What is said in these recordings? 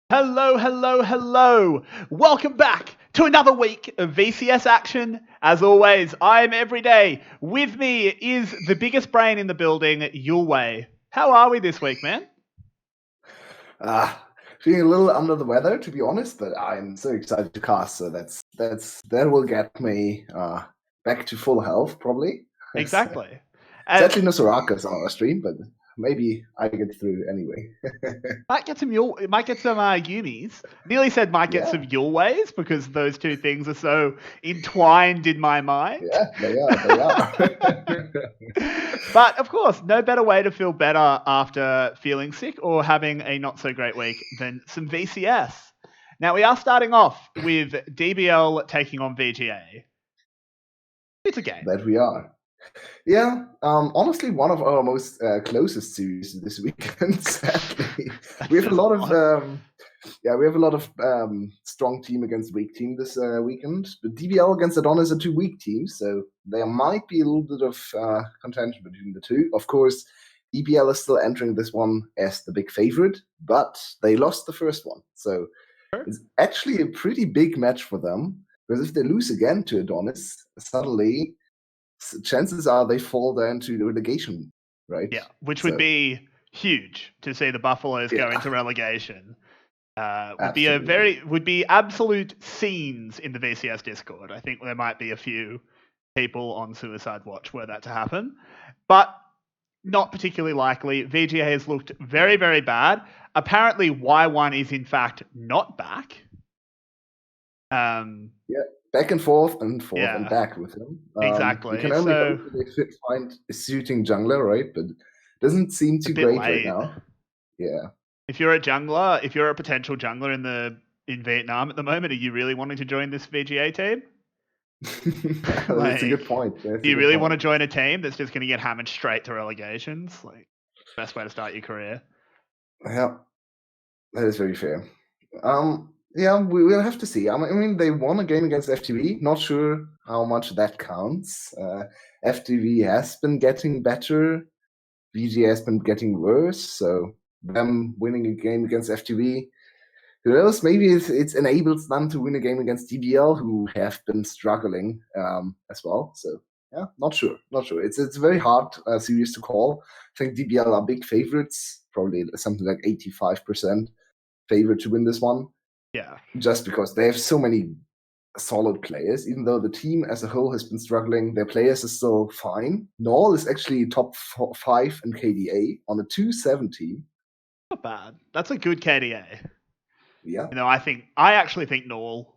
Hello, hello, hello. Welcome back to another week of VCS action. As always, I'm Everyday. With me is the biggest brain in the building, Yulwei. How are we this week, man? Feeling a little under the weather, to be honest, but I'm so excited to cast. So that will get me back to full health, probably. Exactly. Sadly, no Soraka's on our stream, but maybe I get through anyway. Might get some Yumis. Nearly said might get some Yulweis because those two things are so entwined in my mind. Yeah, they are. But of course, no better way to feel better after feeling sick or having a not so great week than some VCS. Now we are starting off with DBL taking on VGA. It's a game. That we are. Yeah, honestly, one of our most closest series this weekend. Sadly, we have a lot of strong team against weak team this weekend. But DBL against Adonis are two weak teams, so there might be a little bit of contention between the two. Of course, DBL is still entering this one as the big favorite, but they lost the first one, so it's actually a pretty big match for them. Because if they lose again to Adonis, suddenly chances are they fall down to the relegation, right? Yeah, which would be huge to see the Buffaloes go into relegation. Would be absolute scenes in the VCS Discord. I think there might be a few people on Suicide Watch were that to happen, but not particularly likely. VGA has looked very, very bad. Apparently, Y1 is in fact not back. Back and forth and back with him. Exactly. You can only hope they find a suiting jungler, right? But doesn't seem too great right now. Yeah. If you're a jungler, if you're a potential jungler in Vietnam at the moment, are you really wanting to join this VGA team? That's a good point. Do you really want to join a team that's just going to get hammered straight to relegations? Like, best way to start your career. Yeah, that is very fair. Yeah, we will have to see. I mean, they won a game against FTV. Not sure how much that counts. FTV has been getting better. VGA has been getting worse. So them winning a game against FTV, who knows? Maybe it enables them to win a game against DBL, who have been struggling as well. So yeah, not sure. It's a very hard series to call. I think DBL are big favorites, probably something like 85% favorite to win this one. Yeah, just because they have so many solid players. Even though the team as a whole has been struggling, their players are still fine. Null is actually top 5 in KDA on a 270. Not bad. That's a good KDA. Yeah. I actually think Null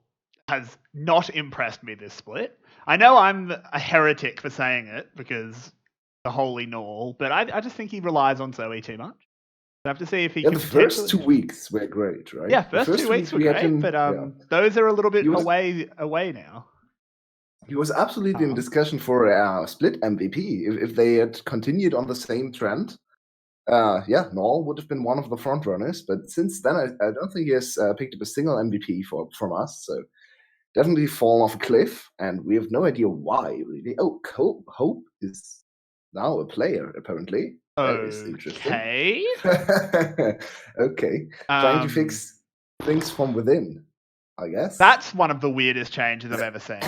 has not impressed me this split. I know I'm a heretic for saying it because the holy Null, but I just think he relies on Zoe too much. I have to see if he can. The first 2 weeks were great, right? Yeah, first 2 weeks were great, but those are a little bit away now. He was absolutely in discussion for a split MVP. If they had continued on the same trend, Null would have been one of the front runners. But since then, I don't think he has picked up a single MVP from us. So definitely fallen off a cliff, and we have no idea why, really. Oh, Hope is now a player, apparently. That is interesting. Okay. Trying to fix things from within, I guess. That's one of the weirdest changes I've ever seen.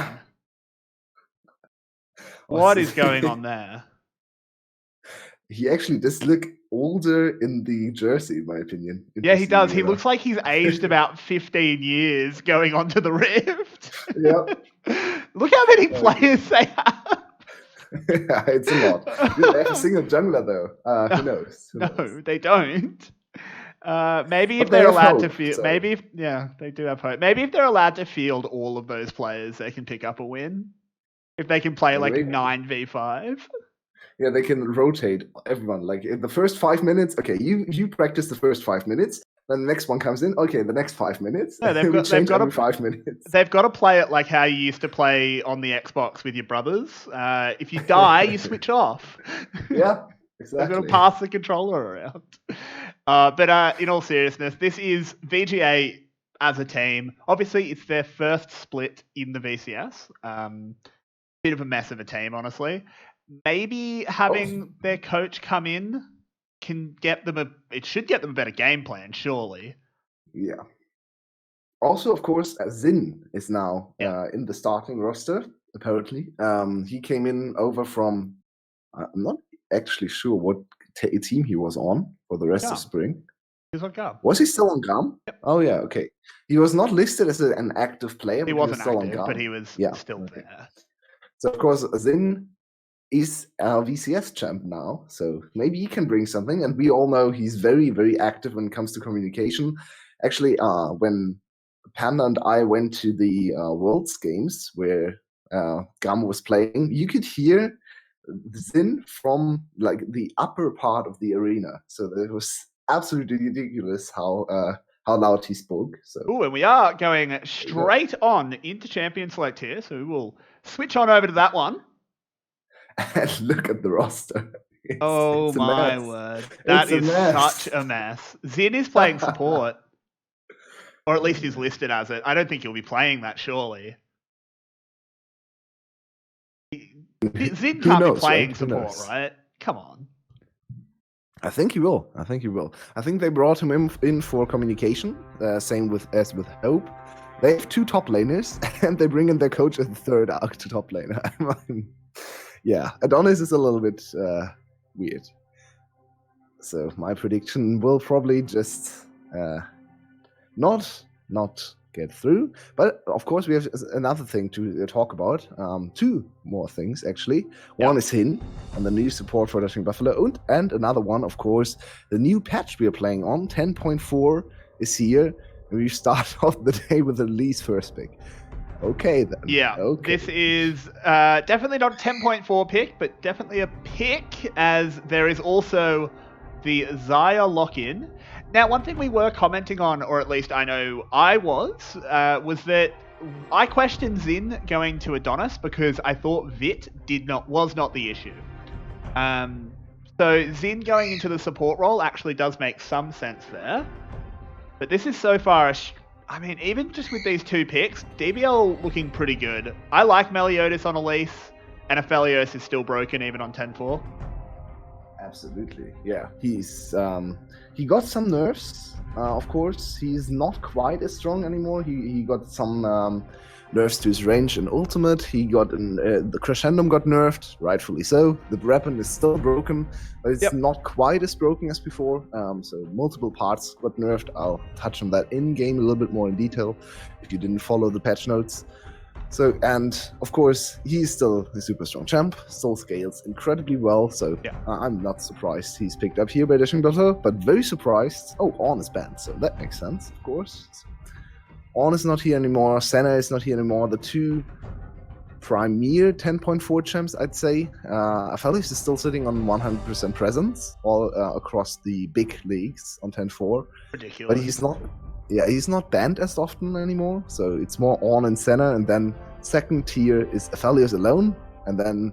What is going on there? He actually does look older in the jersey, in my opinion. Yeah, he does. He looks like he's aged about 15 years going onto the Rift. Yeah. Look how many players they have. It's a lot. Do they have a single jungler, though? Who knows? No, they don't. Maybe if they're allowed to field, so. They do have hope. Maybe if they're allowed to field all of those players, they can pick up a win. If they can play like 9v5. Yeah, they can rotate everyone. Like in the first 5 minutes, okay, you practice the first 5 minutes, then the next one comes in. Okay, the next 5 minutes. No, they've got every 5 minutes. They've got to play it like how you used to play on the Xbox with your brothers. If you die, you switch off. Yeah, exactly. They've got to pass the controller around. But in all seriousness, this is VGA as a team. Obviously, it's their first split in the VCS. Bit of a mess of a team, honestly. Maybe having their coach come in can get them it should get them a better game plan, surely. Yeah. Also, of course, Zin is now Yeah. in the starting roster, apparently. He came in over from, I'm not actually sure what team he was on for the rest of Gum. spring. He was on Gum. Was he still on Gum? Yep. Oh, yeah, okay. He was not listed as an active player, He but he was wasn't still on active, Gum. but he was Yeah, still okay. there. So, of course, Zin is our VCS champ now, so maybe he can bring something. And we all know he's very, very active when it comes to communication. Actually, when Panda and I went to the Worlds Games where Gam was playing, you could hear Zin from like the upper part of the arena. So it was absolutely ridiculous how loud he spoke. So. Ooh, and we are going straight on into Champion Select here, so we will switch on over to that one. And look at the roster. It's my word. That is such a mess. Zin is playing support. Or at least he's listed as it. I don't think he'll be playing that, surely. Zin can't be playing support, right? Come on. I think he will. I think they brought him in for communication. Same as with Hope. They have 2 top laners, and they bring in their coach as the 3rd arc to top laner. Yeah, Adonis is a little bit weird. So my prediction will probably just not get through. But of course, we have another thing to talk about. 2 more things, actually. One is Hin and the new support for Dashing Buffalo. And another one, of course, the new patch we are playing on, 10.4, is here. And we start off the day with the Lee's first pick. Okay, then. Yeah, okay. This is definitely not a 10.4 pick, but definitely a pick, as there is also the Xayah lock-in. Now, one thing we were commenting on, or at least I know I was that I questioned Zin going to Adonis because I thought Vit was not the issue. So Zin going into the support role actually does make some sense there. But this is so far I mean, even just with these 2 picks, DBL looking pretty good. I like Meliodas on Elise, and Aphelios is still broken even on 10-4. Absolutely, yeah. He got some nerfs, of course. He's not quite as strong anymore. He got some nerfs to his range and ultimate. He got the Crescendum got nerfed, rightfully so. The weapon is still broken, but it's not quite as broken as before. So multiple parts got nerfed. I'll touch on that in game a little bit more in detail if you didn't follow the patch notes. So, and of course, he's still a super strong champ, still scales incredibly well, so I'm not surprised he's picked up here by Dashing Butter, but very surprised. Oh, On is banned, so that makes sense, of course. So, On is not here anymore, Senna is not here anymore, the 2 premier 10.4 champs, I'd say. Aphelios is still sitting on 100% presence all across the big leagues on 10.4. Ridiculous. But he's not banned as often anymore, so it's more On and Senna, and then 2nd tier is Aphelios alone, and then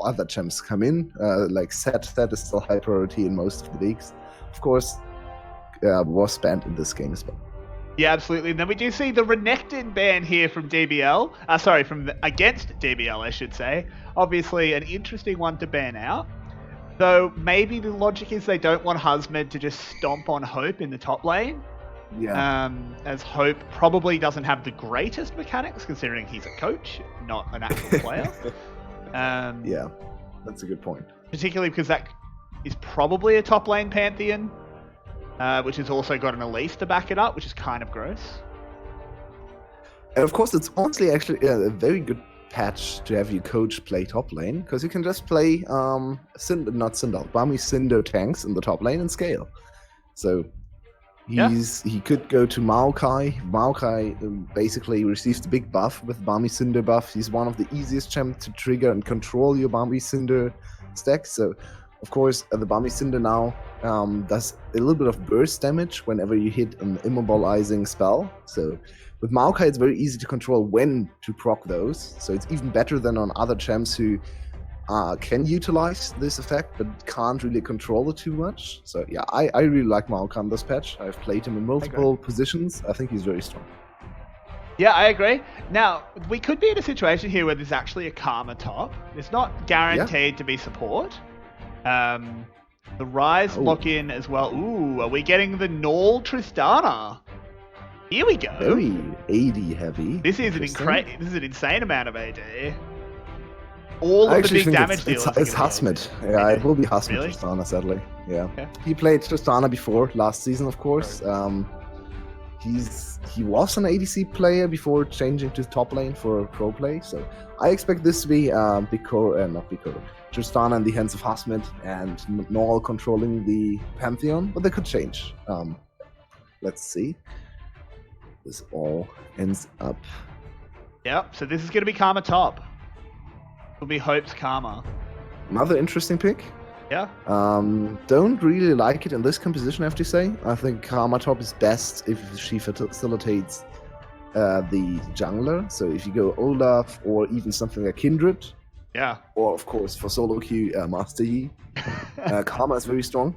other champs come in, like Set is still high priority in most of the leagues. Of course, was banned in this game as well. Yeah, absolutely. And then we do see the Renekton ban here from DBL. Against DBL, I should say. Obviously, an interesting one to ban out. Though maybe the logic is they don't want Husmed to just stomp on Hope in the top lane. Yeah. As Hope probably doesn't have the greatest mechanics, considering he's a coach, not an actual player. Yeah, that's a good point. Particularly because that is probably a top lane Pantheon, which has also got an Elise to back it up, which is kind of gross. And of course, it's honestly actually a very good patch to have your coach play top lane, because you can just play Bami Cinder tanks in the top lane and scale. So he could go to Maokai. Maokai basically receives the big buff with Bami Cinder buff. He's one of the easiest champs to trigger and control your Bami Cinder stack. So of course, the Bami Cinder now does a little bit of burst damage whenever you hit an immobilizing spell. So with Maokai, it's very easy to control when to proc those. So it's even better than on other champs who can utilize this effect, but can't really control it too much. So yeah, I really like Maokai on this patch. I've played him in multiple positions. I think he's very strong. Yeah, I agree. Now, we could be in a situation here where there's actually a Karma top. It's not guaranteed to be support. The Rise lock-in as well. Ooh, are we getting the Null Tristana? Here we go. Very AD heavy. This is Interesting. an insane amount of AD. All I of the actually big think damage dealers. it's Hasmid. Yeah, it will be Hasmid Really? Tristana, sadly. Yeah. Okay. He played Tristana before last season, of course. He was an ADC player before changing to top lane for pro play. So I expect this to be Tristana in the hands of Hasmid and Null controlling the Pantheon, but they could change. Let's see. This all ends up. Yep. So this is going to be Karma top. Will be Hope's Karma. Another interesting pick. Yeah. Don't really like it in this composition, I have to say. I think Karma top is best if she facilitates the jungler. So if you go Olaf or even something like Kindred. Yeah. Or of course for solo queue, Master Yi. Karma is very strong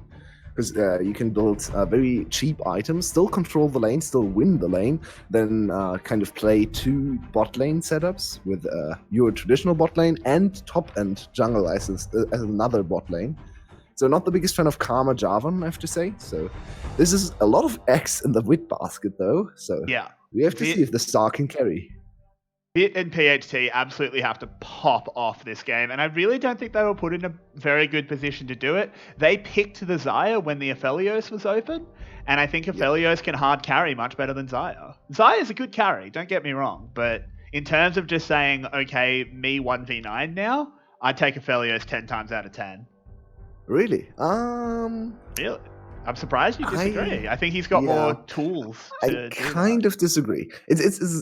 because you can build very cheap items, still control the lane, still win the lane, then kind of play 2 bot lane setups with your traditional bot lane and top end jungle as another bot lane. So not the biggest fan of Karma Jarvan, I have to say. So this is a lot of X in the wit basket though. So yeah, we have to see if the star can carry. Bit and PHT absolutely have to pop off this game, and I really don't think they were put in a very good position to do it. They picked the Xayah when the Aphelios was open, and I think Aphelios can hard carry much better than Xayah. Xayah is a good carry, don't get me wrong, but in terms of just saying, okay, me 1v9 now, I'd take Aphelios 10 times out of 10. Really? Really? I'm surprised you disagree. I think he's got more tools to I kind of disagree. It's a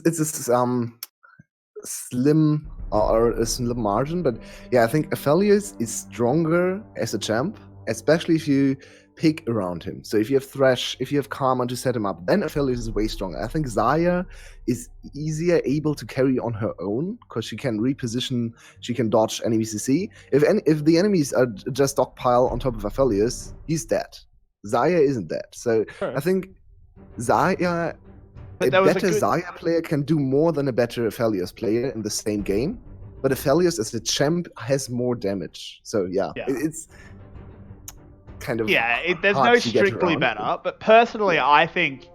slim margin, but yeah, I think Aphelios is stronger as a champ, especially if you pick around him. So if you have Thresh, if you have Karma to set him up, then Aphelios is way stronger. I think Xayah is easier able to carry on her own because she can reposition, she can dodge enemy CC. If the enemies are just stockpile on top of Aphelios, he's dead. Xayah isn't dead. So I think Xayah. A better Xayah player can do more than a better Aphelios player in the same game, but Aphelios as a champ has more damage. So it's kind of there's no strictly better, but personally I think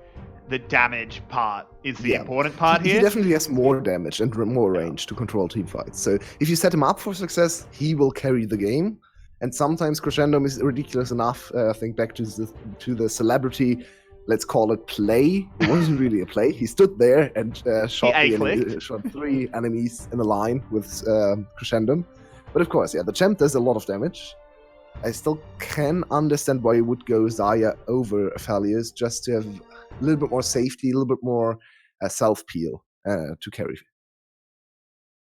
the damage part is the important part here. He definitely has more damage and more range to control team fights. So if you set him up for success, he will carry the game. And sometimes Crescendo is ridiculous enough. I think back to the celebrity. Let's call it play. It wasn't really a play. He stood there and shot 3 enemies in a line with Crescendo. But of course, the champ does a lot of damage. I still can understand why you would go Xayah over Aphelios, just to have a little bit more safety, a little bit more self-peel to carry.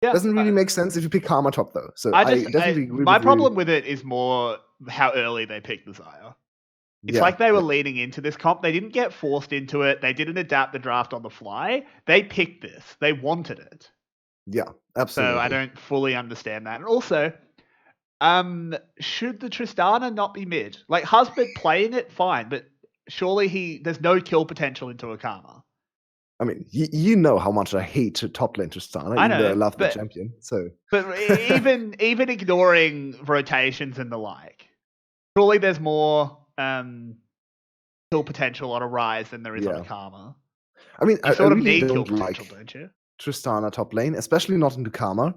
Yeah, doesn't really make sense if you pick Karma top though. So I definitely agree. My problem with it is more how early they picked the Xayah. It's like they were leaning into this comp. They didn't get forced into it. They didn't adapt the draft on the fly. They picked this. They wanted it. Yeah, absolutely. So I don't fully understand that. And also, should the Tristana not be mid? Like Husband playing it, fine, but surely there's no kill potential into a Karma. I mean, you know how much I hate top lane Tristana. I know, I love the champion. So, but even ignoring rotations and the like, surely there's more kill potential on a Rise than there is on a Karma. I mean, I sort of really need don't kill like potential, don't you? Tristana top lane, especially not into Karma,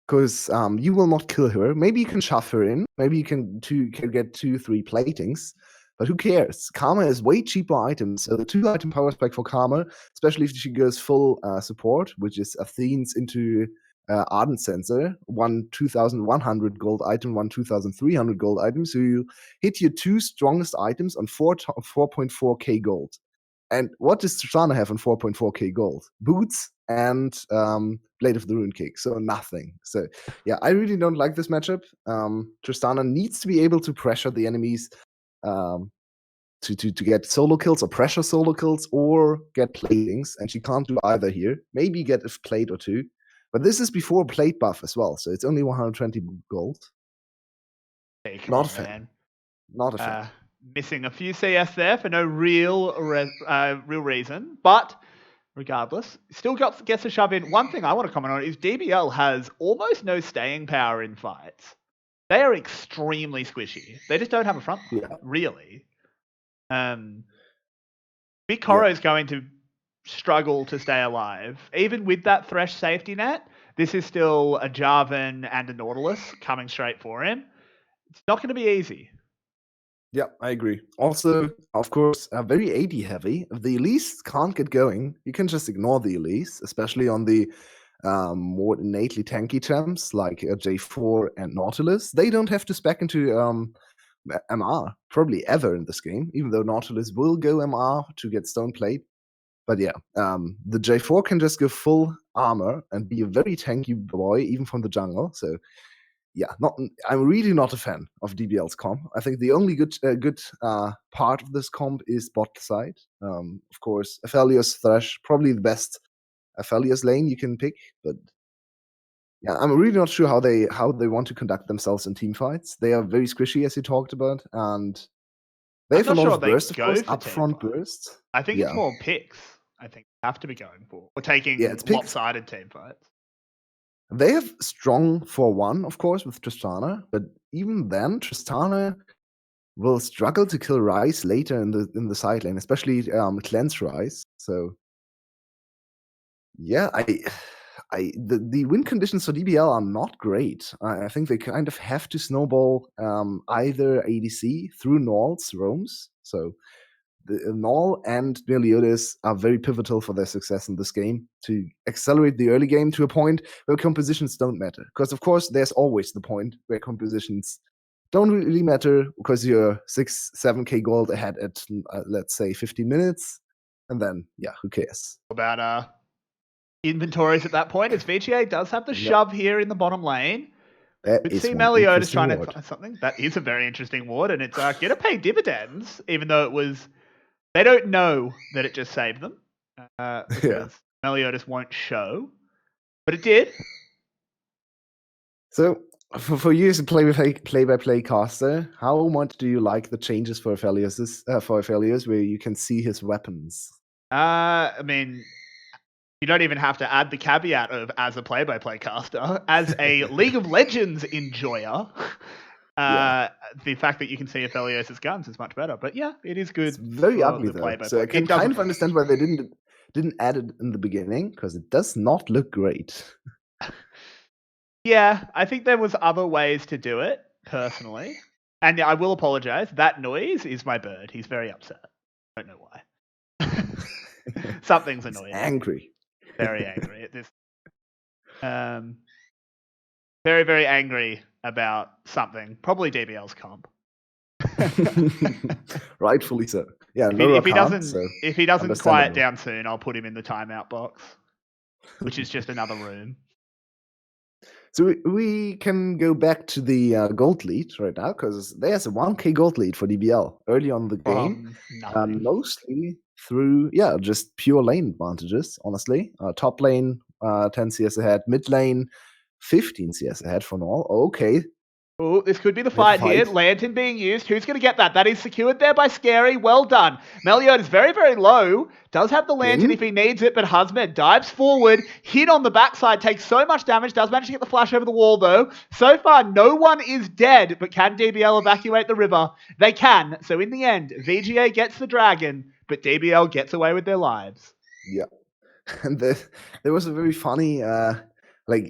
because you will not kill her. Maybe you can shove her in. Maybe you can get 2-3 platings. But who cares? Karma is way cheaper items. So the 2-item power spike for Karma, especially if she goes full support, which is Athene's into Ardent Sensor, 2,100 gold item, 2,300 gold item. So you hit your 2 strongest items on 4.4k gold. And what does Tristana have on 4.4k gold? Boots and Blade of the Rune Kick. So nothing. So yeah, I really don't like this matchup. Tristana needs to be able to pressure the enemies to get solo kills or pressure solo kills or get platings, and she can't do either here. Maybe get a plate or 2, but this is before plate buff as well, so it's only 120 gold. Hey, not a fan. Not a fan. Missing a few CS there for no real reason, but regardless, still gets a shove in. One thing I want to comment on is DBL has almost no staying power in fights. They are extremely squishy. They just don't have a front line, really. Big Koro is going to struggle to stay alive. Even with that Thresh safety net, this is still a Jarvan and a Nautilus coming straight for him. It's not going to be easy. Yeah, I agree. Also, of course, very AD heavy. If the Elise can't get going, you can just ignore the Elise, especially on the more innately tanky champs like J4 and Nautilus. They don't have to spec into MR probably ever in this game, even though Nautilus will go MR to get Stone Plate. But yeah, the J4 can just go full armor and be a very tanky boy, even from the jungle. So yeah, I'm really not a fan of DBL's comp. I think the only good part of this comp is bot side. Of course, Aphelios Thresh, probably the best Aphelios lane you can pick, but yeah, I'm really not sure how they want to conduct themselves in team fights. They are very squishy, as you talked about, and they have a lot of burst, of course, upfront burst. I think it's more picks. I think they have to be going for or taking lopsided team fights. They have strong 4-1, of course, with Tristana, but even then, Tristana will struggle to kill Ryze later in the side lane, especially cleanse Ryze. So yeah, the win conditions for DBL are not great. I think they kind of have to snowball either ADC through Null's roams. So the Null and Meliodas are very pivotal for their success in this game to accelerate the early game to a point where compositions don't matter. Because of course, there's always the point where compositions don't really matter because you're 6-7k gold ahead at let's say 15 minutes, and then yeah, who cares about inventories at that point? As VGA does have the shove here in the bottom lane. Could see Meliodas trying to find something. That is a very interesting ward, and it's gonna pay dividends, even though it was. They don't know that it just saved them because Meliodas won't show, but it did. So, for you as a play-by-play caster, how much do you like the changes for Aphelios, where you can see his weapons? I mean, you don't even have to add the caveat of as a play-by-play caster, as a League of Legends enjoyer. The fact that you can see Aphelios' guns is much better, but yeah, it is good. It's very ugly though, so I can kind of understand why they didn't add it in the beginning, because it does not look great. Yeah, I think there was other ways to do it, personally. And I will apologize. That noise is my bird. He's very upset. I don't know why. Something's annoying. He's angry. Very angry at this. Very, very angry about something. Probably DBL's comp. Rightfully so. Yeah, if he doesn't quiet down soon, I'll put him in the timeout box, which is just another room. So we can go back to the gold lead right now, because there's a 1k gold lead for DBL early on in the game. Mostly through, just pure lane advantages, honestly. Top lane, 10 CS ahead. Mid lane, 15 CS ahead for Null. Okay. Oh, this could be the fight here. Lantern being used. Who's going to get that? That is secured there by Scary. Well done. Meliodas is very, very low. Does have the Lantern if he needs it, but Husmed dives forward. Hit on the backside. Takes so much damage. Does manage to get the flash over the wall, though. So far, no one is dead, but can DBL evacuate the river? They can. So in the end, VGA gets the dragon, but DBL gets away with their lives. Yeah. And there was a very funny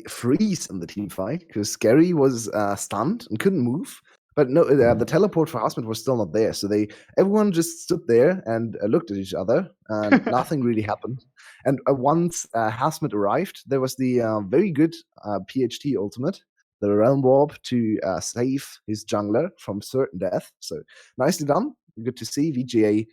freeze in the team fight, because Scary was stunned and couldn't move. But no, the teleport for Husband was still not there. So everyone just stood there and looked at each other, and nothing really happened. And once Husband arrived, there was the very good PhD ultimate, the Realm Warp, to save his jungler from certain death. So nicely done. Good to see VGA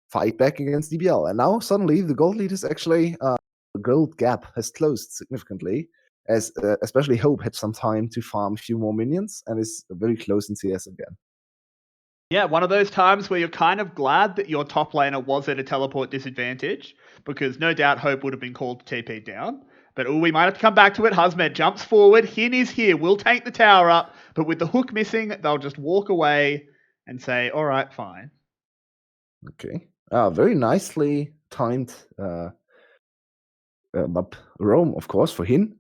fight back against DBL. And now suddenly the gold lead is actually the gold gap has closed significantly, as especially Hope had some time to farm a few more minions and is very close in CS again. Yeah, one of those times where you're kind of glad that your top laner was at a teleport disadvantage, because no doubt Hope would have been called to TP down. But we might have to come back to it. Husmed jumps forward. Hin is here. We'll tank the tower up. But with the hook missing, they'll just walk away and say, all right, fine. Okay. Very nicely timed roam, of course, for Hin,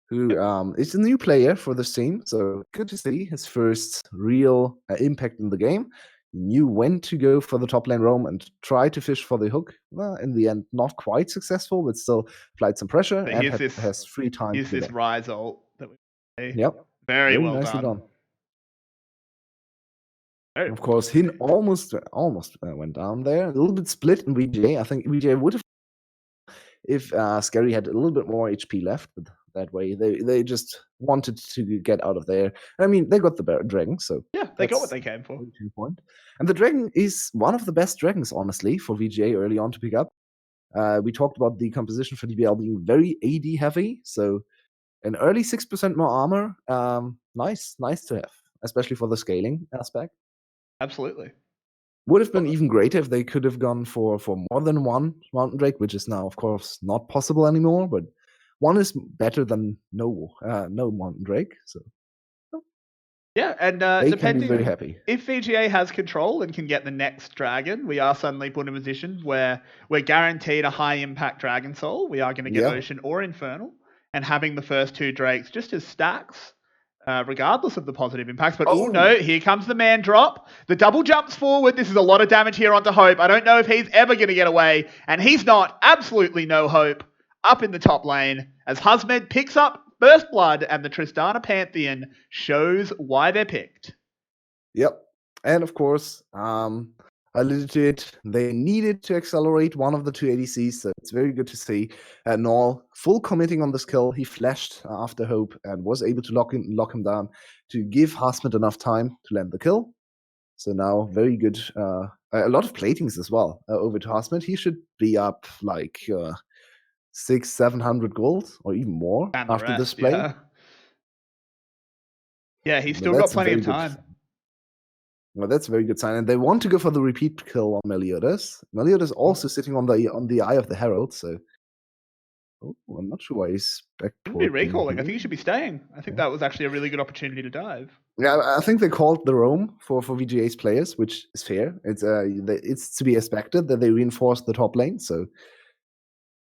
who is a new player for this team. So good to see his first real impact in the game. knew when to go for the top lane roam and try to fish for the hook. Well, in the end, not quite successful, but still applied some pressure But and here's has free time to this get in. rise ult that we see. Yep, Very well nicely done. Very Of course, Hin almost went down there. A little bit split in VGA. I think VGA would have if Scary had a little bit more HP left, but that way they just wanted to get out of there. I mean, they got the dragon, so yeah, they got what they came for. Point. And the dragon is one of the best dragons, honestly, for VGA early on to pick up. We talked about the composition for DBL being very AD heavy, so an early 6% more armor, nice to have, especially for the scaling aspect. Absolutely. Would have been even greater if they could have gone for more than one Mountain Drake, which is now, of course, not possible anymore. But one is better than no Mountain Drake. So yeah, and they can be very happy. If VGA has control and can get the next dragon, we are suddenly put in a position where we're guaranteed a high impact Dragon Soul. We are going to get Ocean or Infernal, and having the first two Drakes just as stacks. Regardless of the positive impacts. But oh no, here comes the man drop. The double jumps forward. This is a lot of damage here onto Hope. I don't know if he's ever going to get away. And he's not. Absolutely no hope. Up in the top lane as Husmed picks up Burst Blood and the Tristana Pantheon shows why they're picked. Yep. And of course, alluded to it, they needed to accelerate one of the two ADCs, so it's very good to see. Null full committing on this kill. He flashed after Hope and was able to lock him down to give Hasmet enough time to land the kill. So now, very good. A lot of platings as well over to Hasmet. He should be up like 600-700 gold or even more after this play. Yeah, he's still got plenty of time. Well, that's a very good sign. And they want to go for the repeat kill on Meliodas. Meliodas also sitting on the Eye of the Herald, so I'm not sure why he's back. Shouldn't be recalling. I think he should be staying. I think that was actually a really good opportunity to dive. Yeah, I think they called the roam for VGA's players, which is fair. It's to be expected that they reinforced the top lane, so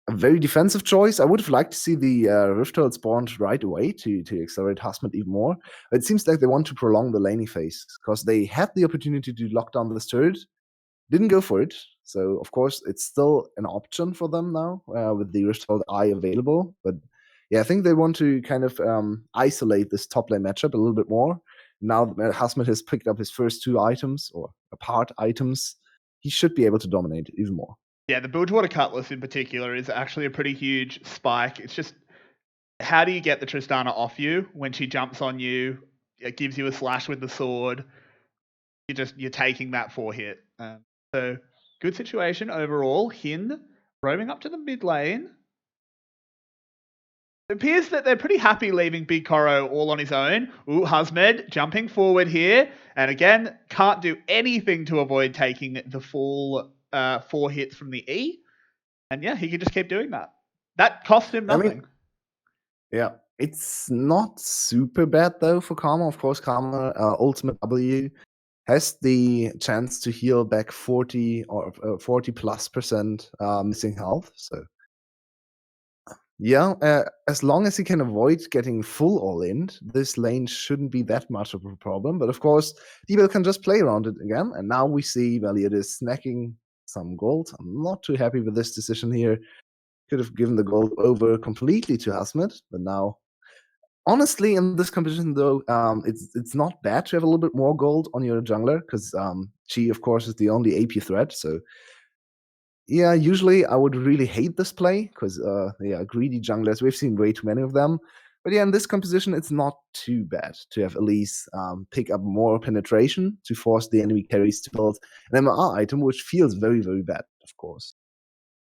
a very defensive choice. I would have liked to see the Rift Herald spawned right away to accelerate Hasmet even more. But it seems like they want to prolong the laning phase because they had the opportunity to lock down this turret, didn't go for it. So, of course, it's still an option for them now with the Rift Herald Eye available. But yeah, I think they want to kind of isolate this top lane matchup a little bit more. Now that Hasmet has picked up his first two items or apart items, he should be able to dominate even more. Yeah, the Bilgewater Cutlass in particular is actually a pretty huge spike. It's just, how do you get the Tristana off you when she jumps on you? It gives you a slash with the sword. You're taking that 4 hit. So good situation overall. Hin roaming up to the mid lane. It appears that they're pretty happy leaving Big Koro all on his own. Ooh, Husmed jumping forward here. And again, can't do anything to avoid taking the full 4 hits from the E. And yeah, he can just keep doing that. That cost him nothing. I mean, yeah, it's not super bad though for Karma. Of course, Karma Ultimate W has the chance to heal back 40 or 40+% missing health. So yeah, as long as he can avoid getting full all-in, this lane shouldn't be that much of a problem. But of course, DBL can just play around it again. And now we see Meliodas snacking some gold. I'm not too happy with this decision here. Could have given the gold over completely to Hasmet, but now, honestly, in this competition though, it's not bad to have a little bit more gold on your jungler because she, of course, is the only AP threat. So yeah, usually I would really hate this play because greedy junglers, we've seen way too many of them. But yeah, in this composition, it's not too bad to have Elise pick up more penetration to force the enemy carries to build an MR item, which feels very, very bad, of course.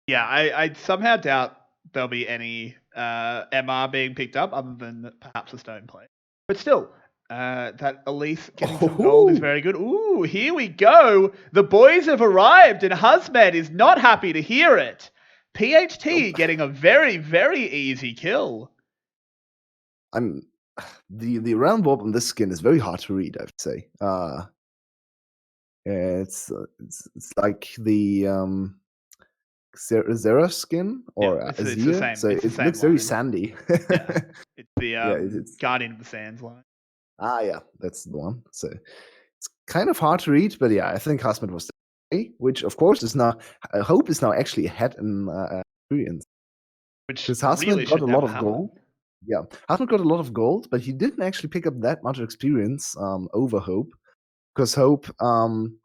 Yeah, I somehow doubt there'll be any MR being picked up other than perhaps a stone plate. But still, that Elise getting some gold is very good. Ooh, here we go. The boys have arrived and Husmed is not happy to hear it. PHT getting a very, very easy kill. The round warp on this skin is very hard to read, I would say. It's like the Zera skin or Azir, so it looks very sandy. Yeah. It's the Guardian of the Sands line. Yeah, that's the one. So it's kind of hard to read, but yeah, I think Hasmet was the which of course is now Hope is now actually ahead in experience. Which Because Hasmet really got should a lot never of happen. gold. Yeah, Hasmet got a lot of gold, but he didn't actually pick up that much experience over Hope. Because Hope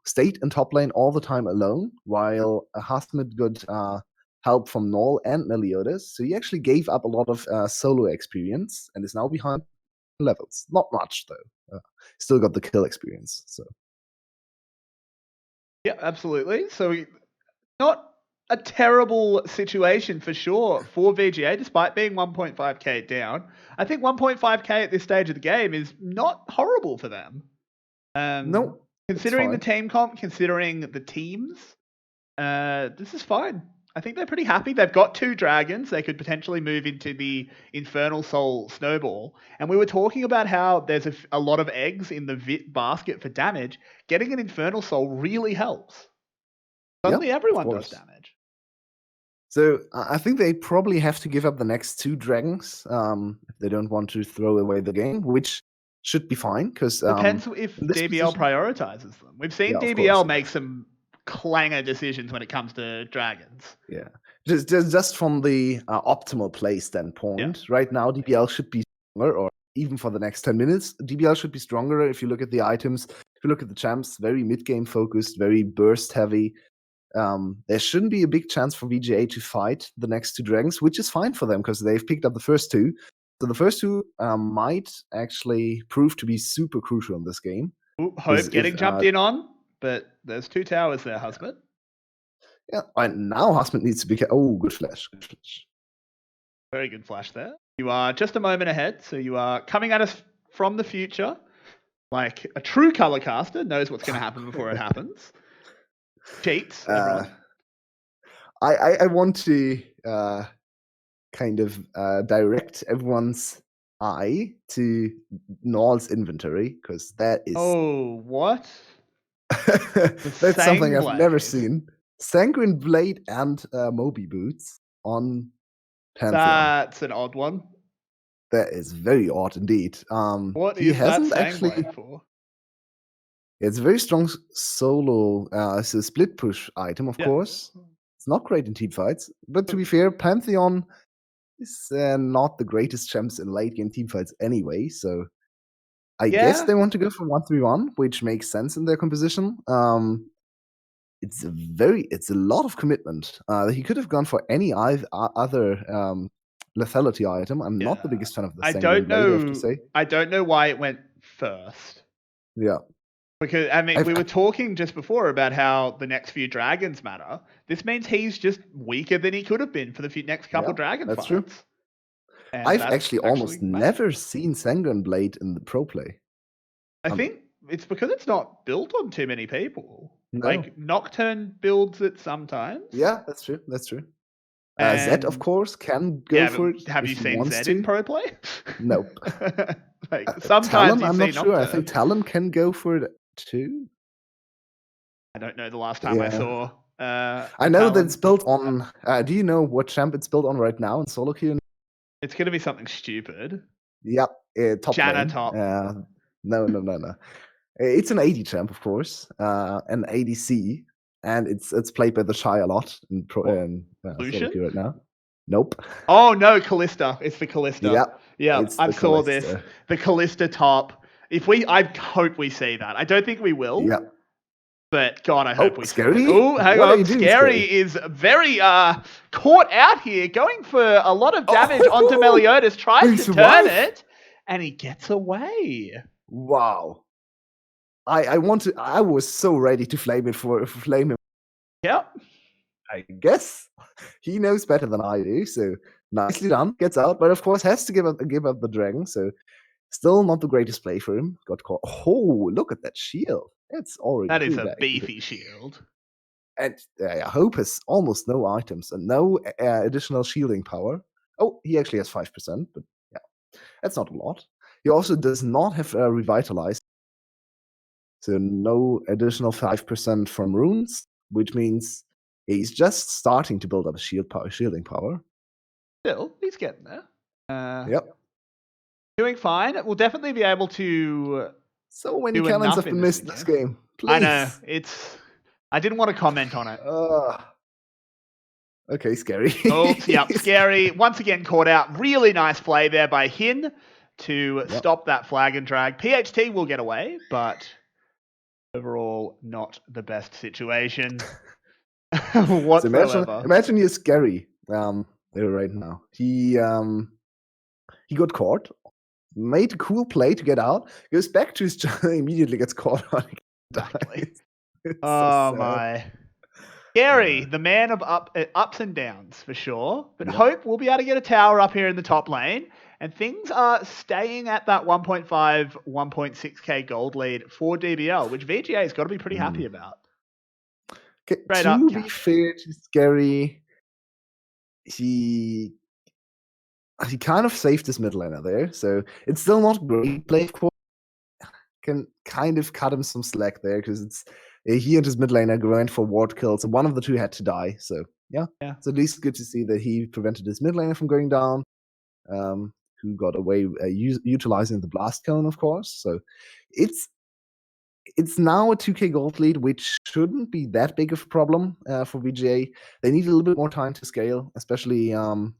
stayed in top lane all the time alone, while Hasmet got help from Null and Meliodas. So he actually gave up a lot of solo experience and is now behind levels. Not much, though. Still got the kill experience. So Yeah, absolutely. So not a terrible situation for sure for VGA, despite being 1.5k down. I think 1.5k at this stage of the game is not horrible for them. no, Considering the it's fine. team comp, considering the teams, this is fine. I think they're pretty happy. They've got 2 dragons. They could potentially move into the Infernal Soul Snowball. And we were talking about how there's a lot of eggs in the VIT basket for damage. Getting an Infernal Soul really helps. Suddenly Yeah, everyone of does course. damage. So I think they probably have to give up the next 2 dragons if they don't want to throw away the game, which should be fine because Depends if in this DBL position, prioritizes them. We've seen yeah, of course, DBL yeah. make some clanger decisions when it comes to dragons. Yeah, just from the optimal play standpoint, right now DBL should be stronger, or even for the next 10 minutes, DBL should be stronger. If you look at the items, if you look at the champs, very mid game focused, very burst heavy. There shouldn't be a big chance for VGA to fight the next 2 dragons, which is fine for them because they've picked up the first 2. So the first 2 might actually prove to be super crucial in this game. Ooh, Hope getting jumped in on, but there's 2 towers there, husband. Yeah, and now Hasmet needs to be. Oh, good flash, good flash. Very good flash there. You are just a moment ahead, so you are coming at us from the future. Like a true color caster knows what's going to happen before it happens. Cheats, everyone. I want to kind of direct everyone's eye to Null's inventory because that is. Oh, what? That's something I've never Blade. seen. Sanguine Blade and Moby Boots on Pantheon. That's an odd one. That is very odd indeed. What he is that hasn't actually. Blade for? It's a very strong solo. It's a split push item, of course. It's not great in team fights, but to be fair, Pantheon is not the greatest champs in late game team fights anyway. So I guess they want to go for 1-3-1, which makes sense in their composition. It's a lot of commitment. He could have gone for any other lethality item. I'm not the biggest fan of the Sanguine Blade, I have to say. I don't know why it went first. Yeah. Because, I mean, we were talking just before about how the next few dragons matter. This means he's just weaker than he could have been for the next couple dragon fights. True. I've actually almost never seen Sanguine Blade in the pro play. I think it's because it's not built on too many people. No. Like, Nocturne builds it sometimes. Yeah, that's true. That's true. Zed, of course, can go for it. Have you seen Zed in pro play? Nope. Like, sometimes Talon, I'm not sure. I think Talon can go for it too. I don't know the last time I saw. I know that it's built on. Do you know what champ it's built on right now in solo queue? It's going to be something stupid. Yep, top Janna lane. top. No. It's an AD champ, of course, an ADC, and it's played by the Shy a lot in Lucian right now. Nope. Oh no, Callista. It's the Callista. Yeah. I saw this. The Callista top. I hope we see that. I don't think we will. Yeah. But God, I hope we Scary? see it. Oh, hang on. Scary is very caught out here, going for a lot of damage onto Meliodas, tries to turn it, and he gets away. Wow. I was so ready to flame him. Yep. I guess he knows better than I do, so nicely done. Gets out, but of course has to give up the dragon, so still not the greatest play for him. Got caught. Oh, look at that shield. It's already that is a beefy shield. And Hope has almost no items and no additional shielding power. Oh, he actually has 5%, but yeah, that's not a lot. He also does not have Revitalize, so no additional 5% from runes, which means he's just starting to build up shielding power. Still, he's getting there. Yep. Doing fine. We'll definitely be able to So many Do cannons enough have in been this missed this game. game. I know. Please. I didn't want to comment on it. Okay, scary. Oops, yep, scary. Once again caught out. Really nice play there by Hin to stop that flag and drag. PHT will get away, but overall not the best situation whatsoever. So imagine you're scary there right now. He got caught, made a cool play to get out, goes back to his channel, immediately gets caught on. Exactly. So my. Scary, the man of ups and downs for sure. But Hope will be able to get a tower up here in the top lane. And things are staying at that 1.5, 1.6k gold lead for DBL, which VGA's got to be pretty happy about. Okay, to be fair to Scary, he kind of saved his mid laner there. So it's still not great play, of course. Can kind of cut him some slack there because it's he and his mid laner went for ward kills, and one of the two had to die. So yeah. It's at least good to see that he prevented his mid laner from going down. Who got away utilizing the blast cone, of course. So it's now a 2k gold lead, which shouldn't be that big of a problem for VGA. They need a little bit more time to scale, especially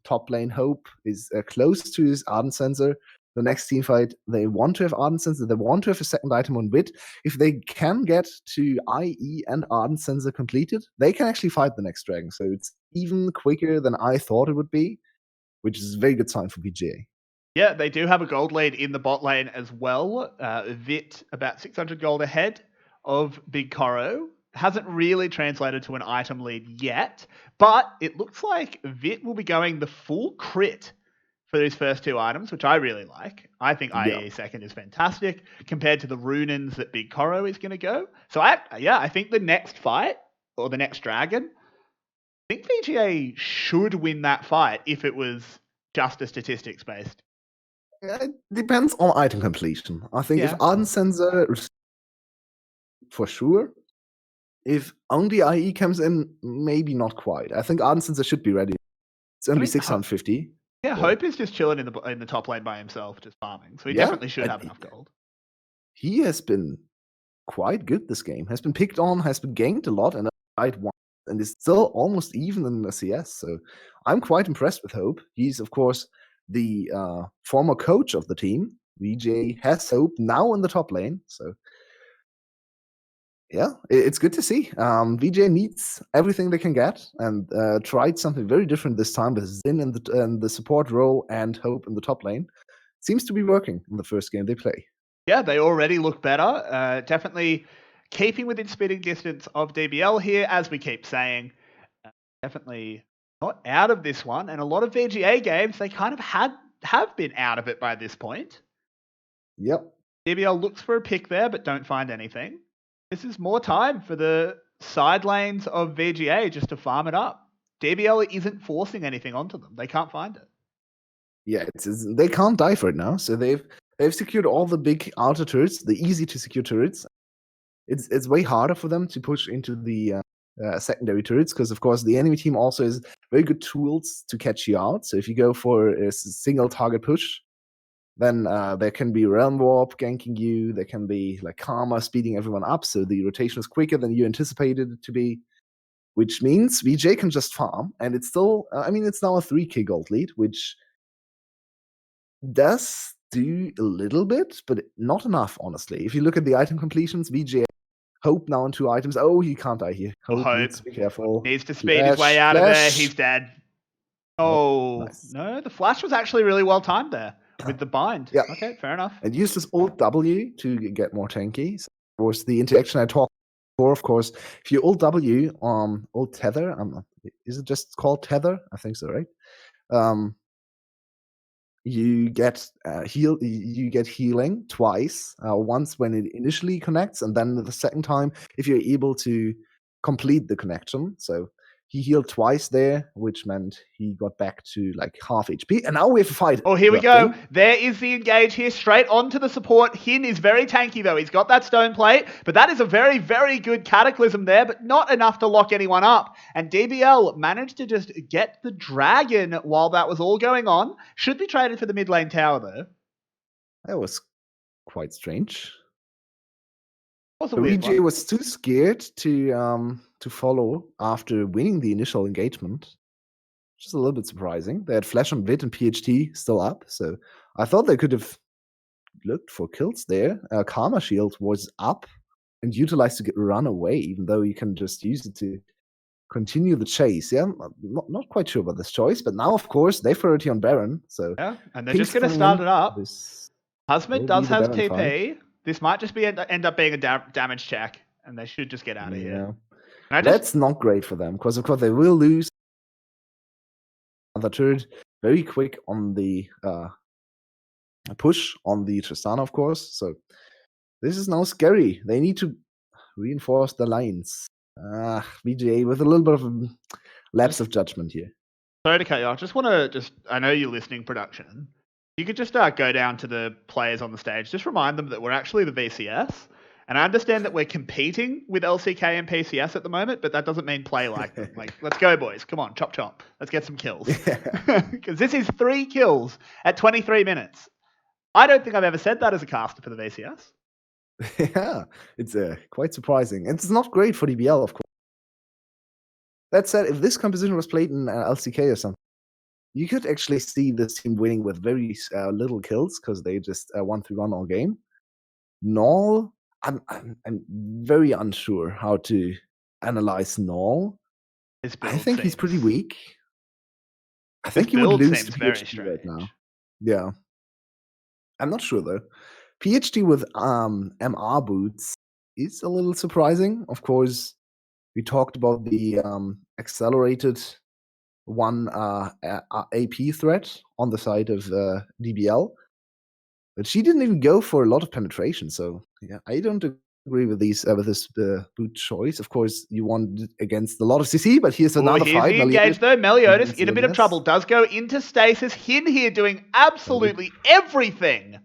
top lane Hope is close to his Ardent Sensor. The next team fight, they want to have Ardent Sensor, they want to have a second item on Wit. If they can get to IE and Ardent Sensor completed, they can actually fight the next dragon. So it's even quicker than I thought it would be, which is a very good sign for VGA. Yeah, they do have a gold lead in the bot lane as well. Vit about 600 gold ahead of Big Coro. Hasn't really translated to an item lead yet, but it looks like Vit will be going the full crit for these first two items, which I really like. I think IE second is fantastic compared to the Runins that Big Coro is going to go. So I think the next fight, or the next dragon, I think VGA should win that fight if it was just a statistics based. It depends on item completion. I think if Ardent Sensor, for sure. If only IE comes in, maybe not quite. I think Ardent Sensor should be ready. It's only 650. Yeah, Hope is just chilling in the top lane by himself, just farming. So he definitely should have enough gold. He has been quite good this game. Has been picked on, has been ganked a lot, and right one, and is still almost even in the CS. So I'm quite impressed with Hope. He's of course the former coach of the team. VJ has Hope now in the top lane. So yeah, it's good to see. VJ needs everything they can get, and tried something very different this time with Zin in the support role and Hope in the top lane. Seems to be working in the first game they play. Yeah, they already look better. Definitely keeping within spitting distance of DBL here, as we keep saying. Definitely not out of this one. And a lot of VGA games, they kind of have been out of it by this point. Yep. DBL looks for a pick there, but don't find anything. This is more time for the side lanes of VGA just to farm it up. DBL isn't forcing anything onto them. They can't find it. Yeah, they can't die for it now. So they've secured all the big outer turrets, the easy to secure turrets. It's way harder for them to push into the secondary turrets because, of course, the enemy team also has very good tools to catch you out. So if you go for a single target push, then there can be Realm Warp ganking you. There can be like Karma speeding everyone up, so the rotation is quicker than you anticipated it to be. Which means VJ can just farm, and it's still, it's now a 3k gold lead, which does do a little bit, but not enough, honestly. If you look at the item completions, VJ Hope now on 2 items. Oh, he can't die here. Hope needs to be careful. Needs to speed his way out of there. He's dead. Oh, nice. No, the flash was actually really well timed there with the bind. Yeah. Okay, fair enough. And used his ult W to get more tanky. So, of course, the interaction I talked before, of course, if you ult W, ult tether, is it just called tether? I think so, right? You get healing twice. Once when it initially connects, and then the second time if you're able to complete the connection. So he healed twice there, which meant he got back to like half HP. And now we have a fight. Oh, here we go. There is the engage here, straight onto the support. Hin is very tanky, though. He's got that stone plate, but that is a very, very good cataclysm there, but not enough to lock anyone up. And DBL managed to just get the dragon while that was all going on. Should be traded for the mid lane tower, though. That was quite strange. Was a But weird VGA one. was too scared to follow after winning the initial engagement, which is a little bit surprising. They had Flash on Vid and PHT still up, so I thought they could have looked for kills there. Karma Shield was up and utilized to get run away, even though you can just use it to continue the chase. Yeah, I'm not quite sure about this choice, but now, of course, they priority on Baron. So Yeah, and they're Pink's just going to coming start in. it up. This Husband will does be the have Baron fight. TP. This might just be end up being a damage check, and they should just get out of here. Yeah, that's not great for them because, of course, they will lose another turret very quick on the push on the Tristana, of course. So this is now scary. They need to reinforce the lines. VGA with a little bit of a lapse of judgment here. Sorry to cut you off. I know you're listening, production. You could just go down to the players on the stage. Just remind them that we're actually the VCS. And I understand that we're competing with LCK and PCS at the moment, but that doesn't mean play like them. Like, let's go, boys. Come on, chop, chop. Let's get some kills. Because this is 3 kills at 23 minutes. I don't think I've ever said that as a caster for the VCS. Yeah, it's quite surprising. And it's not great for DBL, of course. That said, if this composition was played in LCK or something, you could actually see this team winning with very little kills because they just 1-3-1 all game. Null, I'm very unsure how to analyze Null. I think he's pretty weak. I think he would lose to PHT right now. Yeah. I'm not sure though. PHT with MR boots is a little surprising. Of course, we talked about the accelerated one AP threat on the side of DBL, but she didn't even go for a lot of penetration. So yeah, I don't agree with this boot choice. Of course, you want it against a lot of CC, but here's another fight. Here's the engage though. Meliodas in a bit of trouble. Does go into stasis. Hin here doing absolutely everything.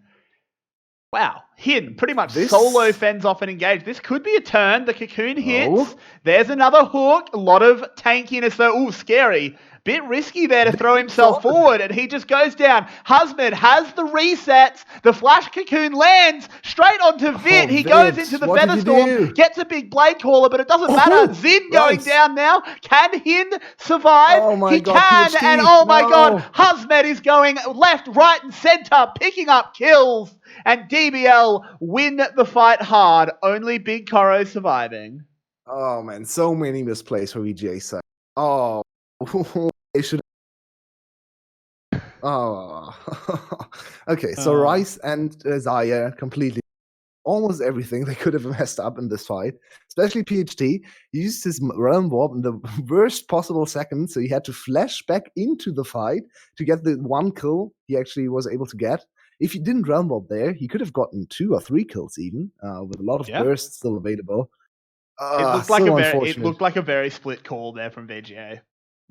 Wow, Hin pretty much solo fends off and engage. This could be a turn. The cocoon hits. There's another hook. A lot of tankiness though. Ooh, scary. Bit risky there to throw himself forward, and he just goes down. Husband has the resets. The flash cocoon lands straight onto Vit. He goes into the Featherstorm, gets a big blade caller, but it doesn't matter. Zin going down now. Can Hin survive? He can, PhD. And oh my god, Husband is going left, right, and center, picking up kills. And DBL win the fight hard. Only Big Koro surviving. Oh man, so many misplays for VGA side. Oh, they should. Oh, okay. So Rice and Zaya completely, almost everything they could have messed up in this fight. Especially PHT. He used his realm warp in the worst possible second, so he had to flash back into the fight to get the 1 kill he actually was able to get. If he didn't realm warp there, he could have gotten 2 or 3 kills even, with a lot of bursts still available. It looked like a very split call there from VGA.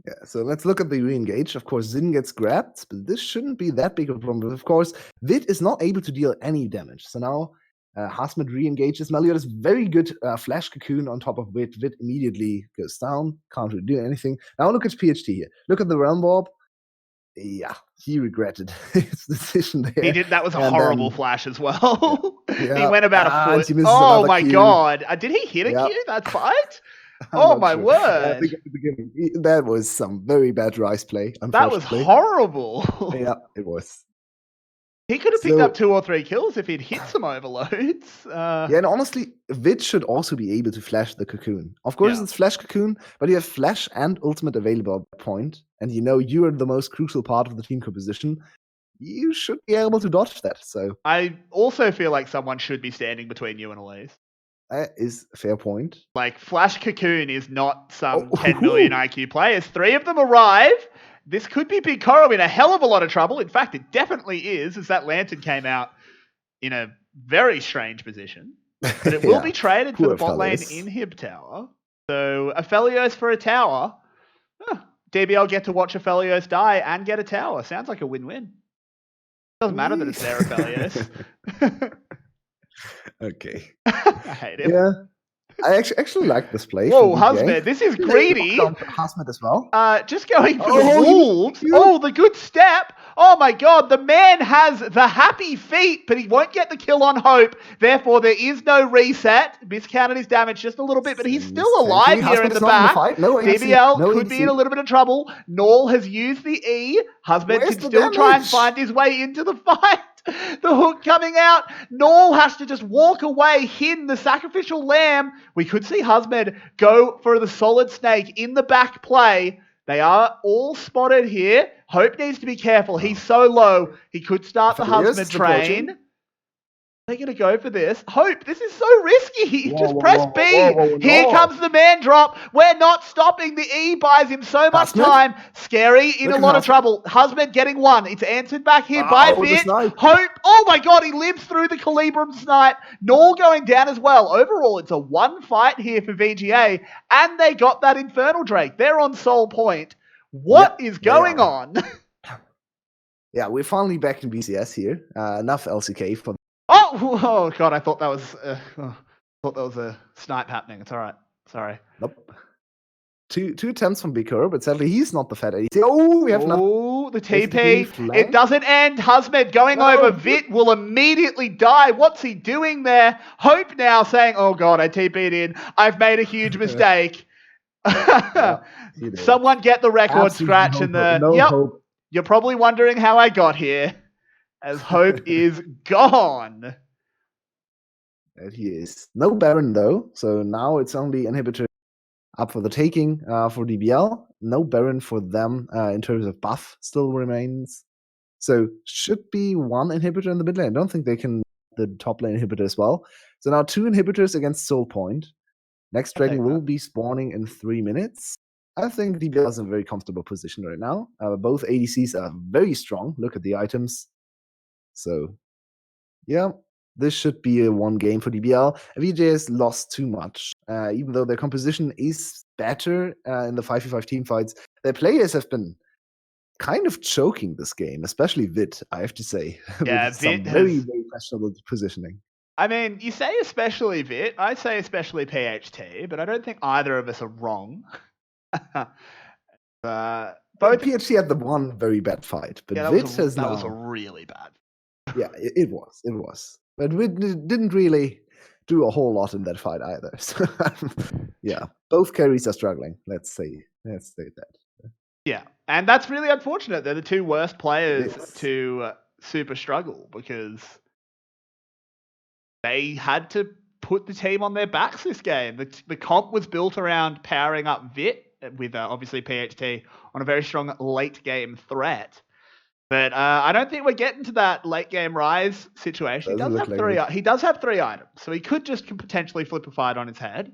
Yeah, so let's look at the re-engage. Of course, Zin gets grabbed, but this shouldn't be that big of a problem. But of course, Vid is not able to deal any damage. So now Hasmet re-engages. Meliodas very good flash cocoon on top of Vid. Vid immediately goes down. Can't really do anything. Now look at PHT here. Look at the realm warp. Yeah, he regretted his decision there. He did. That was a horrible flash as well. Yeah. He went about a foot. Oh my god! Did he hit a Q that fight? Oh my word! I think at the beginning, that was some very bad Rice play. That was horrible. Yeah, it was. He could have picked up 2 or 3 kills if he'd hit some overloads. Yeah, and honestly, Vid should also be able to flash the cocoon. Of course, it's flash cocoon, but you have flash and ultimate available at that point, and you know you are the most crucial part of the team composition. You should be able to dodge that. So I also feel like someone should be standing between you and Elise. That is a fair point. Like, Flash Cocoon is not some 10 million IQ players. 3 of them arrive. This could be Big Koro in a hell of a lot of trouble. In fact, it definitely is, as that Lantern came out in a very strange position. But it will be traded for the bot lane in Hib Tower. So, Aphelios for a tower. DBL get to watch Aphelios die and get a tower. Sounds like a win-win. Doesn't matter that it's their Aphelios. Okay. I hate him. Yeah. I actually like this play. Whoa, Husband, this is greedy. Husband as well. Just going for the wolves. Oh, the good step. Oh my god, the man has the happy feet, but he won't get the kill on Hope. Therefore, there is no reset. Miscounted his damage just a little bit, but he's still alive here in the back. No DBL no could be in a little bit of trouble. Null has used the E. Husband can still try and find his way into the fight. The hook coming out. Null has to just walk away, hidden the sacrificial lamb. We could see Husband go for the solid snake in the back play. They are all spotted here. Hope needs to be careful. He's so low. He could start the Husband train. They're going to go for this. Hope, this is so risky. Just press B. Here comes the man drop. We're not stopping. The E buys him so much time. Scary in a lot of trouble. Husband getting one. It's answered back here by Vit. Hope, oh my god, he lives through the Calibrum snipe. Null going down as well. Overall, it's a one fight here for VGA, and they got that Infernal Drake. They're on Soul Point. What is going on? Yeah, we're finally back in BCS here. Enough LCK for. Oh god! I thought that was a snipe happening. It's all right. Sorry. Nope. Two attempts from Big but sadly he's not the fat ADC. Oh, we have the TP. It doesn't end. Husband going over. Vit will immediately die. What's he doing there? Hope now saying, "Oh god, I TP'd in. I've made a huge mistake." Someone get the record scratch and the. Hope. You're probably wondering how I got here. As Hope is gone. There he is. No Baron though, so now it's only inhibitor up for the taking for DBL. No Baron for them in terms of buff still remains. So should be one inhibitor in the mid lane. I don't think they can the top lane inhibitor as well. So now 2 inhibitors against Soul Point. Next dragon will be spawning in 3 minutes. I think DBL is in a very comfortable position right now. Both ADCs are very strong. Look at the items. So, yeah, this should be a one game for DBL. VGA has lost too much, even though their composition is better in the 5v5 team fights. Their players have been kind of choking this game, especially Vit, I have to say. Yeah, with some very questionable positioning. I mean, you say especially Vit, I say especially PHT, but I don't think either of us are wrong. Both PHT had the one very bad fight, but Vit has now... That was a really bad. Yeah, it was. But we didn't really do a whole lot in that fight either. So, yeah, both carries are struggling. Let's say that. Yeah, and that's really unfortunate. They're the 2 worst players to super struggle because they had to put the team on their backs this game. The comp was built around powering up Vit with obviously PHT on a very strong late game threat. But I don't think we're getting to that late game Rise situation. He does have 3 items, so he could just potentially flip a fight on his head.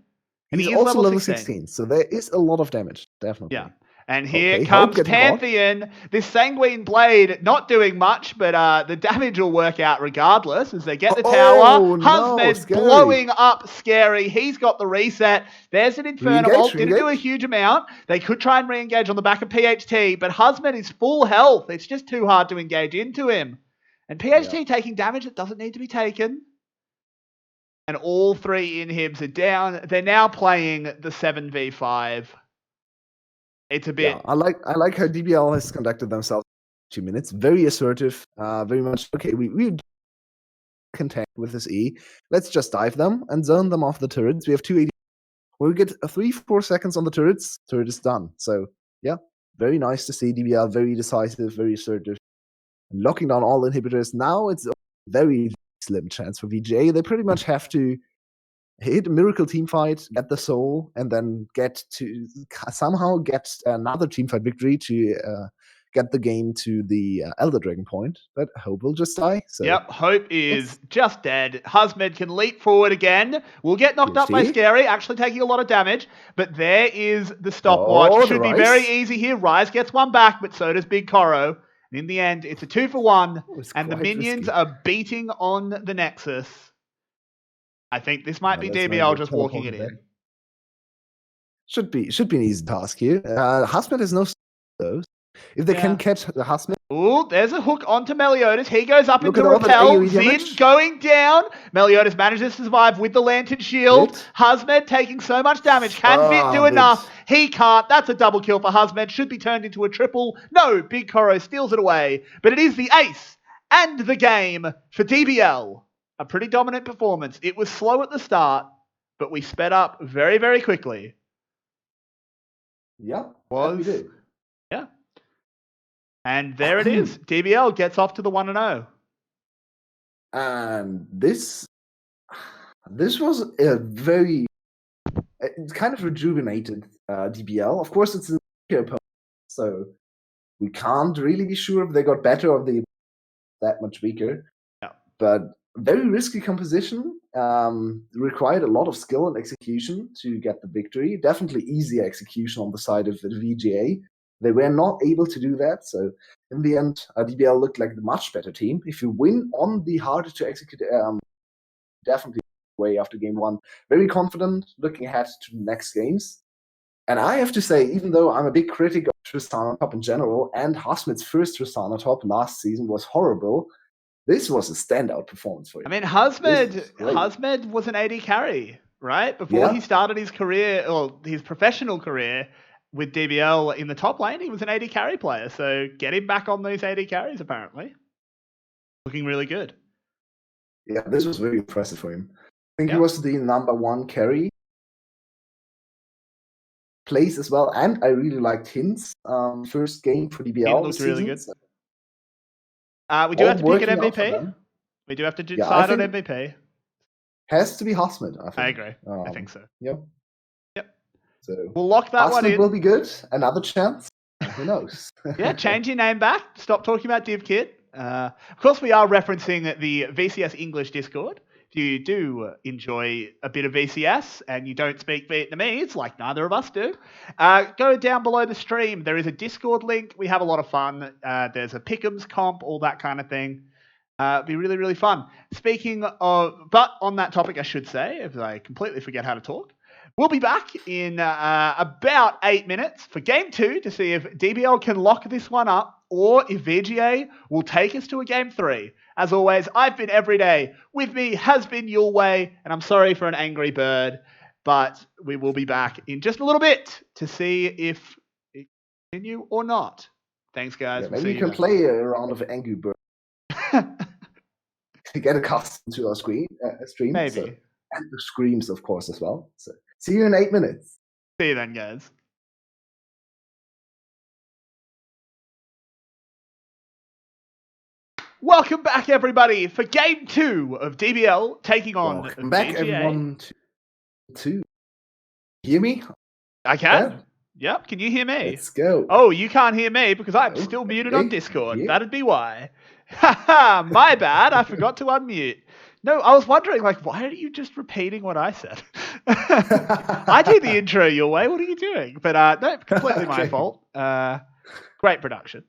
And he's also level 16, so there is a lot of damage, definitely. Yeah. And here comes Pantheon. This Sanguine Blade not doing much, but the damage will work out regardless as they get the tower. Husband blowing up Scary. He's got the reset. There's an Infernal ult. Didn't do a huge amount. They could try and re-engage on the back of PHT, but Husband is full health. It's just too hard to engage into him. And PHT taking damage that doesn't need to be taken. And all 3 inhibs are down. They're now playing the 7v5. It's a bit. Yeah, I like how DBL has conducted themselves 2 minutes. Very assertive. Very much okay. We content with this E. Let's just dive them and zone them off the turrets. We have 280. When we get 3-4 seconds on the turrets, turret is done. So yeah, very nice to see DBL. Very decisive, very assertive, locking down all inhibitors. Now it's a very slim chance for VGA. They pretty much have to hit a miracle team fight, get the soul, and then somehow get another team fight victory to get the game to the Elder Dragon point. But Hope will just die. So. Yep, Hope is just dead. Husband can leap forward again. Will get knocked up by Scary, actually taking a lot of damage. But there is the stopwatch. Should be very easy here. Rise gets one back, but so does Big Koro. And in the end, it's a 2-for-1, and the minions are beating on the Nexus. I think this might be DBL just walking it in. Should be an easy task here. Husband has no those. If they can catch the Husman. Ooh, there's a hook onto Meliodas. He goes up Look into at all that repel. AoE Zin damage. going down. Meliodas manages to survive with the Lantern Shield. Bit. Husmed taking so much damage. Can Vit do Bit. enough? He can't. That's a double kill for Husmed. Should be turned into a triple. No, Big Koro steals it away. But it is the ace and the game for DBL. A pretty dominant performance. It was slow at the start, but we sped up very, very quickly. Yeah, we did. Yeah. And there it is. DBL gets off to the 1-0. And this was a very, it's kind of rejuvenated DBL. Of course, it's a opponent, so we can't really be sure if they got better or they that much weaker. Yeah. But very risky composition. Required a lot of skill and execution to get the victory. Definitely easy execution on the side of the VGA. They were not able to do that. So in the end, DBL looked like the much better team. If you win on the harder to execute, definitely way after game one. Very confident, looking ahead to the next games. And I have to say, even though I'm a big critic of Tristana Top in general, and Husmed's first Tristana Top last season was horrible, this was a standout performance for him. I mean, Husmed was an AD carry, right? Before he started his career, or his professional career with DBL in the top lane, he was an AD carry player. So get him back on those AD carries, apparently. Looking really good. Yeah, this was very impressive for him. I think he was the #1 carry. Plays as well, and I really liked Hint's first game for DBL. Hint looked really good. We do have to pick an MVP. We do have to decide on MVP. Has to be Husmed, I think. I agree. I think so. Yep. So we'll lock that one in. Husmed will be good. Another chance. Who knows? Yeah, change your name back. Stop talking about DivKit. Of course, we are referencing the VCS English Discord. If you do enjoy a bit of VCS and you don't speak Vietnamese, like neither of us do, go down below the stream. There is a Discord link. We have a lot of fun. There's a Pick'ems comp, all that kind of thing. It'd be really, really fun. Speaking of, but on that topic, I should say, if I completely forget how to talk, we'll be back in about 8 minutes for game 2 to see if DBL can lock this one up or if VGA will take us to a game 3. As always, I've been Everyday. With me has been Yulwei, and I'm sorry for an angry bird, but we will be back in just a little bit to see if it continue or not. Thanks, guys. Yeah, maybe you can play a round of Angry Bird to get accustomed to our stream. Maybe. So, and the screams, of course, as well. So, see you in 8 minutes. See you then, guys. Welcome back, everybody, for game 2 of DBL taking on Welcome back, VGA. Everyone. To hear me? I can. Yep. Can you hear me? Let's go. Oh, you can't hear me because I'm still muted on Discord. Yeah. That'd be why. Haha, my bad. I forgot to unmute. No, I was wondering, why are you just repeating what I said? I did the intro your way. What are you doing? But no, completely my fault. Great production.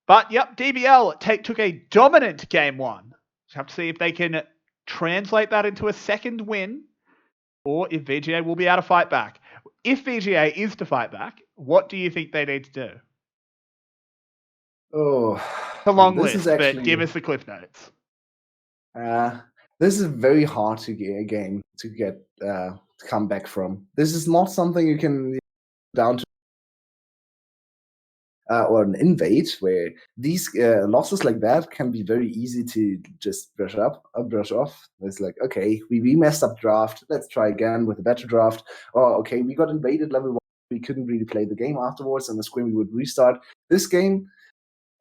But yep, DBL took a dominant game 1. So have to see if they can translate that into a second win, or if VGA will be able to fight back. If VGA is to fight back, what do you think they need to do? Oh, it's a long list, but give us the cliff notes. This is very hard to get a game to get to come back from. This is not something you can down to or an invade, where these losses like that can be very easy to just brush off. It's like, okay, we messed up draft. Let's try again with a better draft. Or okay, we got invaded level 1. We couldn't really play the game afterwards, and the screen we would restart. This game,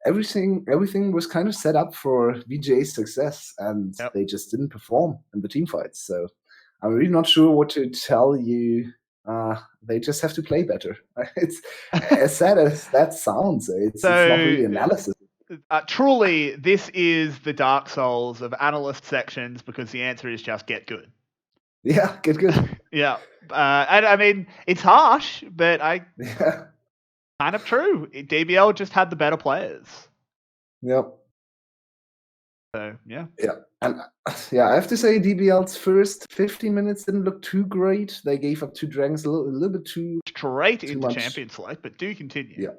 everything was kind of set up for VGA's success, and they just didn't perform in the team fights. So I'm really not sure what to tell you. They just have to play better. It's as sad as that sounds. It's not really analysis. Truly, this is the Dark Souls of analyst sections, because the answer is just get good. Yeah, get good. Yeah. And I mean, it's harsh, but kind of true. DBL just had the better players. Yep. So, yeah. Yeah. And I have to say DBL's first 15 minutes didn't look too great. They gave up 2 dragons a little bit too straight into champion select, but do continue. Yeah.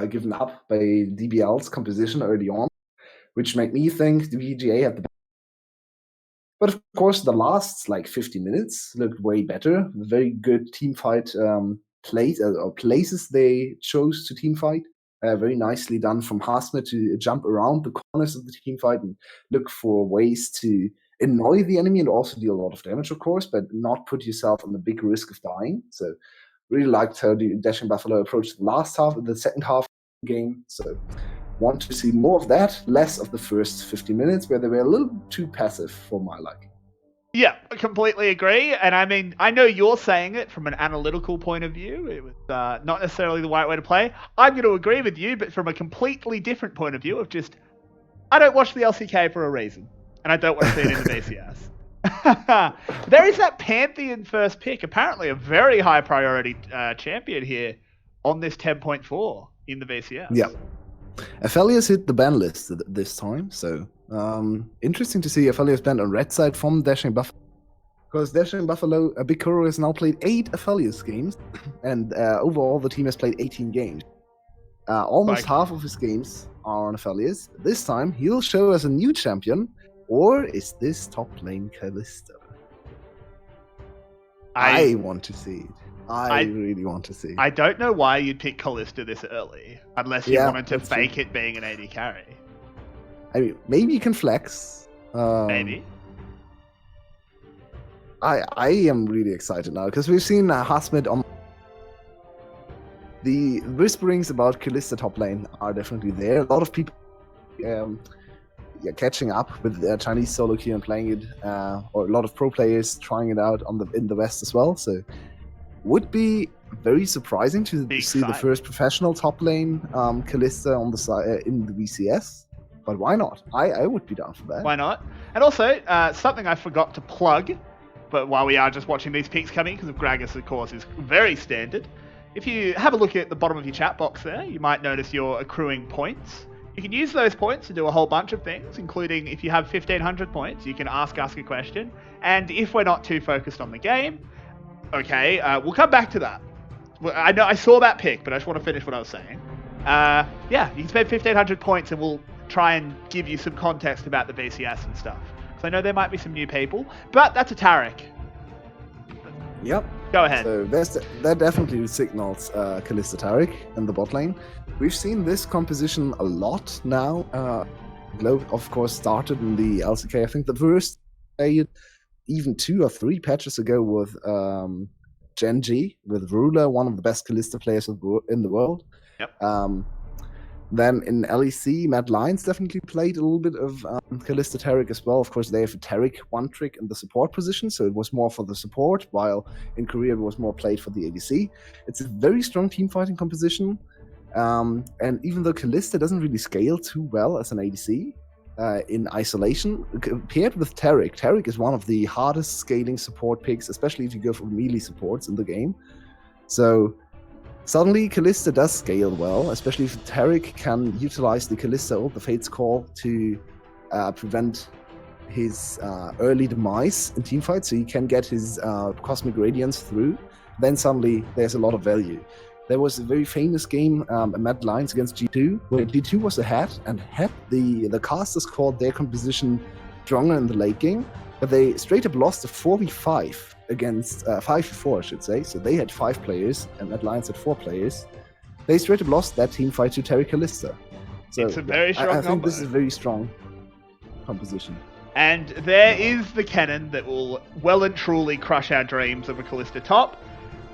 given up by DBL's composition early on, which made me think the VGA had the best. But of course, the last 50 minutes looked way better. Very good team fight places they chose to team fight. Very nicely done from Hasme to jump around the corners of the team fight and look for ways to annoy the enemy and also deal a lot of damage, of course, but not put yourself on the big risk of dying. So really liked how the Dashing Buffalo approached the second half of the game. So want to see more of that, less of the first 50 minutes where they were a little too passive for my liking. Yeah, I completely agree. And I mean, I know you're saying it from an analytical point of view. It was not necessarily the right way to play. I'm going to agree with you, but from a completely different point of view of just, I don't watch the LCK for a reason. And I don't want to see it in the VCS. There is that Pantheon first pick, apparently a very high priority champion here on this 10.4 in the VCS. Yeah. Aphelios hit the ban list this time, so interesting to see Aphelios banned on red side from Dashing Buffalo. Because Dashing Buffalo, Big Kuro has now played 8 Aphelios games, and overall the team has played 18 games. Almost half of his games are on Aphelios. This time he'll show us a new champion, or is this top lane Kalista? I want to see it. I really want to see it. I don't know why you'd pick Kalista this early, unless you wanted to fake it being an AD carry. I mean, maybe you can flex. Maybe. I am really excited now, because we've seen Hasmed on... The whisperings about Kalista top lane are definitely there. A lot of people catching up with Chinese solo queue and playing it, or a lot of pro players trying it out in the West as well. So would be very surprising to see the first professional top lane Kalista on the side in the VCS. But why not? I would be down for that. Why not? And also, something I forgot to plug, but while we are just watching these picks coming, because of Gragas, of course, is very standard. If you have a look at the bottom of your chat box there, you might notice you're accruing points. You can use those points to do a whole bunch of things, including if you have 1,500 points, you can ask us a question. And if we're not too focused on the game, okay, we'll come back to that. I know I saw that pick, but I just want to finish what I was saying. Yeah, you can spend 1,500 points and we'll try and give you some context about the VCS and stuff. Because I know there might be some new people, but that's a Tarek. Yep. Go ahead. So that definitely signals Kalista Tarek in the bot lane. We've seen this composition a lot now. Globe, of course, started in the LCK. I think the first even 2 or 3 patches ago with Genji, with Ruler, one of the best Kalista players in the world. Yep. Then in LEC, Mad Lions definitely played a little bit of Kalista Tarek as well. Of course, they have a Tarek one trick in the support position, so it was more for the support, while in Korea it was more played for the ADC. It's a very strong team fighting composition, and even though Kalista doesn't really scale too well as an ADC in isolation, paired with Tarek is one of the hardest scaling support picks, especially if you go for melee supports in the game. So suddenly, Kalista does scale well, especially if Tarek can utilize the Kalista ult, the Fate's Call, to prevent his early demise in teamfights, so he can get his Cosmic Radiance through. Then suddenly, there's a lot of value. There was a very famous game, Mad Lions against G2, where G2 was ahead and had the casters called their composition stronger in the late game, but they straight up lost a 4v5 against 5v4, I should say. So they had 5 players, and Mad Lions had 4 players. They straight up lost that team fight to Terry Kalista. So it's a very strong I think this is a very strong composition. And there is the cannon that will well and truly crush our dreams of a Kalista top.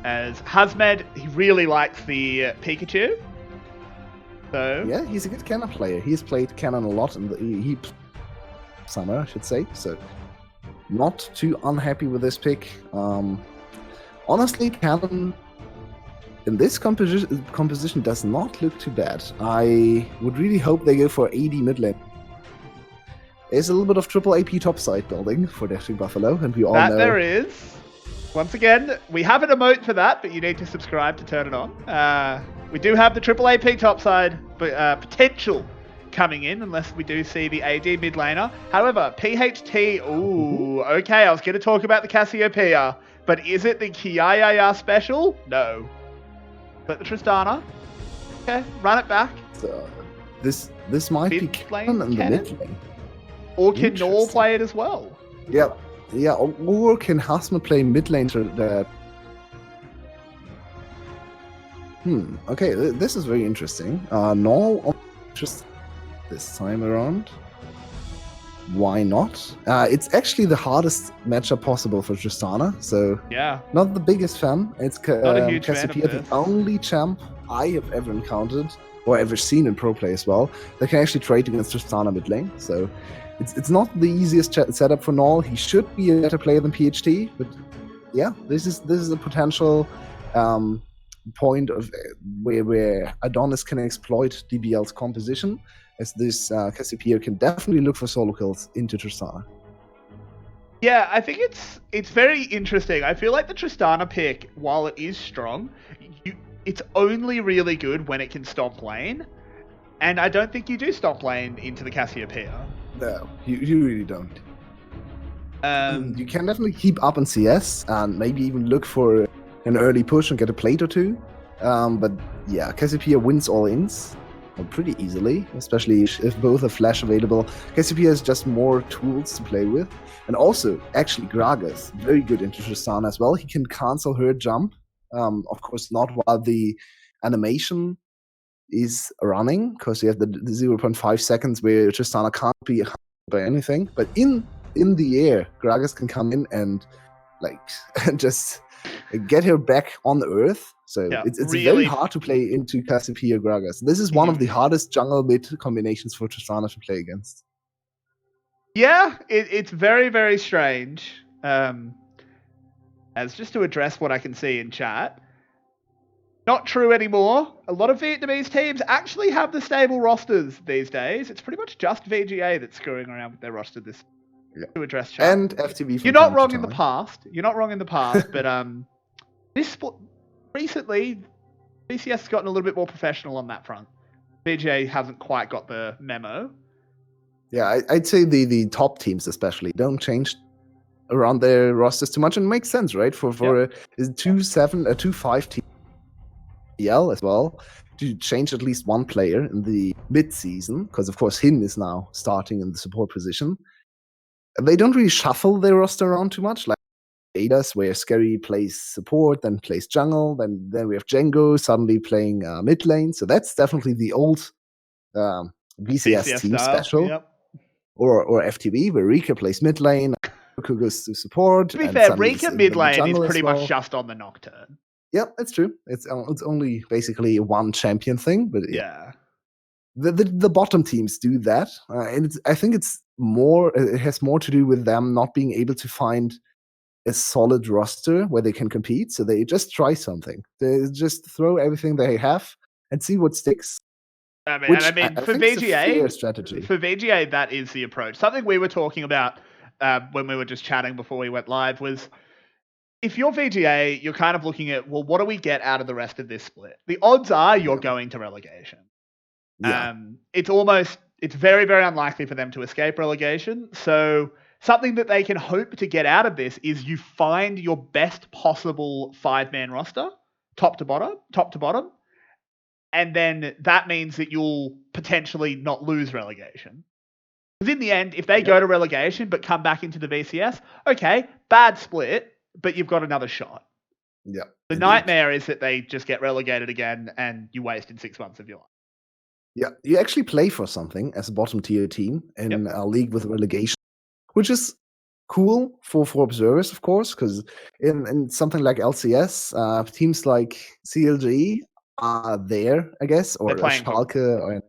As Hasmed, he really likes the Pikachu. So yeah, he's a good cannon player. He's played cannon a lot in the summer, I should say. So not too unhappy with this pick. Honestly, cannon in this composition does not look too bad. I would really hope they go for AD mid lane. There's a little bit of triple AP topside building for Dashing Buffalo, and we all know there is. Once again, we have an emote for that, but you need to subscribe to turn it on. We do have the triple AP topside potential coming in, unless we do see the AD mid laner. However, PHT, okay, I was going to talk about the Cassiopeia, but is it the Kiaya special? No. But the Tristana, Okay, run it back. So this might be canon in the mid lane. Or can Null play it as well? Yeah, or can Hasma play mid lane that? Okay, this is very interesting. Null just this time around. Why not? It's actually the hardest matchup possible for Tristana, so yeah, not the biggest fan. It's not a huge fan of Cassiopeia, the only champ I have ever encountered or ever seen in pro play as well that can actually trade against Tristana mid lane. So it's not the easiest setup for Null. He should be a better player than PhD, but yeah, this is a potential point of where Adonis can exploit DBL's composition, as this Cassiopeia can definitely look for solo kills into Tristana. Yeah, I think it's very interesting. I feel like the Tristana pick, while it is strong, it's only really good when it can stomp lane, and I don't think you do stomp lane into the Cassiopeia. No, you really don't. You can definitely keep up on CS and maybe even look for an early push and get a plate or two. But yeah, Cassiopeia wins all ins pretty easily, especially if both are flash available. Cassiopeia has just more tools to play with. And also, actually, Gragas, very good into Tristana as well. He can cancel her jump. Of course, not while the animation is running, because you have the 0.5 seconds where Tristana can't be by anything. But in the air, Gragas can come in and just get her back on Earth. So yeah, it's really very hard to play into Cassiopeia Gragas. This is one of the hardest jungle mid combinations for Tristana to play against. Yeah, it's very, very strange. As just to address what I can see in chat, not true anymore. A lot of Vietnamese teams actually have the stable rosters these days. It's pretty much just VGA that's screwing around with their roster this to address chat. And FTV. You're not wrong in the past. You're not wrong in the past, but this recently, VCS has gotten a little bit more professional on that front. VGA hasn't quite got the memo. Yeah, I'd say the top teams especially don't change around their rosters too much, and it makes sense, right? For a 2-7, a 2-5 team as well, to change at least one player in the mid-season, because of course Hin is now starting in the support position. They don't really shuffle their roster around too much, like Adas, where Scary plays support, then plays jungle, then we have Django suddenly playing mid lane. So that's definitely the old VCS team style, special. Yep. Or FTV, where Rika plays mid lane, Goku goes to support. To be fair, Rika mid lane is pretty much just on the Nocturne. Yep, that's true. It's only basically a one champion thing, but yeah. The bottom teams do that, and I think it has more to do with them not being able to find a solid roster where they can compete. So they just try something. They just throw everything they have and see what sticks. I mean, for VGA, that is the approach. Something we were talking about when we were just chatting before we went live was, if you're VGA, you're kind of looking at, well, what do we get out of the rest of this split? The odds are you're going to relegation. Yeah. It's very, very unlikely for them to escape relegation. So something that they can hope to get out of this is you find your best possible 5-man roster, top to bottom. And then that means that you'll potentially not lose relegation. Because in the end, if they go to relegation but come back into the VCS, okay, bad split, but you've got another shot. Yeah. The nightmare is that they just get relegated again and you wasted 6 months of your life. Yeah, you actually play for something as a bottom tier team in a league with relegation, which is cool for observers, of course, because in something like LCS, teams like CLG are there, I guess, or Schalke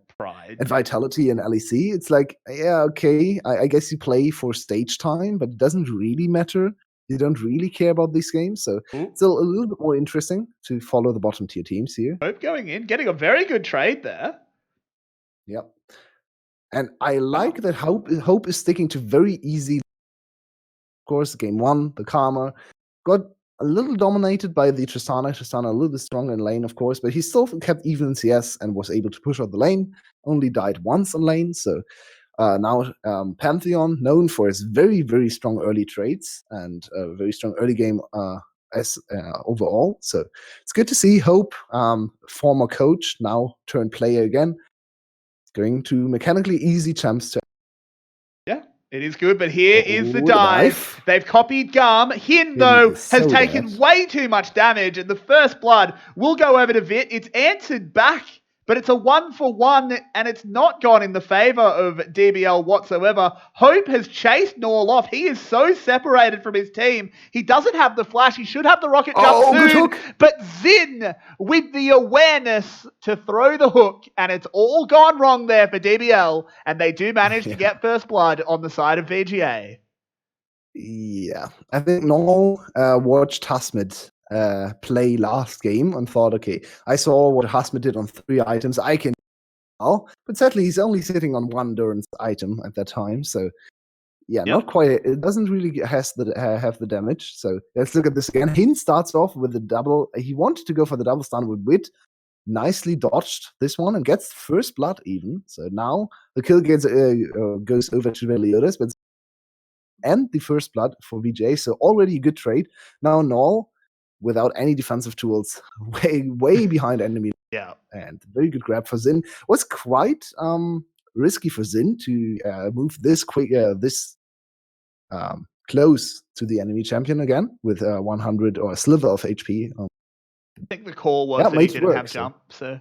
and Vitality and LEC. It's like, yeah, okay, I guess you play for stage time, but it doesn't really matter. You don't really care about these games, so it's still a little bit more interesting to follow the bottom tier teams here. Hope going in, getting a very good trade there. Yep. And I like that Hope is sticking to very easy. Of course, game 1, the Karma got a little dominated by the Tristana. Tristana a little bit stronger in lane, of course, but he still kept even in CS and was able to push out the lane. Only died once in lane, so now Pantheon, known for his very, very strong early trades and very strong early game as overall. So it's good to see Hope, former coach, now turned player again, going to mechanically easy champs. Yeah, it is good, but here is the Oh, dive. They've copied Gum. Hin, though, is has so taken dead. way too much damage, and the first blood will go over to Vit. It's answered back, but it's a 1-for-1, and it's not gone in the favor of DBL whatsoever. Hope has chased Norl off. He is so separated from his team. He doesn't have the flash. He should have the rocket jump soon. Good hook. But Zin, with the awareness to throw the hook, and it's all gone wrong there for DBL, and they do manage to get first blood on the side of VGA. Yeah, I think Norl watched Hasmid play last game and thought, okay, I saw what Hasmid did on 3 items, I can now. But sadly, he's only sitting on 1 Durance item at that time, so yeah, not quite. It doesn't really have the damage. So let's look at this again. Hin starts off with the double. He wanted to go for the double stun with Wit. Nicely dodged this one and gets first blood even. So now the kill goes over to Meliodas, but and the first blood for VGA. So already a good trade. Now Null, without any defensive tools, way behind enemy. Yeah, and very good grab for Zin. Was quite risky for Zin to move this quick, close to the enemy champion again with 100 or a sliver of HP. I think the call was that he didn't have jump. So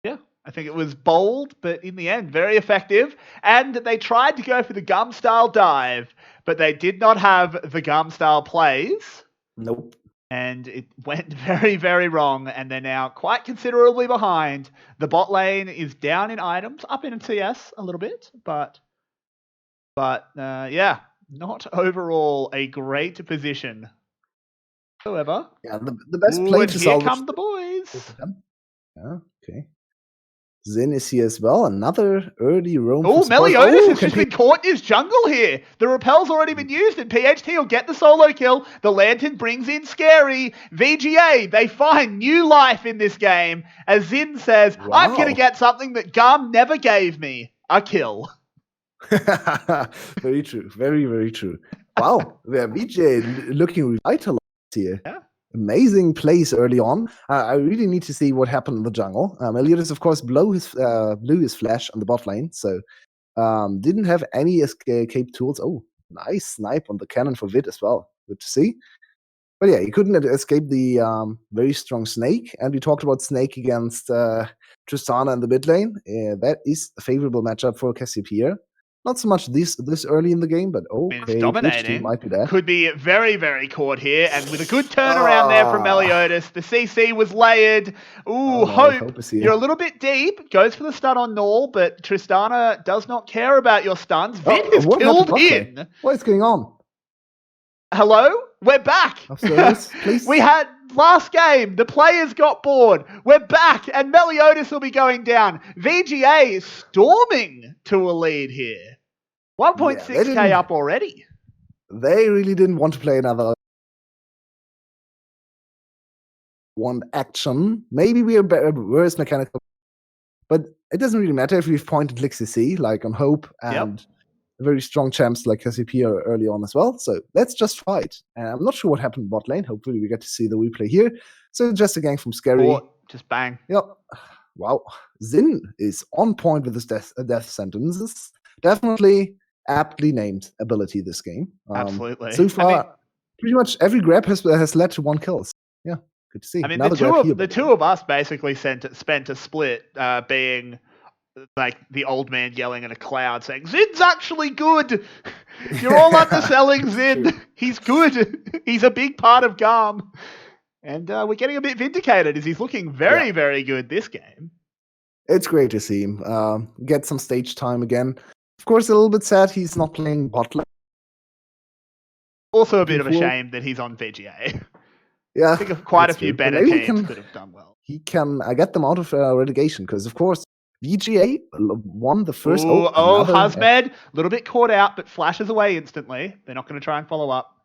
yeah, I think it was bold, but in the end, very effective. And they tried to go for the Gum style dive, but they did not have the Gum style plays. Nope. And it went very, very wrong, and they're now quite considerably behind. The bot lane is down in items, up in CS a little bit, but yeah, not overall a great position. However, yeah, the best play to salvage. Here come the boys. Yeah, okay. Zin is here as well. Another early roam. Oh, Meliodas has just been caught in his jungle here. The repel's already been used, and PHT will get the solo kill. The Lantern brings in Scary. VGA, they find new life in this game. As Zin says, wow. I'm going to get something that Gum never gave me. A kill. Very true. Very, very true. Wow. VGA looking revitalized here. Yeah. Amazing plays early on. I really need to see what happened in the jungle. Meliodas, of course, blew his flash on the bot lane, so didn't have any escape tools. Oh, nice snipe on the cannon for Vid as well. Good to see. But yeah, he couldn't escape the very strong Snake, and we talked about Snake against Tristana in the mid lane. That is a favorable matchup for Cassiopeia. Not so much this early in the game, but okay, dominating. Might be there. Could be very, very caught here, and with a good turnaround there from Meliodas, the CC was layered. Ooh, Hope, you're a little bit deep. Goes for the stun on Null, but Tristana does not care about your stuns. Vid has killed in. What is going on? Hello? We're back. Please. We had last game. The players got bored. We're back, and Meliodas will be going down. VGA is storming to a lead here. 1.6k up already. They really didn't want to play another one action. Maybe we are worse mechanical, but it doesn't really matter if we've pointed click CC, like on Hope and very strong champs like Cassiopeia early on as well. So let's just fight. And I'm not sure what happened in bot lane. Hopefully we get to see the replay here. So just a gang from Scary. Just bang. Yep. Wow. Zin is on point with his death sentences. Definitely aptly named ability this game. Absolutely. So far, pretty much every grab has led to 1 kill. Yeah, good to see. I mean, the two of us basically spent a split being like the old man yelling in a cloud saying, Zin's actually good. You're all underselling Zin. He's good. He's a big part of Gum. And we're getting a bit vindicated as he's looking very, very good this game. It's great to see him get some stage time again. Of course, a little bit sad he's not playing bot lane. Also a bit of a shame that he's on VGA. Yeah, I think of quite a few better teams could have done well. He can get them out of relegation because, of course, VGA won the first. Hasmed, a little bit caught out, but flashes away instantly. They're not going to try and follow up.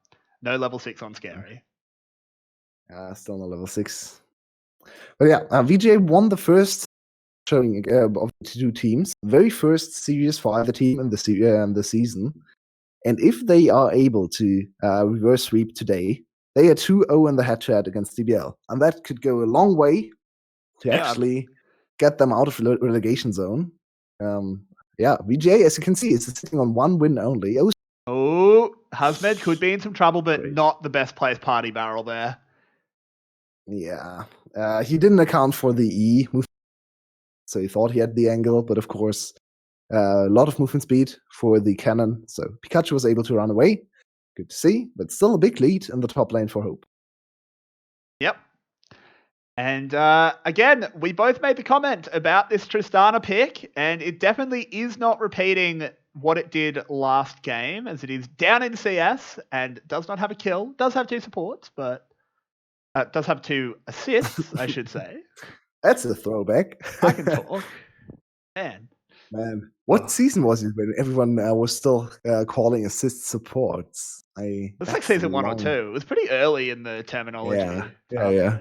No level 6 on Scary. Still no level 6. But yeah, VGA won the first showing of the 2 teams. Very first series for either team in the season. And if they are able to reverse sweep today, They are 2-0 in the head-to-head against DBL. And that could go a long way to actually get them out of the relegation zone. VGA, as you can see, is sitting on 1 win only. Hazmed could be in some trouble, but not the best placed party barrel there. Yeah. He didn't account for the E move, so he thought he had the angle, but of course, a lot of movement speed for the cannon, so Pikachu was able to run away. Good to see, but still a big lead in the top lane for Hope. Yep. And again, we both made the comment about this Tristana pick, and it definitely is not repeating what it did last game, as it is down in CS and does not have a kill. Does have 2 supports, but does have 2 assists, I should say. That's a throwback. I can talk. Man, what season was it when everyone was still calling assist supports? It's like season 1 or 2. It was pretty early in the terminology. Yeah.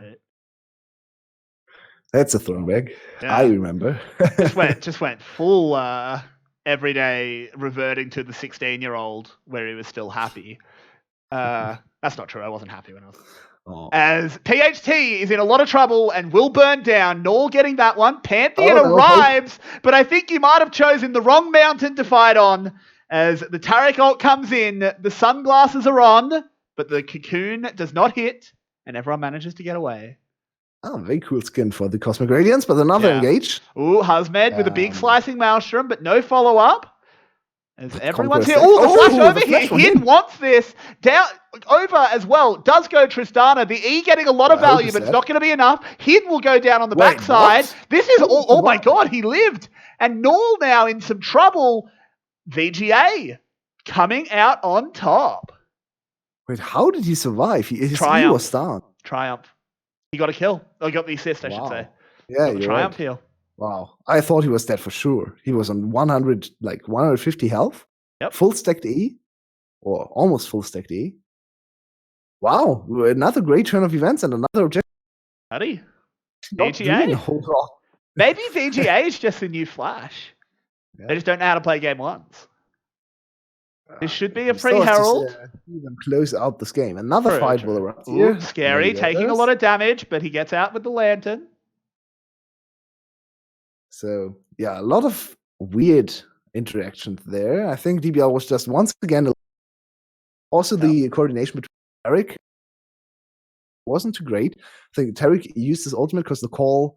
That's a throwback. Yeah. I remember. just went full everyday reverting to the 16-year-old where he was still happy. That's not true. I wasn't happy when I was. As PHT is in a lot of trouble and will burn down. Nor getting that one. Pantheon arrives, but I think you might have chosen the wrong mountain to fight on. As the Taric ult comes in, the sunglasses are on, but the cocoon does not hit, and everyone manages to get away. Very cool skin for the Cosmic Radiance, but another engage. Hazmed with a big slicing maelstrom, but no follow-up. As everyone's here. The flash over here. Hid wants this. Down over as well. Does go Tristana. The E getting a lot of value, but it's not going to be enough. Hid will go down on the backside. This is oh my god, he lived. And Null now in some trouble. VGA coming out on top. Wait, how did he survive? His E was down. Triumph. He got a kill. He got the assist, I should say. Yeah, you're Triumph heal. Wow. I thought he was dead for sure. He was on 150 health. Yep. Full stacked E. Or almost full stacked E. Wow. Another great turn of events and another objective. Buddy. VGA? Maybe VGA is just a new Flash. Yeah. They just don't know how to play game ones. This should be a free Herald. Even close out this game. Another fight will erupt here. Scary, taking a lot of damage, but he gets out with the lantern. So, yeah, a lot of weird interactions there. I think DBL was just once again... Also, the coordination between Taric wasn't too great. I think Taric used his ultimate because the call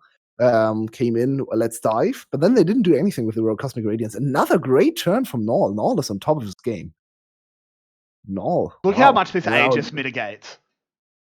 came in, let's dive. But then they didn't do anything with the Cosmic Radiance. Another great turn from Null. Null is on top of his game. Null. Look how much this A just mitigates.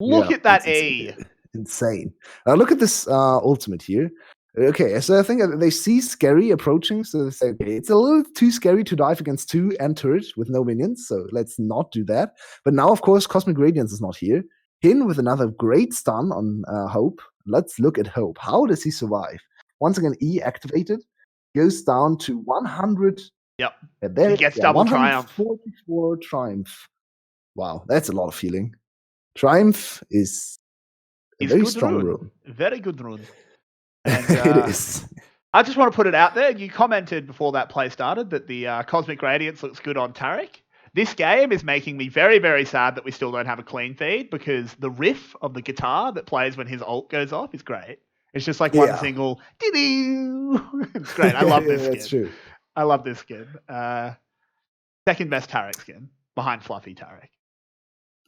Look at that E. Insane. Look at this ultimate here. Okay, so I think they see Scary approaching, so they say, okay, it's a little too scary to dive against 2 and turret with no minions, so let's not do that. But now, of course, Cosmic Radiance is not here. Hin with another great stun on Hope. Let's look at Hope. How does he survive? Once again, E activated, goes down to 100. Yep. There, he gets double Triumph. 44 Triumph. Wow, that's a lot of feeling. Triumph is a very strong rune. Very good rune. And, it is. I just want to put it out there. You commented before that play started that the Cosmic Radiance looks good on Taric. This game is making me very, very sad that we still don't have a clean feed because the riff of the guitar that plays when his ult goes off is great. It's just like one single dee-dee. It's great. I love this skin. That's true. I love this skin. Second best Taric skin behind Fluffy Taric.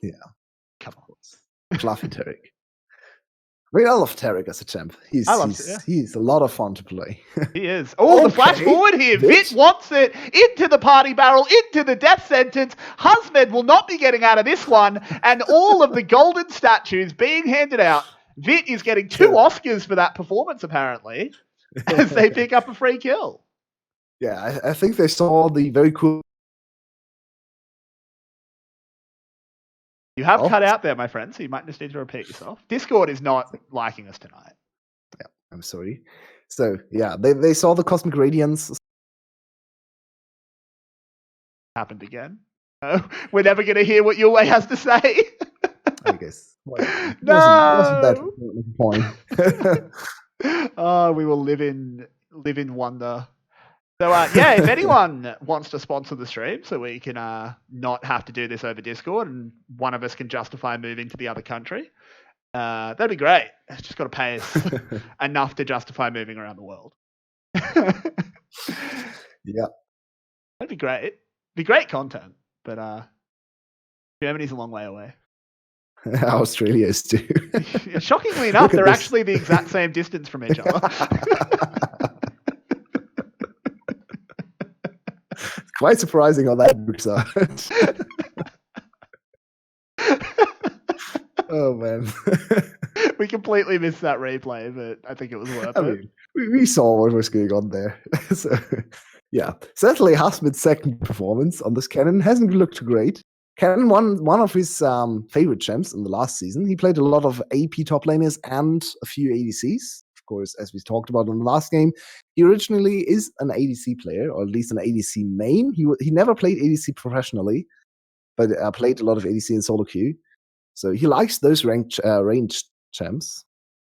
Yeah. Come on. Fluffy Taric. I mean, I love Taric as a champ. He's a lot of fun to play. He is. Oh, the flash forward here. Vit wants it into the party barrel, into the death sentence. Hazmed will not be getting out of this one. And all of the golden statues being handed out. Vit is getting 2 Oscars for that performance, apparently, as they pick up a free kill. Yeah, I think they saw the very cool... You have cut out there, my friend, so you might just need to repeat yourself. Discord is not liking us tonight. Yeah, I'm sorry. So, yeah, they saw the Cosmic Radiance. Happened again. We're never going to hear what Yulwei has to say. I guess. Well, no! Wasn't that point. Oh, we will live in wonder. So yeah, if anyone wants to sponsor the stream so we can not have to do this over Discord and one of us can justify moving to the other country, that'd be great. It's just got to pay us enough to justify moving around the world. Yeah. That'd be great. It'd be great content, but Germany's a long way away. Australia is too. Shockingly enough, they're actually the exact same distance from each other. Quite surprising how that works out. Oh man. We completely missed that replay, but I think it was worth it. Mean, we saw what was going on there. So, yeah, certainly Hasmid's second performance on this Cannon hasn't looked great. Cannon won one of his favorite champs in the last season. He played a lot of AP top laners and a few ADCs. Of course, as we talked about in the last game, he originally is an ADC player, or at least an ADC main. He never played ADC professionally, but played a lot of ADC in solo queue. So he likes those ranged champs.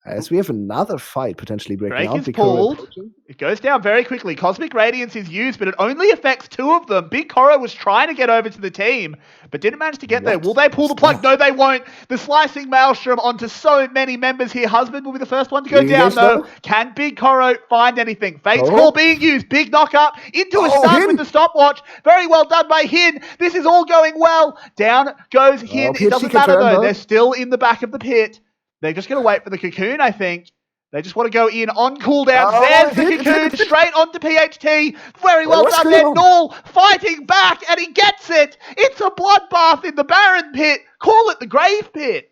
As we have another fight potentially breaking out. Drake is pulled. It goes down very quickly. Cosmic Radiance is used, but it only affects 2 of them. Big Koro was trying to get over to the team, but didn't manage to get there. Will they pull the plug? No, they won't. The slicing Maelstrom onto so many members here. Husband will be the first one to go down, though. Can Big Koro find anything? Fate's Call being used. Big knock up into a stun with the stopwatch. Very well done by Hin. This is all going well. Down goes Hin. It doesn't matter, though. They're still in the back of the pit. They're just going to wait for the cocoon, I think. They just want to go in on cooldown. There's the cocoon straight onto PHT. Very well done there. Null fighting back, and he gets it. It's a bloodbath in the Baron pit. Call it the Grave pit.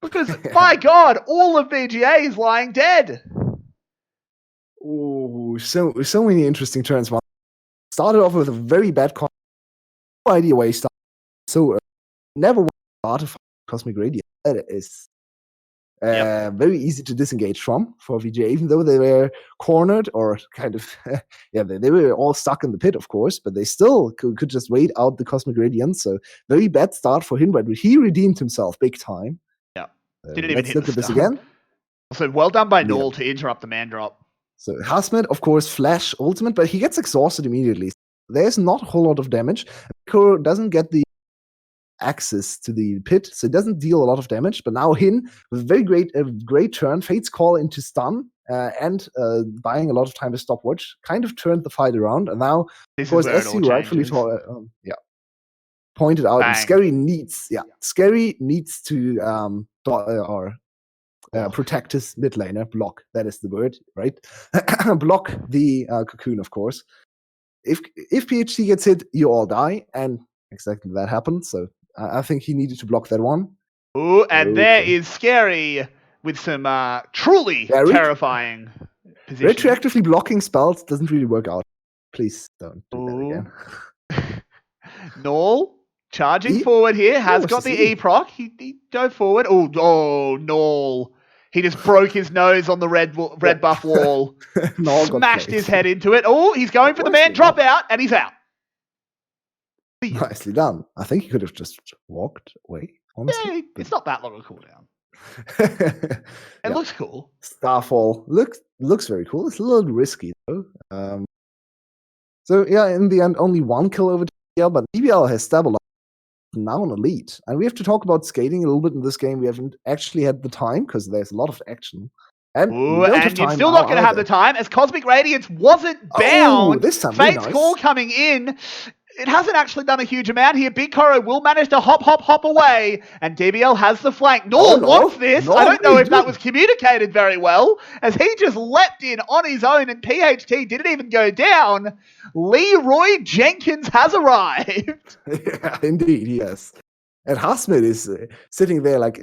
Because, my God, all of VGA is lying dead. Oh, so many interesting turns. Started off with a very bad no idea why he started. So never started Cosmic Radiance. That is very easy to disengage from for VGA, even though they were cornered or kind of, they were all stuck in the pit, of course, but they still could just wait out the Cosmic Radiance. So very bad start for him, but he redeemed himself big time. Yeah, didn't even hit look at this again. Also, well done by Null to interrupt the man drop. So Hasmid, of course, flash ultimate, but he gets exhausted immediately. There's not a whole lot of damage. Kuro doesn't get the access to the pit, so it doesn't deal a lot of damage. But now Hin, with a very great turn, Fate's Call into stun, and buying a lot of time with stopwatch, kind of turned the fight around. And now, of course, as you rightfully pointed out, Scary needs to protect his mid laner, block. That is the word, right? Block the cocoon, of course. If PHT gets hit, you all die, and exactly that happened. So I think he needed to block that one. Ooh, and there is Scary with some truly terrifying position. Retroactively blocking spells doesn't really work out. Please don't do that again. Null charging forward here, has got the E-proc. He dove forward. Oh, Null. He just broke his nose on the red buff wall. Smashed his head into it. Oh, he's going for the man drop out, and he's out. Nicely done. I think he could have just walked away, honestly. Yeah, it's not that long a cooldown. It looks cool. Starfall looks very cool. It's a little risky, though. So, yeah, in the end, only 1 kill over DBL, but DBL has stabilized, now on a lead. And we have to talk about skating a little bit in this game. We haven't actually had the time, because there's a lot of action. And you're still not going to have the time, as Cosmic Radiance wasn't bound. This time, Fate's Call coming in. It hasn't actually done a huge amount here. Big Koro will manage to hop away, and DBL has the flank. Null wants this. I don't know if that was communicated very well, as he just leapt in on his own, and PHT didn't even go down. Leroy Jenkins has arrived. Yeah, indeed, yes. And Hasmid is sitting there like,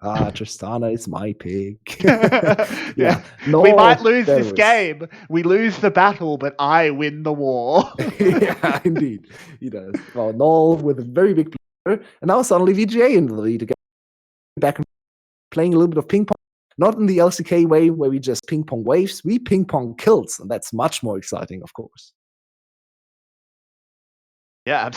Tristana is my pick. Yeah. No, we might lose this game. We lose the battle, but I win the war. Yeah, indeed. He does. Well, Null with a very big player. And now suddenly VGA in the lead again. Back and playing a little bit of ping pong. Not in the LCK way where we just ping pong waves. We ping pong kills. And that's much more exciting, of course. Yeah,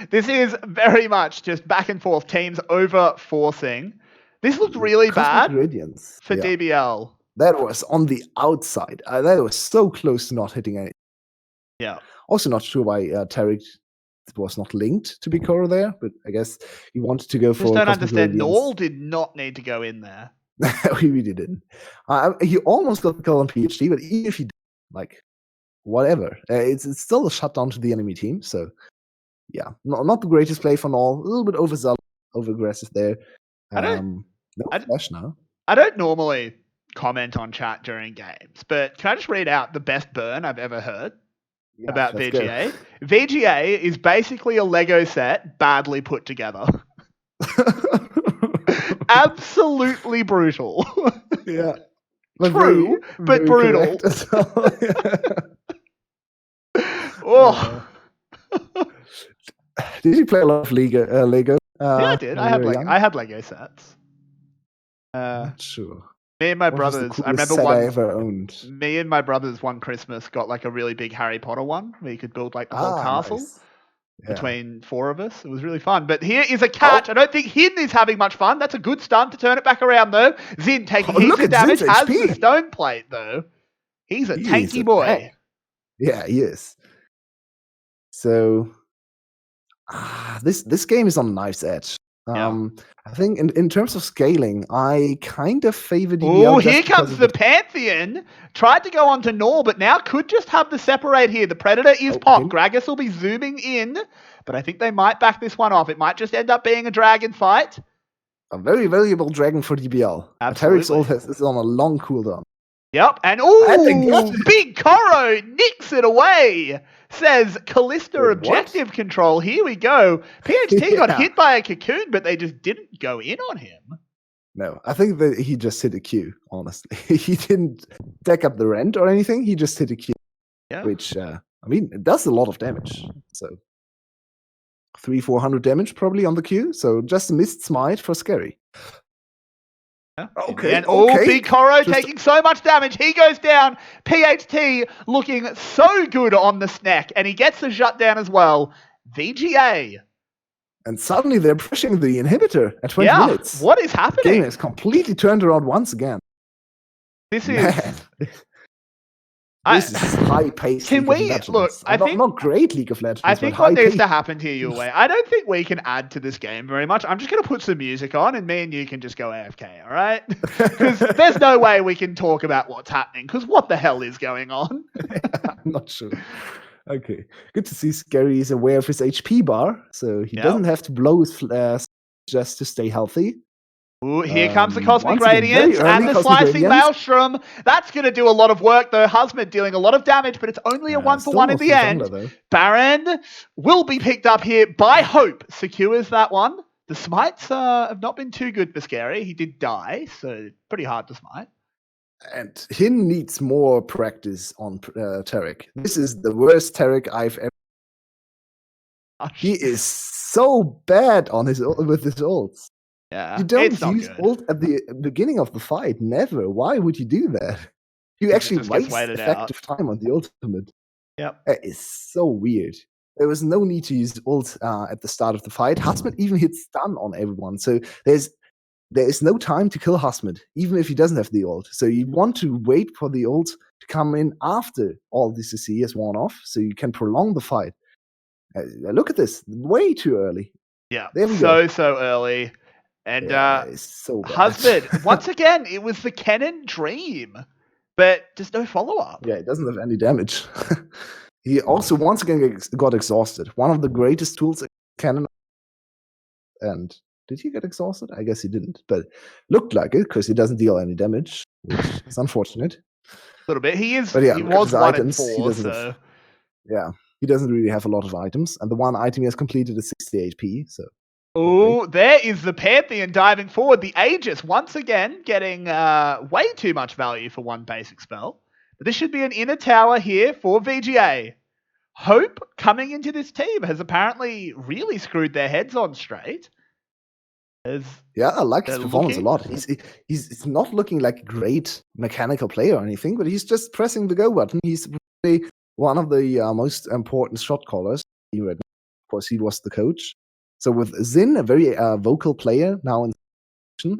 this is very much just back and forth, teams over forcing. This looked really bad for DBL. That was on the outside. That was so close to not hitting anything. Yeah. Also not sure why Tarek was not linked to Picoro there, but I guess he wanted to go for Just don't Cosmic understand. Radiance. Norl did not need to go in there. He really didn't. He almost got the kill on PhD, but even if he did, like, whatever. It's still a shutdown to the enemy team, so yeah. Not the greatest play for Norl. A little bit overzealous, over-aggressive there. No flash now. I don't normally comment on chat during games, but can I just read out the best burn I've ever heard about VGA? VGA is basically a Lego set badly put together. Absolutely brutal. Yeah. True, but brutal. Well. Oh. Did you play a lot of Lego? Yeah, I did. I had Lego sets. Not sure. Me and my brothers. I remember I ever owned. Me and my brothers one Christmas got like a really big Harry Potter one where you could build like the whole castle. Nice. Between 4 of us. It was really fun. But here is a catch. I don't think Hin is having much fun. That's a good stun to turn it back around, though. Zin taking heaps of damage. Has the stone plate, though. He's a tanky boy. Yeah, he is. So, this game is on a knife's edge. I think in terms of scaling, I kind of favor DBL. Oh, here comes the Pantheon. Tried to go on to Norl, but now could just have the separate here. The Predator is popped. Gragas will be zooming in, but I think they might back this one off. It might just end up being a dragon fight. A very valuable dragon for DBL. Tarek's ult is on a long cooldown. Yep, and Big Coro nicks it away. Says Callista objective control. Here we go. PHT got hit by a cocoon, but they just didn't go in on him. No, I think that he just hit a Q, honestly. He didn't deck up the rent or anything. He just hit a Q, which, I mean, it does a lot of damage. So 300-400 damage probably on the Q. So just a missed smite for Scary. Okay. And Big Coro taking so much damage. He goes down. PHT looking so good on the snack. And he gets the shutdown as well. VGA. And suddenly they're pushing the inhibitor at 20 minutes. What is happening? The game is completely turned around once again. This is... This is high-paced. Can we look? I think not great League of Legends. I think what needs to happen here, Yulwei. I don't think we can add to this game very much. I'm just going to put some music on, and me and you can just go AFK. All right? Because there's no way we can talk about what's happening. Because what the hell is going on? I'm not sure. Okay, good to see Scary is aware of his HP bar, so he doesn't have to blow his flares just to stay healthy. Ooh, here comes the Cosmic Radiance and the Slicing Maelstrom. That's going to do a lot of work, though. Husband dealing a lot of damage, but it's only a 1-for-1 in the end. Baron will be picked up here by Hope. Secures that one. The smites have not been too good for Scary. He did die, so pretty hard to smite. And Hin needs more practice on Tarek. This is the worst Tarek I've ever... He is so bad on with his ults. Yeah, you don't use ult at the beginning of the fight. Never. Why would you do that? You actually waste effective time on the ultimate. Yep. That is so weird. There was no need to use ult at the start of the fight. Husband even hits stun on everyone. So there is no time to kill Husband, even if he doesn't have the ult. So you want to wait for the ult to come in after all the CC is worn off, so you can prolong the fight. Look at this. Way too early. Yeah. There we go. So early. And so Husband, once again, it was the Kennen dream, but just no follow-up. Yeah, it doesn't have any damage. He also once again got exhausted. One of the greatest tools in Kennen. And did he get exhausted? I guess he didn't, but looked like it because he doesn't deal any damage, which is unfortunate. A little bit. He was 1-4, so... he doesn't really have a lot of items, and the one item he has completed is 60 HP, so... Oh, there is the Pantheon diving forward. The Aegis, once again, getting way too much value for one basic spell. But this should be an inner tower here for VGA. Hope, coming into this team, has apparently really screwed their heads on straight. I like his performance a lot. He's not looking like a great mechanical player or anything, but he's just pressing the go button. He's really one of the most important shot callers. Of course, he was the coach. So with Zin, a very vocal player now in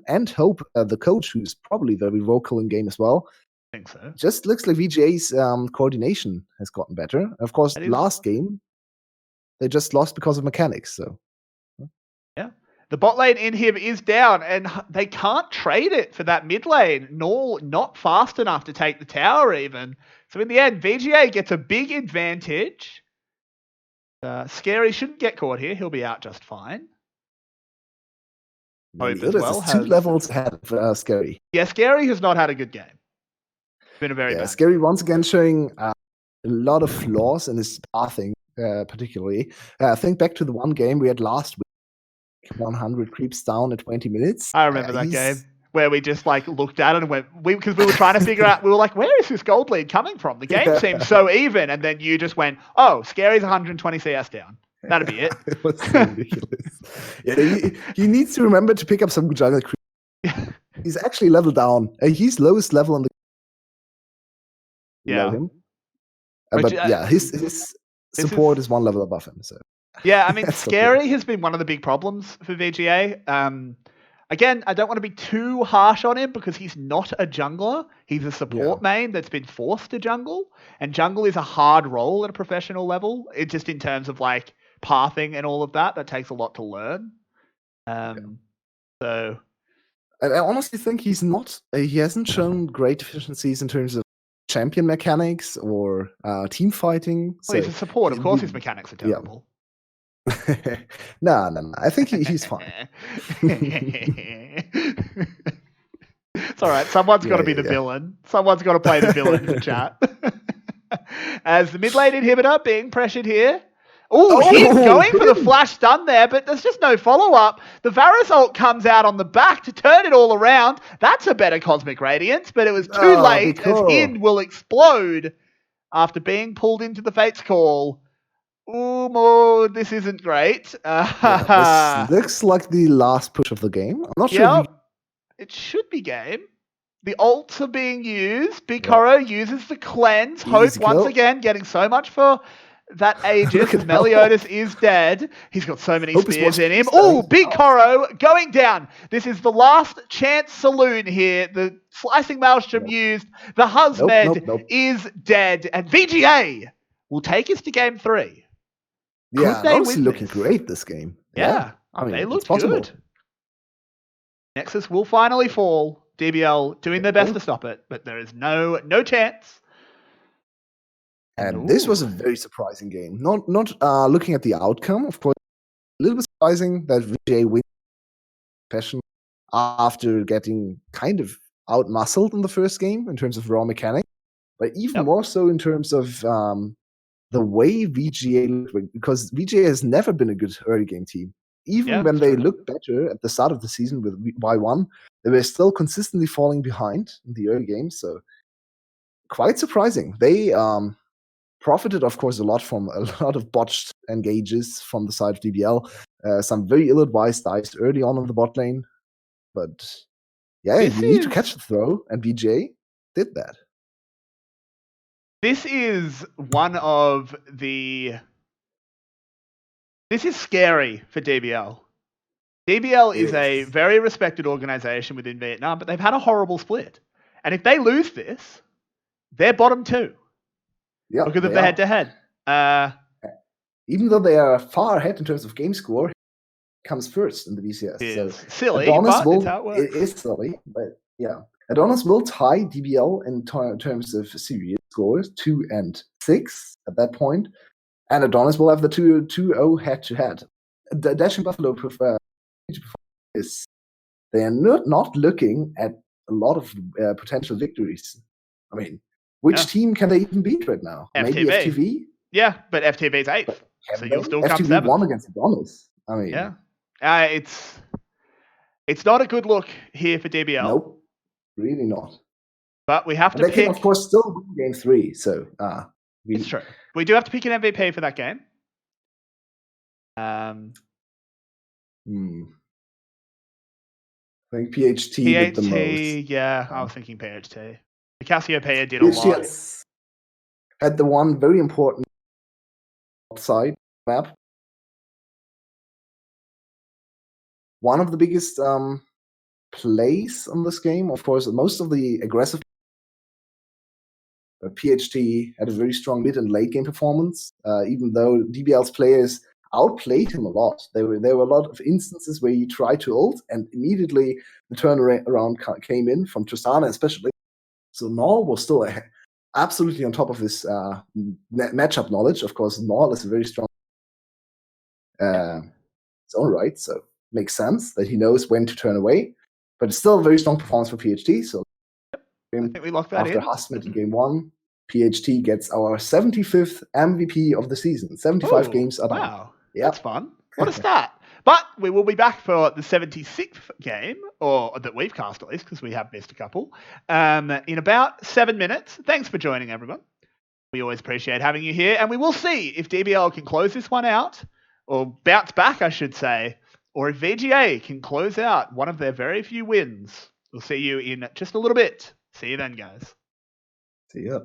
and Hope, the coach, who's probably very vocal in game as well, I think so. Just looks like VGA's coordination has gotten better. Of course, last game, they just lost because of mechanics. So, yeah. The bot lane inhib is down, and they can't trade it for that mid lane, nor not fast enough to take the tower even. So in the end, VGA gets a big advantage. Scary shouldn't get caught here. He'll be out just fine. Hope as well has 2 levels ahead of Scary. Yeah, Scary has not had a good game. It's been a very bad Scary once again showing a lot of flaws in his pathing, particularly. Think back to the one game we had last week. 100 creeps down in 20 minutes. I remember that game where we just like looked at it and went, because we were trying to figure out, we were like, where is this gold lead coming from? The game seems so even. And then you just went, oh, Scary's 120 CS down. That'd be it. It was so ridiculous. He needs to remember to pick up some jungle creep. He's actually level down. He's lowest level on the below him. But his support is 1 level above him. So. Yeah, I mean, Scary has been one of the big problems for VGA. Again, I don't want to be too harsh on him because he's not a jungler. He's a support main that's been forced to jungle. And jungle is a hard role at a professional level. It just in terms of like pathing and all of that, that takes a lot to learn. So I honestly think he hasn't shown great efficiencies in terms of champion mechanics or team fighting. Well, he's a support. Of course his mechanics are terrible. No. I think he's fine. It's all right. Someone's got to be the villain. Someone's got to play the villain for chat. As the mid lane inhibitor being pressured here. He's going for the flash stun there, but there's just no follow-up. The Varus ult comes out on the back to turn it all around. That's a better Cosmic Radiance, but it was too late as Hin will explode after being pulled into the Fate's Call. This isn't great. This looks like the last push of the game. I'm not sure. It should be game. The ults are being used. Big Koro uses the cleanse. Hope once again getting so much for that Aegis. Meliodas is dead. He's got so many spears in him. Big Koro going down. This is the last chance saloon here. The slicing maelstrom used. The Husmed is dead. And VGA will take us to game 3. Yeah, they're honestly looking great this game. Yeah. I mean, they look good. Nexus will finally fall. DBL doing their best to stop it, but there is no chance. And this was a very surprising game. Not looking at the outcome, of course, a little bit surprising that VGA wins passion after getting kind of out-muscled in the first game in terms of raw mechanics, but even more so in terms of the way VGA looked, because VGA has never been a good early game team. Even when they looked better at the start of the season with Y1, they were still consistently falling behind in the early game. So quite surprising. They profited, of course, a lot from a lot of botched engages from the side of DBL. Some very ill-advised dives early on in the bot lane. But you need to catch the throw, and VGA did that. This is one of the... This is scary for DBL. DBL is a very respected organization within Vietnam, but they've had a horrible split. And if they lose this, they're bottom 2. Yeah, because of the head-to-head. Even though they are far ahead in terms of game score, comes first in the VCS. It's silly, but it's how it works. It is silly, but Adonis will tie DBL in terms of series scores 2 and 6 at that point, and Adonis will have the 2-0 head-to-head. Dashing Buffalo is they are not looking at a lot of potential victories. I mean, which team can they even beat right now? FTV. Maybe FTV? Yeah, but FTV's 8th, so you'll still come 7th. FTV won against Adonis. I mean, it's not a good look here for DBL. Nope, really not. But we have to pick. They can, of course, still win game 3. So it's true. We do have to pick an MVP for that game. I think PHT did the most. Yeah, I was thinking PHT. The Cassiopeia did a lot. Had the one very important side map. One of the biggest plays on this game, of course, most of the aggressive PHT had a very strong mid and late game performance, even though DBL's players outplayed him a lot. There were a lot of instances where he tried to ult, and immediately the turnaround came in from Tristana especially. So Null was still absolutely on top of his matchup knowledge. Of course, Null is a very strong its own right, so makes sense that he knows when to turn away. But it's still a very strong performance for PHT. So I think we locked that after in. Husmet in game 1, PHT gets our 75th MVP of the season. 75 games are done. Wow, that's fun. What a stat. But we will be back for the 76th game, or that we've cast at least, because we have missed a couple, in about 7 minutes. Thanks for joining, everyone. We always appreciate having you here, and we will see if DBL can close this one out, or bounce back, I should say, or if VGA can close out one of their very few wins. We'll see you in just a little bit. See you then, guys. See ya.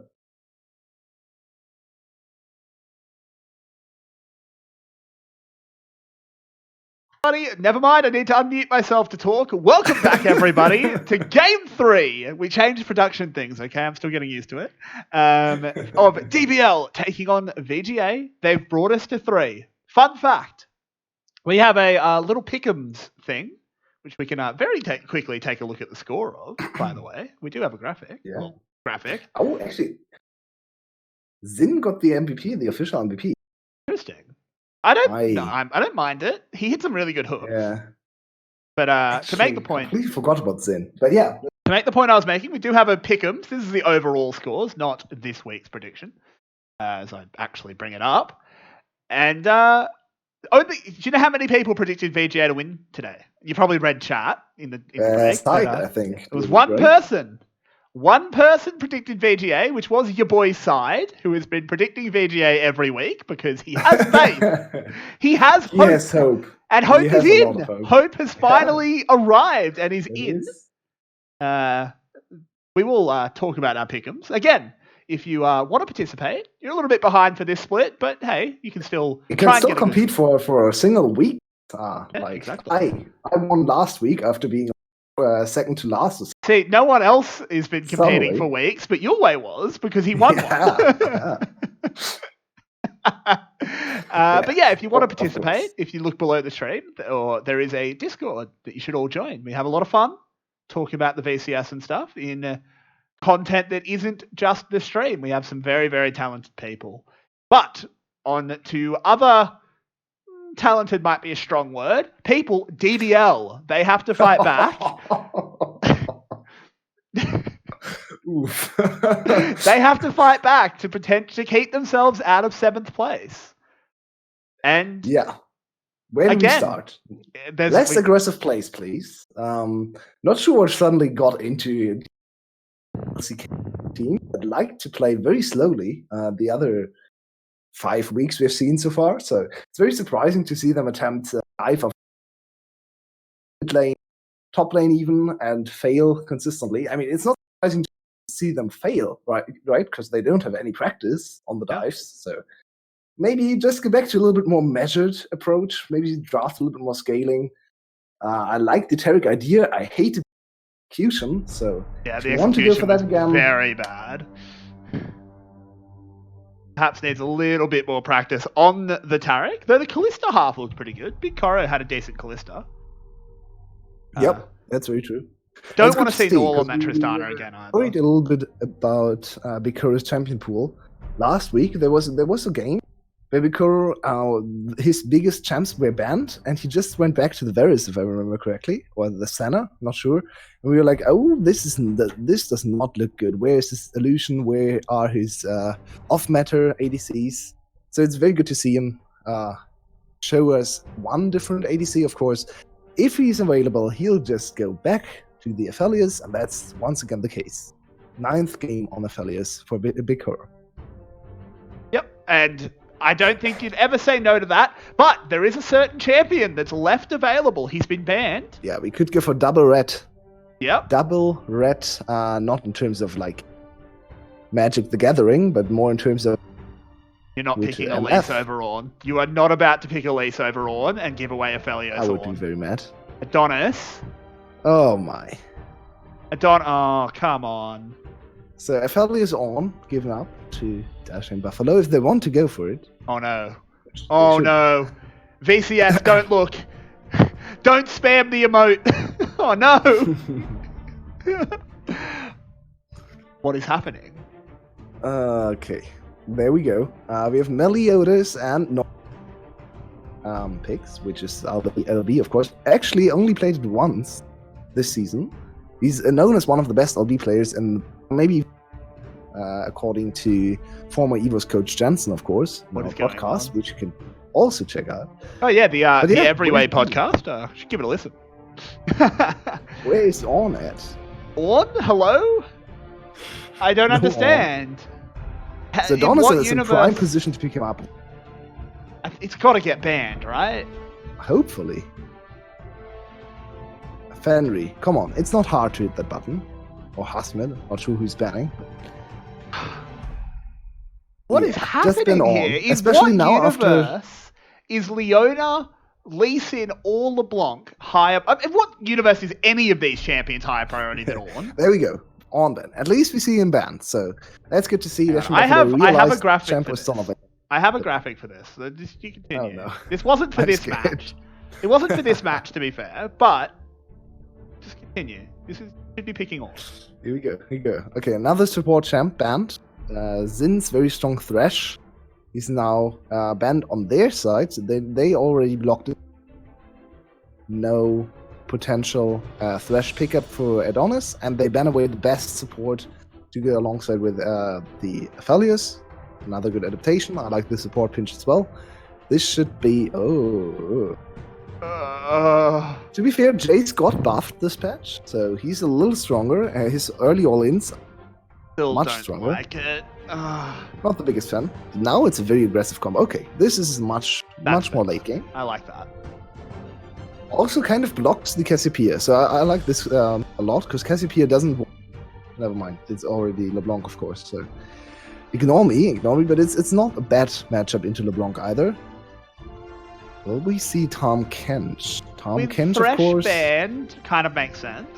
Never mind, I need to unmute myself to talk. Welcome back, everybody, to Game 3. We changed production things, okay? I'm still getting used to it. Of DBL taking on VGA. They've brought us to 3. Fun fact, we have a little pick'ems thing, which we can very quickly take a look at the score of, by the way. We do have a graphic. Yeah. Well, graphic. Oh, actually, Zin got the MVP, the official MVP. Interesting. I don't mind it. He hit some really good hooks. Yeah. But Actually, to make the point, completely forgot about Zin. But yeah, to make the point I was making, we do have a pick'ems. This is the overall scores, not this week's prediction, as I actually bring it up. And do you know how many people predicted VGA to win today? You probably read chat in the break, Side, I think. It was one person. One person predicted VGA, which was your boy Side, who has been predicting VGA every week because he has faith. He has hope. Yes, hope. And hope is in. Hope Has finally arrived and is in. We will talk about our pick'ems. Again, if you want to participate, you're a little bit behind for this split, but hey, you can still compete for a single week. Exactly. I won last week after being second to last. See, no one else has been competing for weeks, but Yulwei was because he won one. But yeah, if you want to participate, if you look below the stream, or there is a Discord that you should all join. We have a lot of fun talking about the VCS and stuff in content that isn't just the stream. We have some very, very talented people. But on to other talented might be a strong word. People, DBL, they have to fight back. Oof. They have to fight back to keep themselves out of 7th place. And yeah, where do we start? Less aggressive plays, please. Not sure what suddenly got into LCK team. I'd like to play very slowly. The other 5 weeks we've seen so far, so it's very surprising to see them attempt dive of mid lane, top lane even, and fail consistently. I mean, it's not surprising to see them fail, right? Because they don't have any practice on the dives. So maybe just go back to a little bit more measured approach. Maybe draft a little bit more scaling. I like the Tarek idea. I hate the execution. So yeah, the execution want to go for that again, very bad. Perhaps needs a little bit more practice on the Tarek, though the Callista half looked pretty good. Big Coro had a decent Callista. Yep, that's very true. Don't want to see Null on that Tristana again either. Worried a little bit about Big Coro's champion pool. Last week there was a game where Big Coro, his biggest champs were banned, and he just went back to the Varus, if I remember correctly, or the Senna, not sure. And we were like, oh, this does not look good. Where is this illusion? Where are his off-matter ADCs? So it's very good to see him show us one different ADC. Of course, if he's available, he'll just go back to the Aphelios, and that's once again the case. 9th game on Aphelios for Big Coro. Yep, and I don't think you'd ever say no to that, but there is a certain champion that's left available. He's been banned. Yeah, we could go for double red. Yep. Double red, not in terms of like Magic the Gathering, but more in terms of... You're not picking Elise over Ornn. You are not about to pick Elise over Ornn and give away Aphelios. I would be very mad. Adonis. Oh my. Oh, come on. So FL is on, giving up to Dashing Buffalo if they want to go for it. Oh no. Oh no. VCS, don't look. Don't spam the emote. Oh no. What is happening? Okay, there we go. We have Meliodas and picks, which is LB, of course. Actually, only played it once this season. He's known as one of the best LB players, and maybe according to former EVOS coach Jensen, of course, What is podcast, which you can also check out. Oh yeah, the Everyway podcast. Should give it a listen. Where is On at? On? Hello? I don't understand. So Adonis is in prime position to pick him up. It's got to get banned, right? Hopefully. Fenry, come on, it's not hard to hit that button. Or Hasmed, not sure who's banning. What is happening here? Especially now after... Is Leona, Lee Sin, or LeBlanc higher... in what universe is any of these champions higher priority than On? There we go. On then. At least we see him banned, so that's good to see. I have a graphic for this. I have a graphic for this. So just, you continue. Oh, no. This wasn't for this match. It wasn't for this match, to be fair, but just continue. This should be picking On. Here we go. Okay, another support champ banned. Zin's very strong Thresh. He's now banned on their side, so they already blocked it. No potential Thresh pickup for Adonis, and they ban away the best support to go alongside with the Aphelios. Another good adaptation. I like the support pinch as well. This should be... To be fair, Jace got buffed this patch, so he's a little stronger. His early all-ins Still much don't stronger. Like it. Not the biggest fan. Now it's a very aggressive combo. Okay, this is much more late game. I like that. Also kind of blocks the Cassiopeia, so I like this a lot, because Cassiopeia doesn't... Never mind, it's already LeBlanc, of course, so... Ignore me, but it's not a bad matchup into LeBlanc either. Will we see Tom Kench? With Thresh, of course... banned kind of makes sense.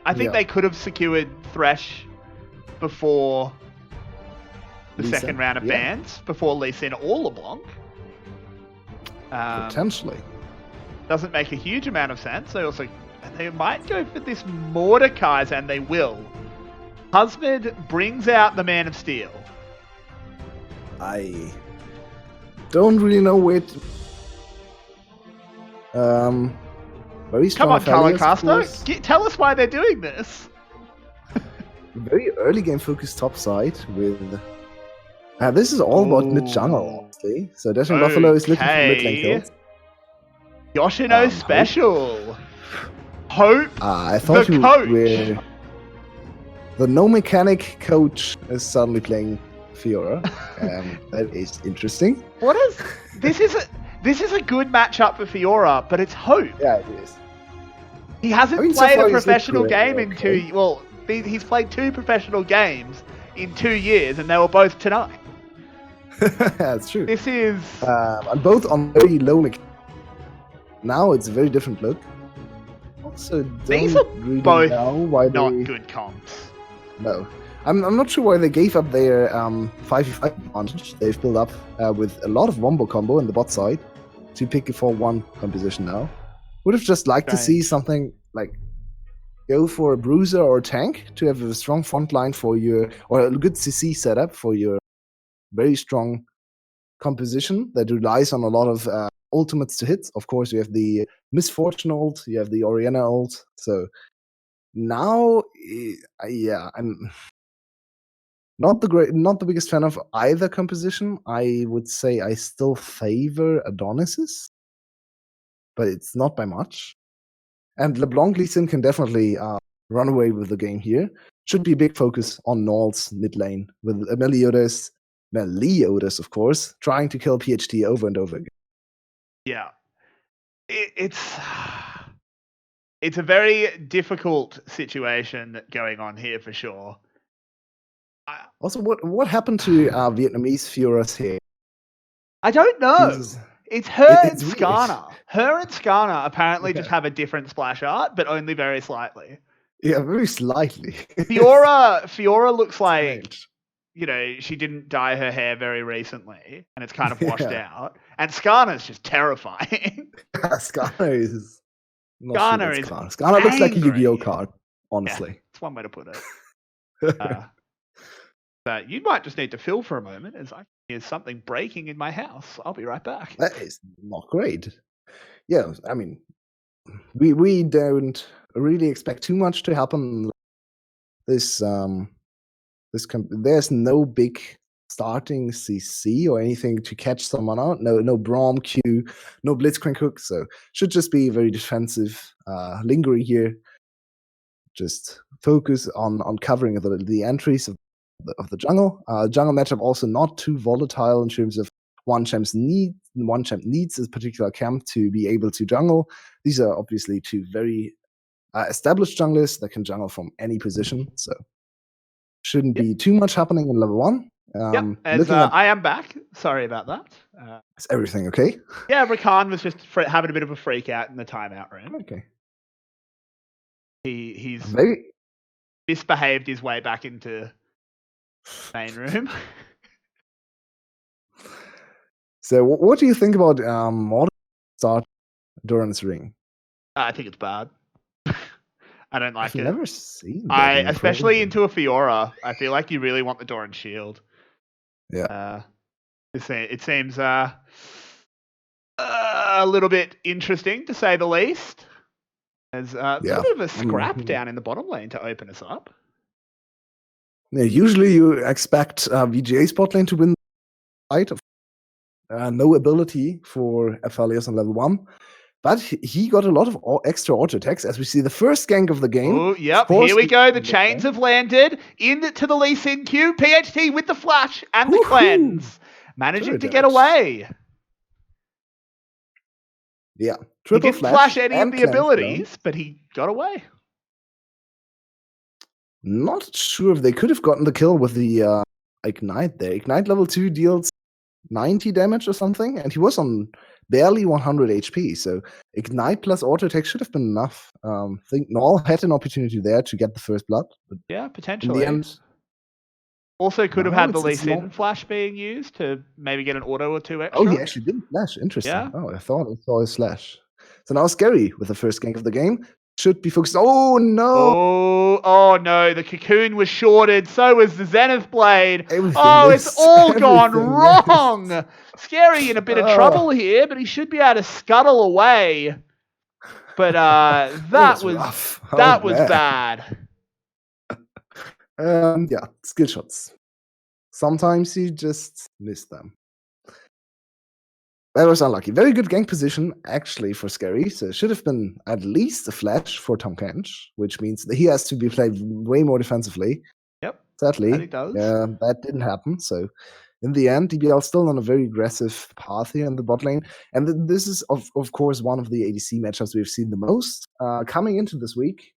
I think they could have secured Thresh before the second round of bans, before Lee Sin or LeBlanc. Potentially. Doesn't make a huge amount of sense. They might go for this Mordekaiser, and they will. Husband brings out the Man of Steel. I don't really know where to... very strong. Come on, Colorcaster. Tell us why they're doing this. Very early game focused top side with... this is all about mid-jungle, honestly. So Dashing Buffalo is looking for mid-lane kills. Yoshino special. Hope I thought the coach. The no mechanic coach is suddenly playing Fiora. That is interesting. This is a good matchup for Fiora, but it's Hope. Yeah, it is. He hasn't played a professional game in 2. Well, he's played 2 professional games in 2 years, and they were both tonight. That's true. This is and both on very low mechanic. Now it's a very different look. Also, these are really both not good comps. No. I'm not sure why they gave up their 5v5 advantage they've built up with a lot of wombo combo in the bot side to pick a 4-1 composition now. Would have just liked to see something like go for a bruiser or a tank to have a strong front line for your, or a good CC setup for your very strong composition that relies on a lot of ultimates to hit. Of course, you have the Misfortune ult, you have the Oriana ult. So now, I'm not the biggest fan of either composition. I would say I still favor Adonis's, but it's not by much. And LeBlanc Lee Sin can definitely run away with the game here. Should be a big focus on Null's mid lane with Meliodas, of course, trying to kill PHT over and over again. Yeah, it's a very difficult situation going on here for sure. Also, what happened to Vietnamese Fiora's hair? I don't know. It's her and Skarner. Her and Skarner apparently just have a different splash art, but only very slightly. Yeah, very slightly. Fiora looks like, Strange. she didn't dye her hair very recently, and it's kind of washed Yeah. out. And Skarna's just terrifying. Skarner is not sure Skarna about is Skarner. Skarner looks like a Yu-Gi-Oh angry. card, Yeah, honestly. that's one way to put it. But you might just need to fill for a moment, as I hear something breaking in my house. I'll be right back. That is not great. Yeah, I mean, we don't really expect too much to happen. There's no big starting CC or anything to catch someone out. No Braum Q, no Blitzcrank hook. So should just be very defensive, lingering here. Just focus on covering the entries of the jungle. Jungle matchup also not too volatile in terms of one champ needs a particular camp to be able to jungle. These are obviously two very established junglers that can jungle from any position. So shouldn't be too much happening in level 1. As I am back. Sorry about that. Is everything okay? Yeah, Rakan was just having a bit of a freak out in the timeout room. Okay. He's very misbehaved his way back into main room. So what do you think about modern start Duran's ring? I think it's bad. I don't like I've it. never seen that. Especially into a Fiora. I feel like you really want the Doran shield. Yeah. It seems a little bit interesting, to say the least. There's a bit of a scrap down in the bottom lane to open us up. Yeah, usually you expect VGA spot lane to win the fight. No ability for Aphelios on level 1. But he got a lot of extra auto attacks, as we see the first gank of the game. Oh, yep. Here we go. The chains have landed into the Lee Sin queue. PHT with the flash and the cleanse. Managing to get away. Yeah. He didn't flash any of the abilities, but he got away. Not sure if they could have gotten the kill with the Ignite there. Ignite level 2 deals 90 damage or something, and he was on barely 100 HP, so Ignite plus auto attack should have been enough. I think Null had an opportunity there to get the first blood. But yeah, potentially. In the end, also could have had the Lee Sin flash being used to maybe get an auto or two extra. Oh, he actually didn't flash. Interesting. Yeah. Oh, I thought I saw his slash. So now Scary with the first gank of the game. Should be focused. Oh, no. Oh, no. The Cocoon was shorted. So was the Zenith Blade. It's all gone wrong. Scary in a bit of trouble here, but he should be able to scuttle away. But that was bad. Yeah, skill shots. Sometimes you just miss them. That was unlucky. Very good gank position, actually, for Scary. So it should have been at least a flash for Tahm Kench, which means that he has to be played way more defensively. Yep. Sadly, that he does. That didn't happen. So in the end, DBL still on a very aggressive path here in the bot lane. And this is, of course, one of the ADC matchups we've seen the most. Coming into this week,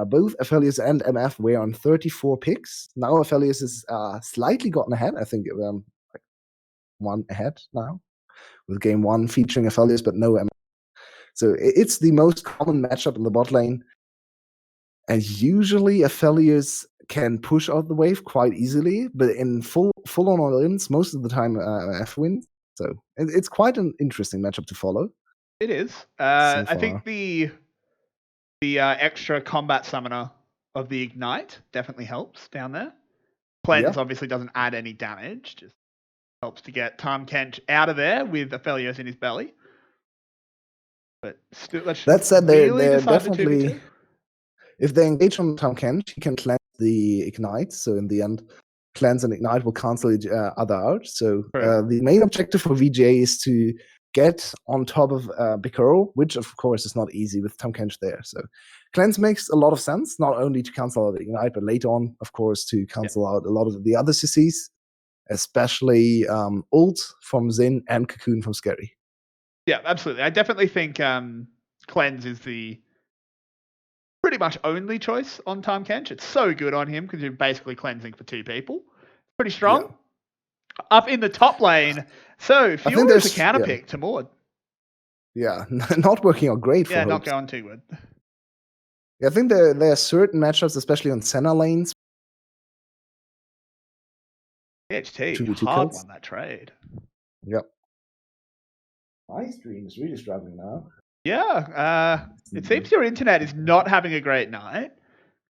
both Aphelios and MF were on 34 picks. Now Aphelios is slightly gotten ahead. I think one ahead now, with game 1 featuring Aphelios, but no MF. So it's the most common matchup in the bot lane. And usually Aphelios can push out the wave quite easily, but in full-on all-ins, most of the time MF wins. So it's quite an interesting matchup to follow. It is. I think the extra combat summoner of the Ignite definitely helps down there. Cleanse obviously doesn't add any damage, just helps to get Tahm Kench out of there with Aphelios in his belly. But still, that said, they're definitely, if they engage on Tahm Kench, he can cleanse the Ignite. So in the end, cleanse and Ignite will cancel each other out. So the main objective for VGA is to get on top of Bikoro, which of course is not easy with Tahm Kench there. So cleanse makes a lot of sense, not only to cancel out the Ignite, but later on, of course, to cancel out a lot of the other CCs, especially ult from Zin and Cocoon from Scary. Yeah, absolutely. I definitely think cleanse is the pretty much only choice on Tahm Kench. It's so good on him because you're basically cleansing for 2 people. Pretty strong. Yeah. Up in the top lane, so Fiora's a counter pick to Mord. Yeah, not working out great for not going too good. I think there are certain matchups, especially on center lanes. PHT, 2v2 hard kills. won that trade. Yep. My stream is really struggling now. Yeah, it seems your internet is not having a great night.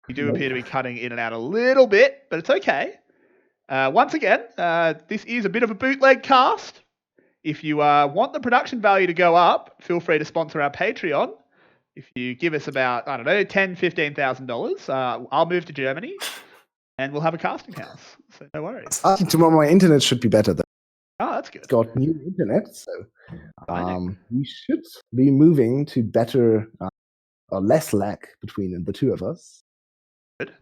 You do appear to be cutting in and out a little bit, but it's okay. Once again, this is a bit of a bootleg cast. If you want the production value to go up, feel free to sponsor our Patreon. If you give us about, I don't know, $10,000, $15,000, I'll move to Germany and we'll have a casting house. So no worries. Starting tomorrow, my internet should be better though. Oh, that's good. It's got new internet, so we should be moving to better or less lag between the two of us. Good.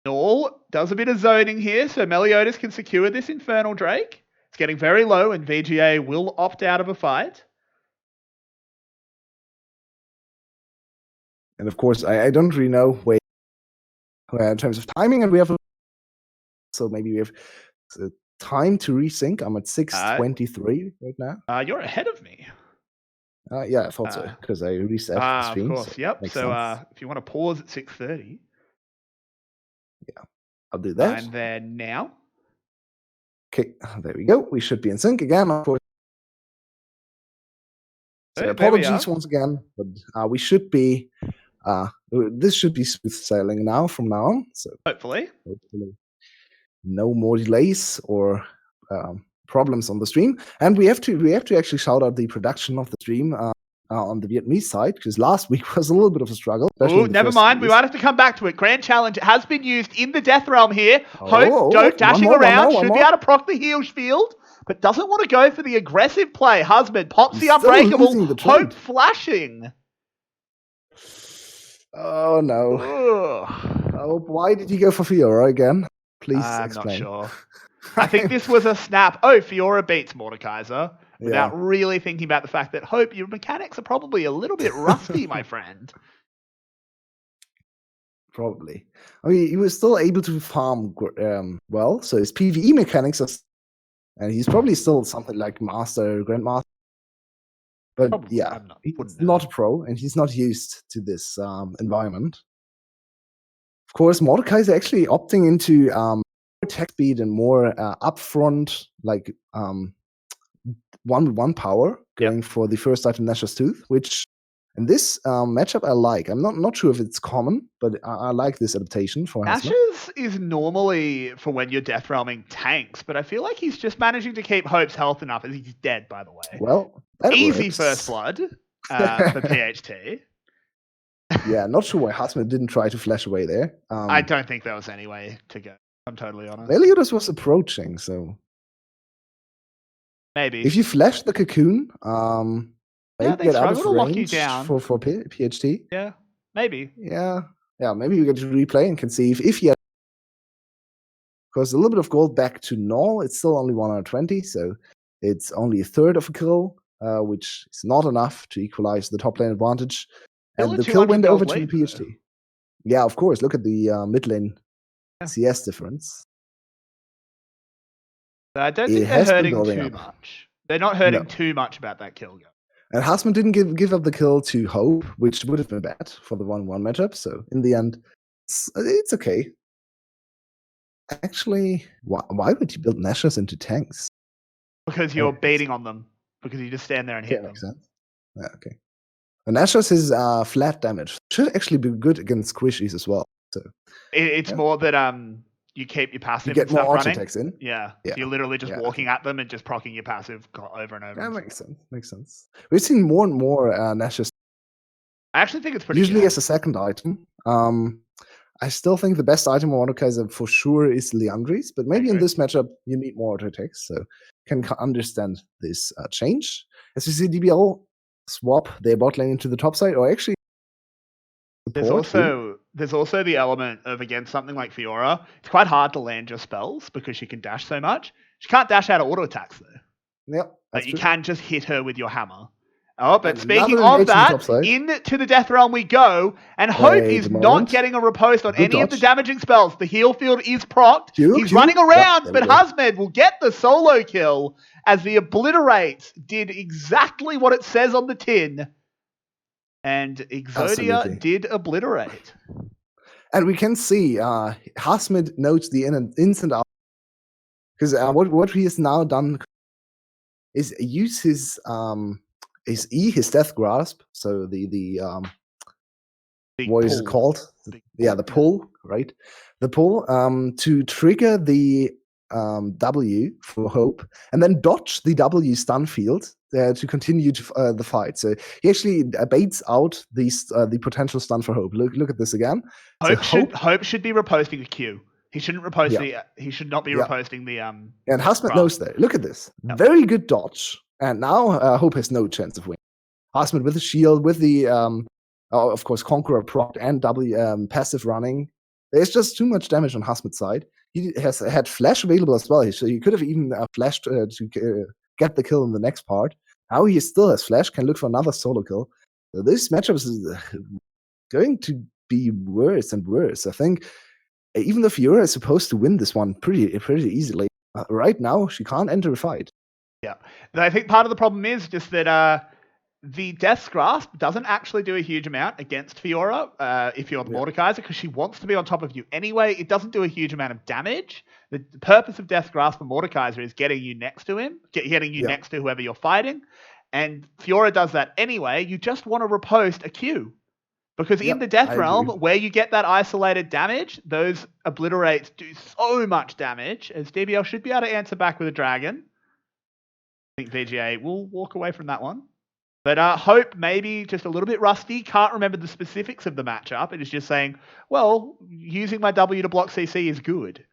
Null does a bit of zoning here, so Meliodas can secure this Infernal Drake. It's getting very low, and VGA will opt out of a fight. And of course, I don't really know where in terms of timing, and we have so maybe we have time to resync. I'm at 6:23 right now. You're ahead of me. Yeah, I thought so because I reset the stream. Of course, so yep. So if you want to pause at 6:30, yeah, I'll do that. I'm there now. Okay, there we go. We should be in sync again, of course. So apologies once again, but we should be. This should be smooth sailing now from now on. So hopefully no more delays or problems on the stream. And we have to actually shout out the production of the stream on the Vietnamese side, because last week was a little bit of a struggle. Oh, never mind. We might have to come back to it. Grand Challenge has been used in the Death Realm here. Hope dashing around should be able to proc the heal field, but doesn't want to go for the aggressive play. Husband pops the Unbreakable. Hope flashing. Oh no. Hope, why did you go for Fiora again? Please explain. I'm not sure. I think this was a snap. Oh, Fiora beats Mordekaiser without really thinking about the fact that, Hope, your mechanics are probably a little bit rusty, my friend. Probably. I mean, he was still able to farm well, so his PvE mechanics are... And he's probably still something like Master, Grandmaster. But probably, yeah, he's not a pro, and he's not used to this environment. Of course, Mordekaiser actually opting into more attack speed and more upfront, like 1v1 power, going for the first item, Nashor's Tooth, which in this matchup I like. I'm not sure if it's common, but I like this adaptation for Nashor's is normally for when you're death realming tanks, but I feel like he's just managing to keep Hope's health enough, as he's dead, by the way. Well, easy works. First blood for PHT. Yeah, not sure why Husband didn't try to flash away there. I don't think there was any way to go. I'm totally honest. Meliodas was approaching, so maybe if you flash the cocoon, they get out of to lock you range down for PHT. Yeah, maybe. Yeah, maybe we get to replay and can see if he had. Because a little bit of gold back to null. It's still only 120, so it's only a third of a kill, which is not enough to equalize the top lane advantage. And the kill went over to the PHT. Though. Yeah, of course. Look at the mid lane CS difference. I don't think they're hurting too much. They're not hurting too much about that kill. And Hasman didn't give up the kill to Hope, which would have been bad for the 1-1 matchup. So in the end, it's okay. Actually, why would you build Nashors into tanks? Because you're beating on them. Because you just stand there and hit them. Makes sense. Yeah, okay. And Nashors is flat damage. Should actually be good against squishies as well. So it's more that you keep your passive you get more running. attacks in. Yeah. So you're literally just walking at them and just proccing your passive over and over. That makes sense. We've seen more and more Nashors. I actually think it's pretty usually good. As a second item. I still think the best item on Mordekaiser for sure is Liandry's, but maybe in this matchup you need more auto attacks, so can understand this change. As you see, DBL swap their bot lane into the top side, or actually there's also the element of, against something like Fiora, it's quite hard to land your spells because she can dash so much. She can't dash out of auto attacks though. Yep, but you can just hit her with your hammer. Oh, but speaking of that, into the Death Realm we go, and Hope is not getting a riposte on any of the damaging spells. The heal field is procced. He's running around, but Hazmed will get the solo kill as the Obliterate did exactly what it says on the tin. And Exodia Absolutely. did obliterate. And we can see Hasmid notes the instant out, because what he has now done is use his E, his death grasp. So the what is it called? The pull, right? The pull to trigger the W for hope, and then dodge the W stun field to continue the fight. So he actually baits out the potential stun for hope. Look at this again. Hope should be reposting the Q. He shouldn't repost he should not be reposting the And Hasmid knows that. Look at this. Very good dodge. And now Hope has no chance of winning. Hasmid with the shield, with the of course Conqueror proc and W passive running. There's just too much damage on Hasmid's side. He has had flash available as well, so he could have even flashed to get the kill in the next part. Now he still has flash, can look for another solo kill. So this matchup is going to be worse and worse. I think even though Fiora is supposed to win this one pretty easily, right now she can't enter a fight. Yeah, I think part of the problem is just that the Death's Grasp doesn't actually do a huge amount against Fiora if you're the Mordekaiser, because she wants to be on top of you anyway. It doesn't do a huge amount of damage. The purpose of Death's Grasp for Mordekaiser is getting you next to him, getting you next to whoever you're fighting. And Fiora does that anyway. You just want to repost a Q. Because in the Death Realm, where you get that isolated damage, those obliterates do so much damage, as DBL should be able to answer back with a dragon. I think VGA will walk away from that one. But Hope maybe just a little bit rusty, can't remember the specifics of the matchup. It is just saying, well, using my W to block CC is good.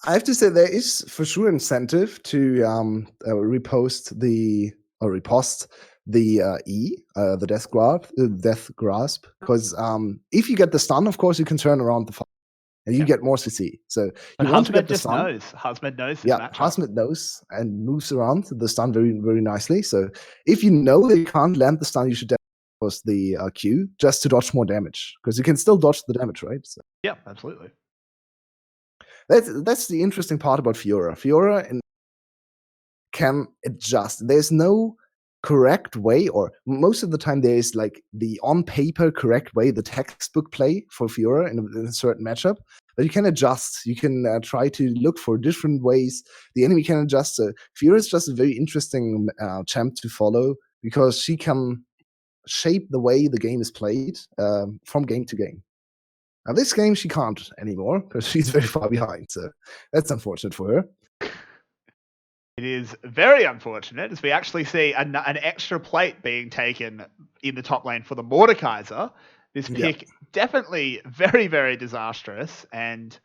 I have to say there is for sure incentive to repost the E, the death grasp, because if you get the stun, of course you can turn around the fight and you get more CC. So but you want to get the stun. Hasmid knows. Yeah, Hasmid knows and moves around the stun very, very nicely. So if you know that you can't land the stun, you should definitely post the Q just to dodge more damage, because you can still dodge the damage, right? So. Yeah, absolutely. That's the interesting part about Fiora. Fiora can adjust. There's no correct way, or most of the time there is like the on paper correct way, the textbook play for Fiora in a certain matchup, but you can adjust. You can try to look for different ways the enemy can adjust. Fiora is just a very interesting champ to follow, because she can shape the way the game is played from game to game. Now this game she can't anymore, because she's very far behind, so that's unfortunate for her. It is very unfortunate, as we actually see an extra plate being taken in the top lane for the Mordekaiser. This pick definitely very, very disastrous. And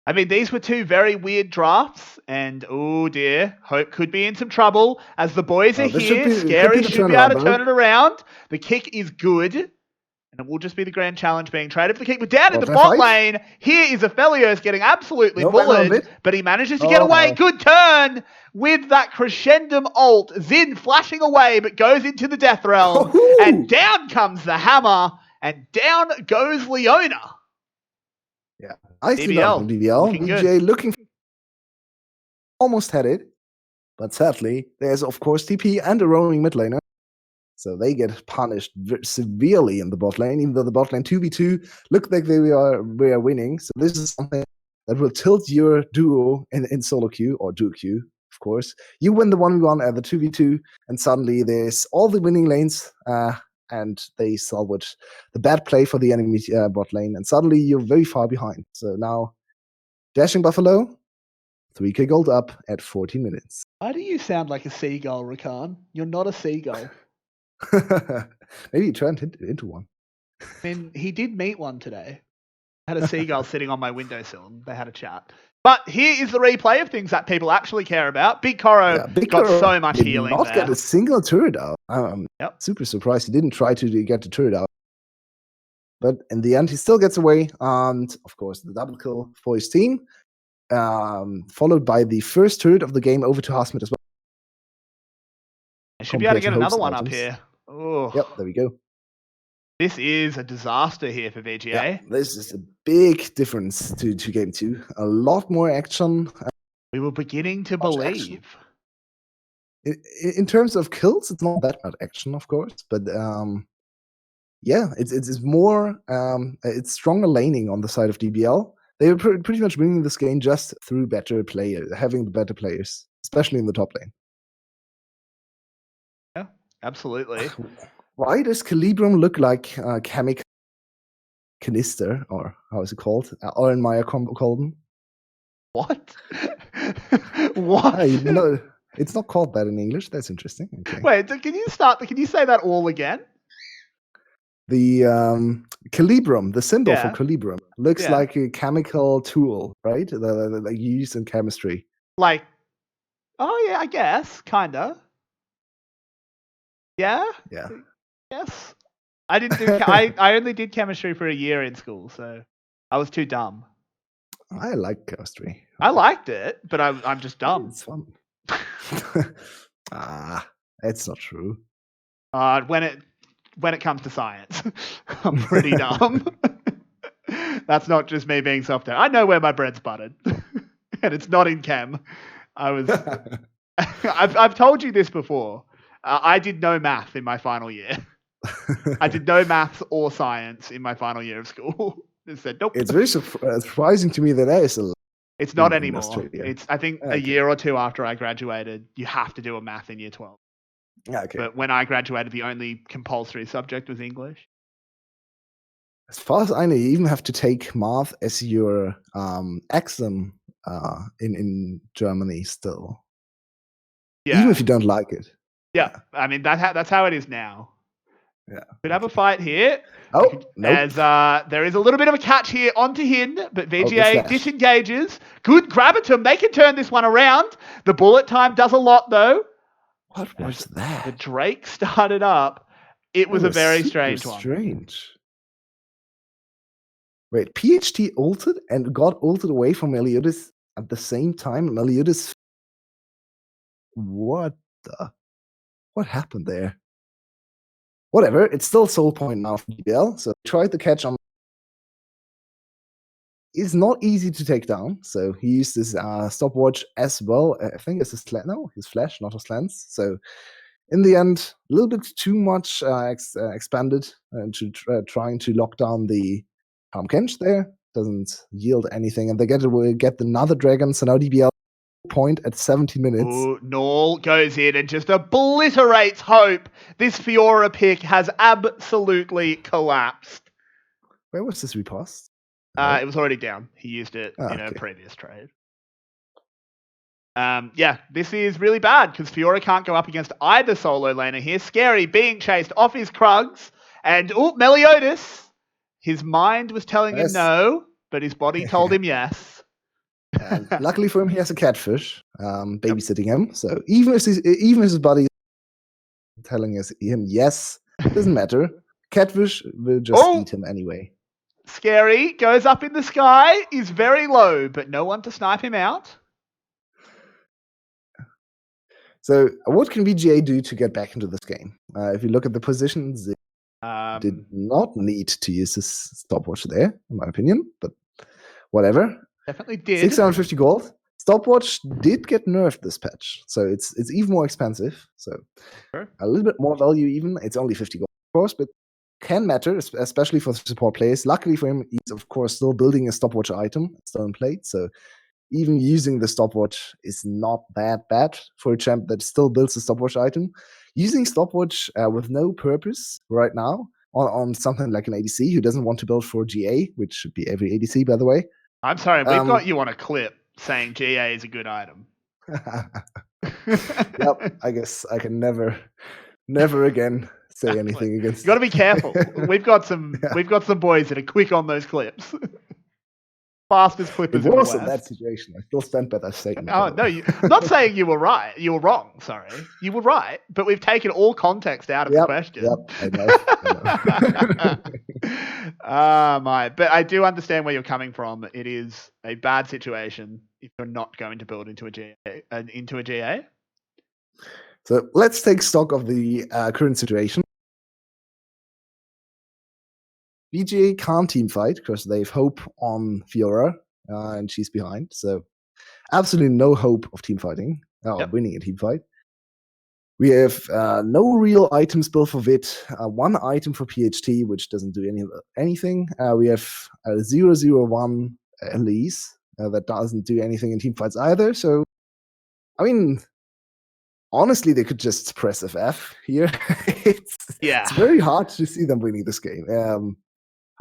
I mean, these were two very weird drafts. And oh dear, Hope could be in some trouble. As the boys are here, Scary should be able to turn it around. The kick is good. And it will just be the grand challenge being traded for the kick. But down in the bot lane, here is Aphelios getting absolutely bullied, but he manages to get away. Good turn with that crescendum ult. Zin flashing away, but goes into the Death Realm. And down comes the hammer, and down goes Leona. Yeah, I see DBL. VGA looking almost had it, but sadly, there's of course TP and a roaming mid laner. So they get punished severely in the bot lane, even though the bot lane 2v2 look like we are winning. So this is something that will tilt your duo in solo queue, or duo queue, of course. You win the 1v1 at the 2v2, and suddenly there's all the winning lanes, and they salvage the bad play for the enemy bot lane, and suddenly you're very far behind. So now, Dashing Buffalo, 3k gold up at 14 minutes. Why do you sound like a seagull, Rakan? You're not a seagull. Maybe he turned into one. I mean, he did meet one today. I had a seagull sitting on my windowsill, and they had a chat. But here is the replay of things that people actually care about. Big Koro got so much healing there. Not get a single turret out. I'm super surprised he didn't try to get the turret out. But in the end, he still gets away. And, of course, the double kill for his team. Followed by the first turret of the game over to Hasmid as well. I should be able to get another one up here. Oh. Yep, there we go. This is a disaster here for VGA. Yeah, this is a big difference to game 2. A lot more action. We were beginning to believe. in terms of kills, it's not that much action, of course, but yeah, it's more it's stronger laning on the side of DBL. They were pretty much winning this game just through better players, having the better players, especially in the top lane. Yeah, absolutely. Why does Calibrum look like Chemical Canister, or how is it called? Orenmeyer Colden? What? What? No, it's not called that in English. That's interesting. Okay. Wait, can you say that all again? The Calibrum, the symbol for Calibrum, looks like a chemical tool, right? That you use in chemistry. Like, oh yeah, I guess, kinda. Yeah. Yeah. Yes. I didn't do. I only did chemistry for a year in school, so I was too dumb. I like chemistry. I liked it, but I'm just dumb. It's fun. It's not true. When it comes to science, I'm pretty dumb. That's not just me being self-doubt. I know where my bread's buttered, and it's not in chem. I've told you this before. I did no math in my final year. I did no maths or science in my final year of school. It said nope. It's very surprising to me that is a. It's not anymore. It's I think a year or two after I graduated, you have to do a math in year 12. Okay. But when I graduated, the only compulsory subject was English. As far as I know, you even have to take math as your exam in Germany still. Yeah. Even if you don't like it. Yeah. I mean that's how it is now. Yeah. Could have a fight here. Oh, nope. As there is a little bit of a catch here onto Hin, but VGA disengages. Good Gravitum. They can turn this one around. The bullet time does a lot, though. What was that? The Drake started up. It was a very strange one. Strange. Wait, PHT ulted and got ulted away from Meliodas at the same time? Meliodas. What happened there? Whatever, it's still soul point now for DBL, so tried to catch on. It's not easy to take down, so he used his stopwatch as well. I think it's his flash, not his lance. So in the end, a little bit too much expanded to trying to lock down the Kench there. Doesn't yield anything, and they get another dragon, so now DBL point at 17 minutes. Ooh, Null goes in and just obliterates hope. This Fiora pick has absolutely collapsed. Where was this repost? It was already down. He used it in a previous trade. Yeah, this is really bad because Fiora can't go up against either solo laner here. Scary being chased off his Krugs. And, Meliodas, his mind was telling him no, but his body told him yes. Luckily for him, he has a catfish babysitting him. So even if his body is telling him yes, doesn't matter. Catfish will just eat him anyway. Scary goes up in the sky, is very low, but no one to snipe him out. So what can VGA do to get back into this game? If you look at the positions, they did not need to use this stopwatch there, in my opinion, but whatever. Definitely did. 650 gold. Stopwatch did get nerfed this patch, so it's even more expensive. So a little bit more value even. It's only 50 gold, of course, but can matter, especially for support players. Luckily for him, he's of course still building a stopwatch item, still in plate. So even using the stopwatch is not that bad for a champ that still builds a stopwatch item. Using stopwatch with no purpose right now on something like an ADC who doesn't want to build for GA, which should be every ADC, by the way. I'm sorry, we've got you on a clip saying GA is a good item. Yep, I guess I can never again say anything against. You got to be careful. We've got some boys that are quick on those clips. Fastest clippers. It was in that situation. I still stand by that statement. Oh no, I'm not saying you were right. You were wrong. Sorry, you were right. But we've taken all context out of the question. Yep, I know. But I do understand where you're coming from. It is a bad situation if you're not going to build into a GA. So let's take stock of the current situation. VGA can't team fight because they have hope on Fiora, and she's behind. So absolutely no hope of team fighting or winning a team fight. We have no real items built for VIT, one item for PHT, which doesn't do anything. We have 001 Elise that doesn't do anything in team fights either. So, I mean, honestly, they could just press FF here. It's very hard to see them winning this game.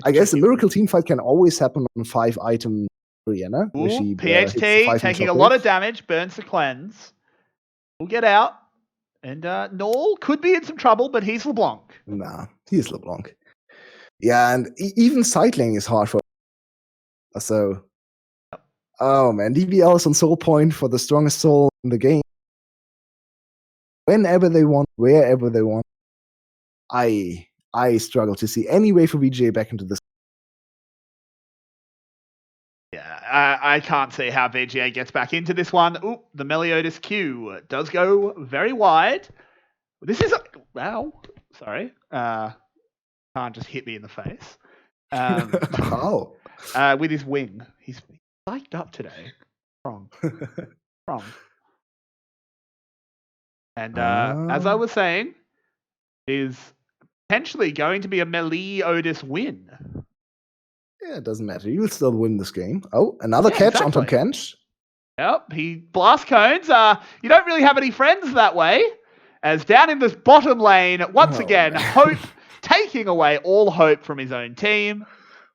I guess a miracle team fight can always happen on 5-item Brianna. PHT taking a lot of damage, burns the cleanse. We'll get out. And Null could be in some trouble, but he's LeBlanc. Nah, he's LeBlanc. Yeah, and even cycling is hard for. So, oh man, DBL is on soul point for the strongest soul in the game. Whenever they want, wherever they want. I struggle to see any way for VGA back into this. Yeah, I can't see how VGA gets back into this one. Ooh, the Meliodas Q does go very wide. This is wow. Sorry, can't just hit me in the face. With his wing, he's psyched up today. Wrong. And as I was saying, is potentially going to be a Meliodas win. Yeah, it doesn't matter. You will still win this game. Oh, another catch on Tom Kench. Yep, he blast cones. You don't really have any friends that way. As down in this bottom lane, once again, Hope taking away all hope from his own team.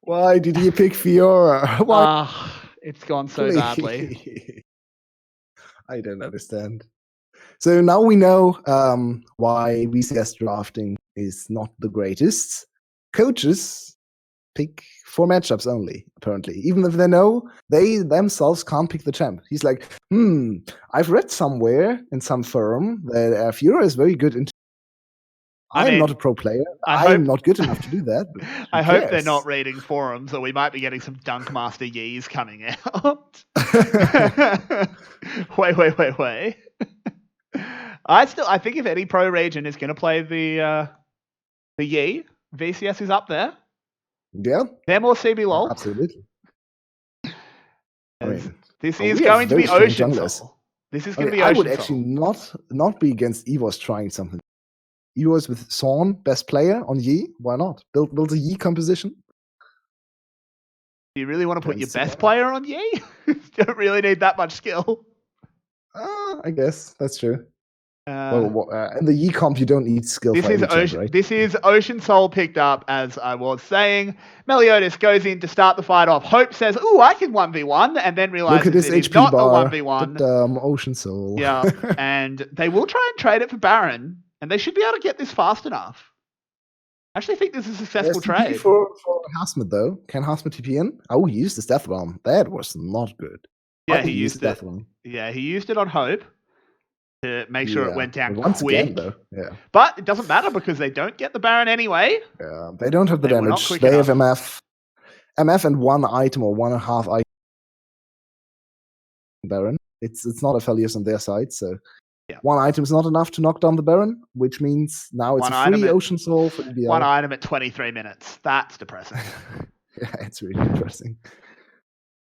Why did he pick Fiora? It's gone so badly. I don't understand. So now we know why VCS drafting is not the greatest. Coaches pick 4 matchups only, apparently. Even if they know they themselves can't pick the champ. He's like, I've read somewhere in some forum that Fiora is very good in. I'm not a pro player. I'm not good enough to do that. I hope they're not reading forums, or we might be getting some Dunkmaster Yees coming out. Wait. I think if any pro region is going to play the Yi, VCS is up there. Yeah. They're more CB LOL. Absolutely. This is going to be Ocean Soul. This is going to be Ocean Soul. I would actually not be against EVOS trying something. EVOS with Sorn, best player on Yi. Why not? Build a Yi composition. Do you really want to put your best player on Yi? You don't really need that much skill. I guess that's true. In the Yi comp, you don't need skill. This is Ocean Soul picked up, as I was saying. Meliodas goes in to start the fight off. Hope says, "Ooh, I can 1v1," and then realizes it's not a 1v1. Ocean Soul. Yeah, and they will try and trade it for Baron, and they should be able to get this fast enough. I actually think this is a successful trade. For Hasmid, though. Can Hasmid TP in? Oh, he used his Death Realm. That was not good. Yeah, he used it. Yeah, he used it on Hope to make sure it went down quick. Again, though. Yeah. But it doesn't matter because they don't get the Baron anyway. Yeah, they don't have the damage. They have MF and 1 item or 1.5 item Baron. It's not a failure on their side, so 1 item is not enough to knock down the Baron, which means now it's a free Ocean Soul for DBL. 1 item at 23 minutes. That's depressing. Yeah, it's really depressing.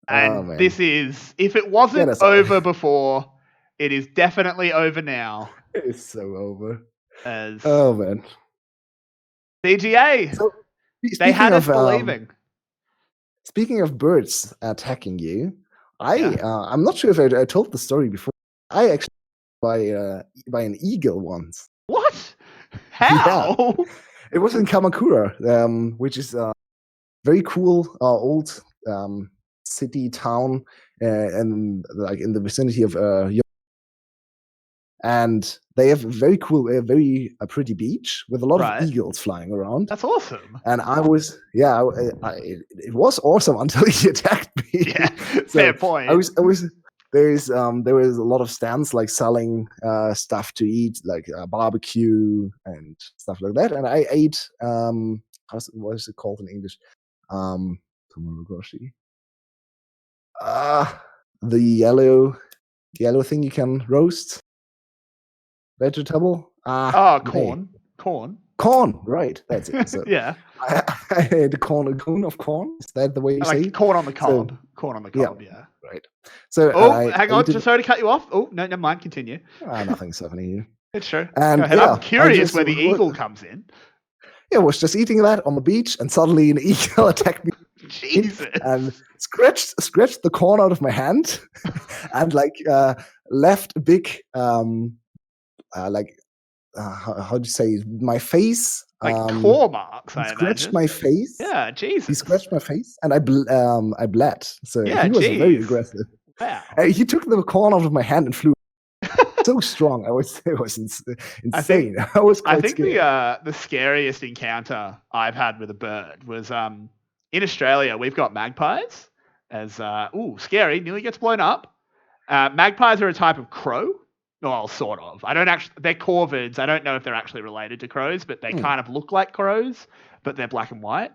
And this is, if it wasn't over before, it is definitely over now. It is so over. Oh, man. VGA. So, they had us believing. Speaking of birds attacking you, I'm not sure if I told the story before. I actually by an eagle once. What? How? Yeah. It was in Kamakura, which is a very cool old city town, and like in the vicinity of and they have a very cool, a pretty beach with a lot of eagles flying around. That's awesome. And I was, it was awesome until he attacked me. Yeah, fair point. There was a lot of stands like selling stuff to eat, like barbecue and stuff like that. And I ate, what is it called in English? Tomogoshi. The yellow thing you can roast. Vegetable? Corn. Corn, right. That's it. So yeah. I had a cone of corn. Is that the way you say it? Corn on the cob. So, corn on the cob, yeah. Right. So hang on, just sorry to cut you off. Oh, no, never mind, continue. Nothing's happening here. It's true. And Go ahead. yeah, I'm curious where the eagle comes in. Yeah, I was just eating that on the beach, and suddenly an eagle attacked me. Jesus. And scratched the corn out of my hand, and left a big how do you say, my face, like claw marks. I scratched imagine. my face. Yeah, Jesus. He scratched my face, and I bled. So Yeah, he was very geez. aggressive. Wow. He took the corn out of my hand and flew. So strong. It was insane. I was quite scared. The scariest encounter I've had with a bird was in Australia. We've got magpies. As scary, nearly gets blown up. Magpies are a type of crow. Well, sort of. They're corvids. I don't know if they're actually related to crows, but they kind of look like crows, but they're black and white.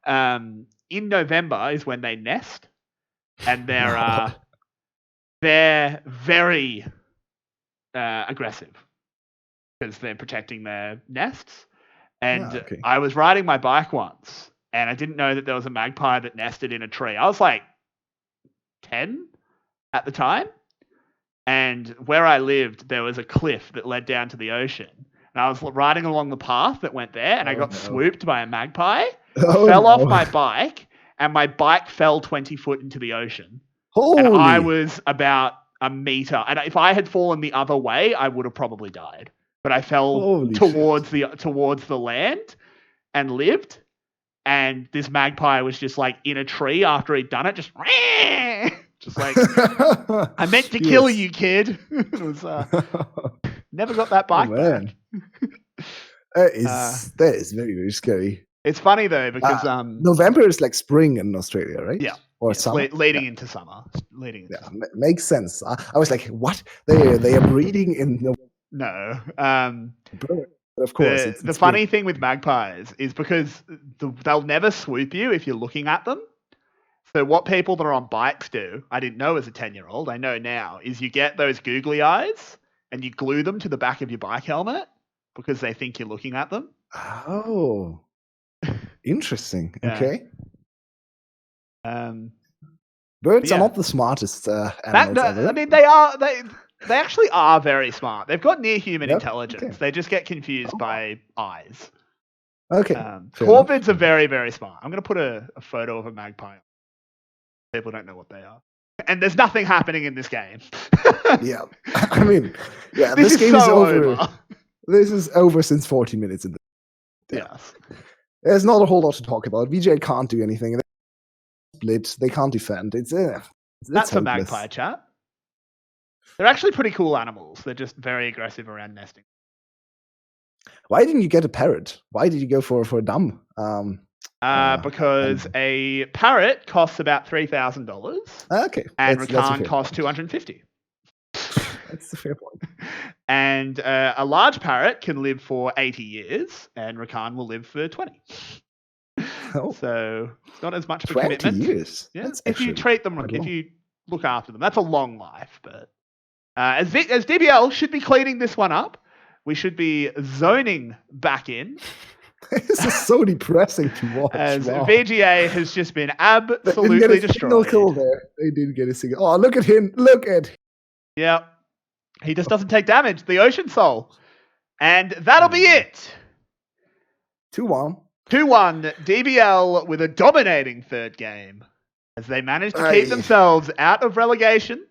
In November is when they nest, and they're very aggressive because they're protecting their nests. And I was riding my bike once, and I didn't know that there was a magpie that nested in a tree. I was like 10 at the time. And where I lived, there was a cliff that led down to the ocean. And I was riding along the path that went there, and I got swooped by a magpie. Fell off my bike, and my bike fell 20 foot into the ocean. Holy. And I was about a meter. And if I had fallen the other way, I would have probably died. But I fell towards the land and lived. And this magpie was just like in a tree after he'd done it, just like, I meant to kill you, kid. It was never got that bike back. That is very, very scary. It's funny though because November is like spring in Australia, right? Yeah, or summer, leading into summer. Makes sense. I was like, what? They are breeding in no. But of course, the funny thing with magpies is because they'll never swoop you if you're looking at them. So what people that are on bikes do, I didn't know as a 10-year-old, I know now, is you get those googly eyes and you glue them to the back of your bike helmet because they think you're looking at them. Oh, interesting. Yeah. Okay. Birds are not the smartest animals ever. I mean, they actually are very smart. They've got near human intelligence. Okay. They just get confused by eyes. Okay. Corvids are very, very smart. I'm going to put a photo of a magpie. People don't know what they are. And there's nothing happening in this game. Yeah. I mean, this game is over. This is over since 40 minutes in the Yes. There's not a whole lot to talk about. VGA can't do anything. They split. They can't defend. That's a magpie, chat. They're actually pretty cool animals. They're just very aggressive around nesting. Why didn't you get a parrot? Why did you go for a dumb? Because a parrot costs about $3,000. Okay. And Rakan costs $250. That's a fair point. And a large parrot can live for 80 years, and Rakan will live for 20. Oh. So it's not as much of a 20 commitment. Years? Yeah, if you treat them, if you look after them, that's a long life. But as DBL should be cleaning this one up, we should be zoning back in. This is so depressing to watch. As VGA has just been absolutely destroyed. Kill there. They didn't get a single. Oh, look at him! Look at him. Yeah, he just doesn't take damage. The Ocean Soul, and that'll be it. 2-1. 2-1. DBL with a dominating third game as they managed to keep themselves out of relegation.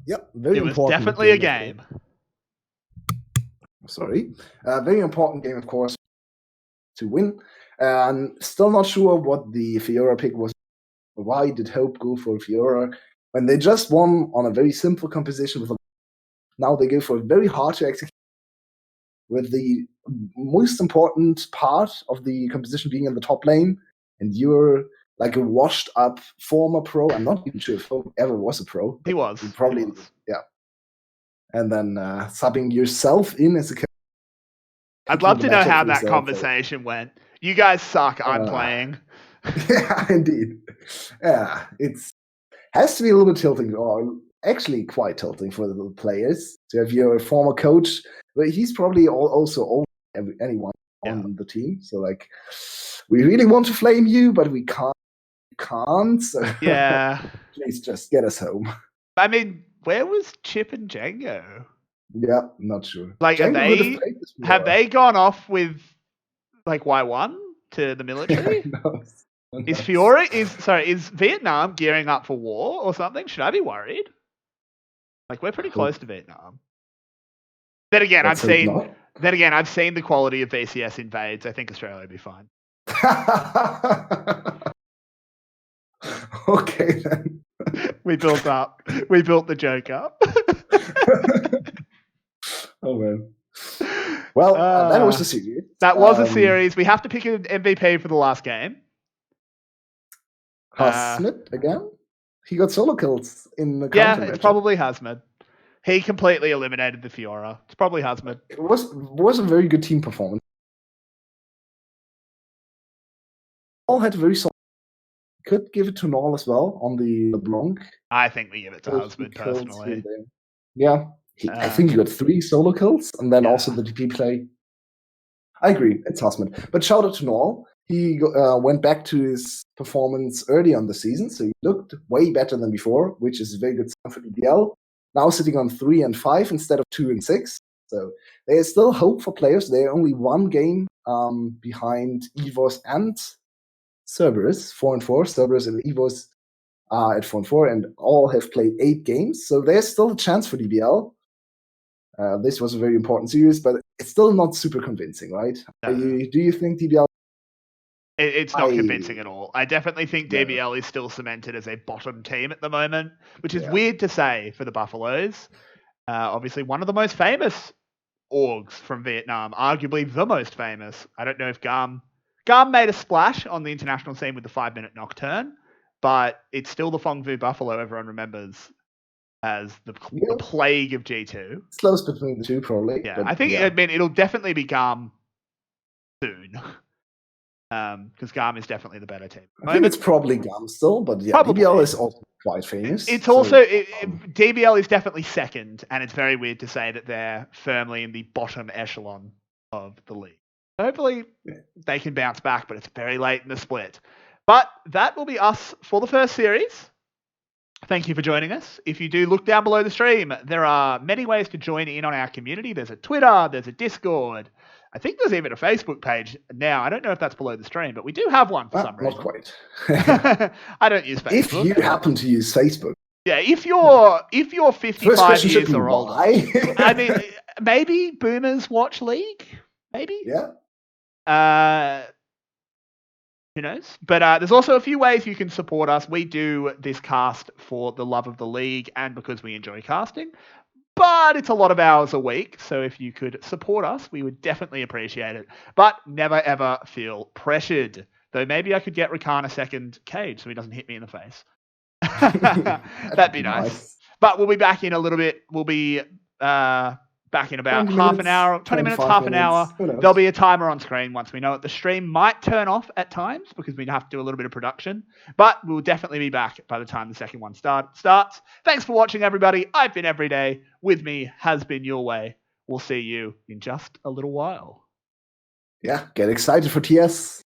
Yep, very important. It was definitely a game. Sorry. Very important game, of course, to win. Still not sure what the Fiora pick was. Why did Hope go for Fiora when they just won on a very simple composition? Now they go for a very hard to execute, with the most important part of the composition being in the top lane, and you're like a washed up former pro. I'm not even sure if Hope ever was a pro. He was. Probably, he was. Yeah. And then subbing yourself in as a. I'd love to know how that conversation went. You guys suck. I'm playing. Yeah, indeed. Yeah, has to be a little bit tilting, or actually quite tilting for the players. So if you're a former coach, but he's probably also over anyone on the team. So like, we really want to flame you, but we can't. So yeah, please just get us home. I mean, where was Chip and Django? Yeah, not sure. Like, Django would have played this have Fiora. they gone off with like Y1 to the Yeah, military? who knows? Who Is knows? Fiora is Vietnam gearing up for war or something? Should I be worried? Like, we're pretty close to Vietnam. Then again, Let's hope not. I've seen the quality of VCS invades. I think Australia will be fine. Okay then. We built the joke up. Oh man. Well, that was the series. That was a series. We have to pick an MVP for the last game. Hasmid again? He got solo kills in the Yeah, counter it's matchup. probably Hasmid. He completely eliminated the Fiora. It's probably Hasmid. It was a very good team performance. All had very solid. Could give it to Null as well on the LeBlanc. I think we give it to Hasmid personally. Yeah, I think he got 3 solo kills and then Yeah. also the DP play. I agree, it's Hasmid. But shout out to Null. He went back to his performance early on the season, so he looked way better than before, which is a very good sign for DBL. Now sitting on 3 and 5 instead of 2 and 6. So there is still hope for players. They're only 1 game behind EVOS and Cerberus, 4 and 4. Cerberus and EVOS are at 4 and 4, and all have played 8 games. So there's still a chance for DBL. This was a very important series, but it's still not super convincing, right? No. Do you think DBL? It's not convincing at all. I definitely think DBL is still cemented as a bottom team at the moment, which is weird to say for the Buffaloes. Obviously, one of the most famous orgs from Vietnam, arguably the most famous. I don't know if Garm made a splash on the international scene with the 5-minute Nocturne, but it's still the Phong Vu Buffalo everyone remembers as the plague of G2. It's close between the two, probably. Yeah, I think it'll definitely be Garm soon. Because Garm is definitely the better team. I think it's probably Garm still, but yeah, Probably. DBL is also quite famous. It's also DBL is definitely second, and it's very weird to say that they're firmly in the bottom echelon of the league. Hopefully they can bounce back, but it's very late in the split. But that will be us for the first series. Thank you for joining us. If you do look down below the stream, there are many ways to join in on our community. There's a Twitter, there's a Discord. I think there's even a Facebook page now. I don't know if that's below the stream, but we do have one for some reason. Not quite. I don't use Facebook. If you happen to use Facebook. Yeah, if you're 55 years or older. I mean, maybe boomers watch League? Maybe? Yeah. Who knows? But there's also a few ways you can support us. We do this cast for the love of the league and because we enjoy casting. But it's a lot of hours a week, so if you could support us, we would definitely appreciate it. But never, ever feel pressured. Though maybe I could get Rakan a second cage so he doesn't hit me in the face. That'd be nice. But we'll be back in a little bit. We'll be back in about half an hour, 20 minutes, half an hour. There'll be a timer on screen once we know it. The stream might turn off at times because we have to do a little bit of production. But we'll definitely be back by the time the second one starts. Thanks for watching, everybody. I've been Everyday. With me has been Yulwei. We'll see you in just a little while. Yeah, get excited for TS.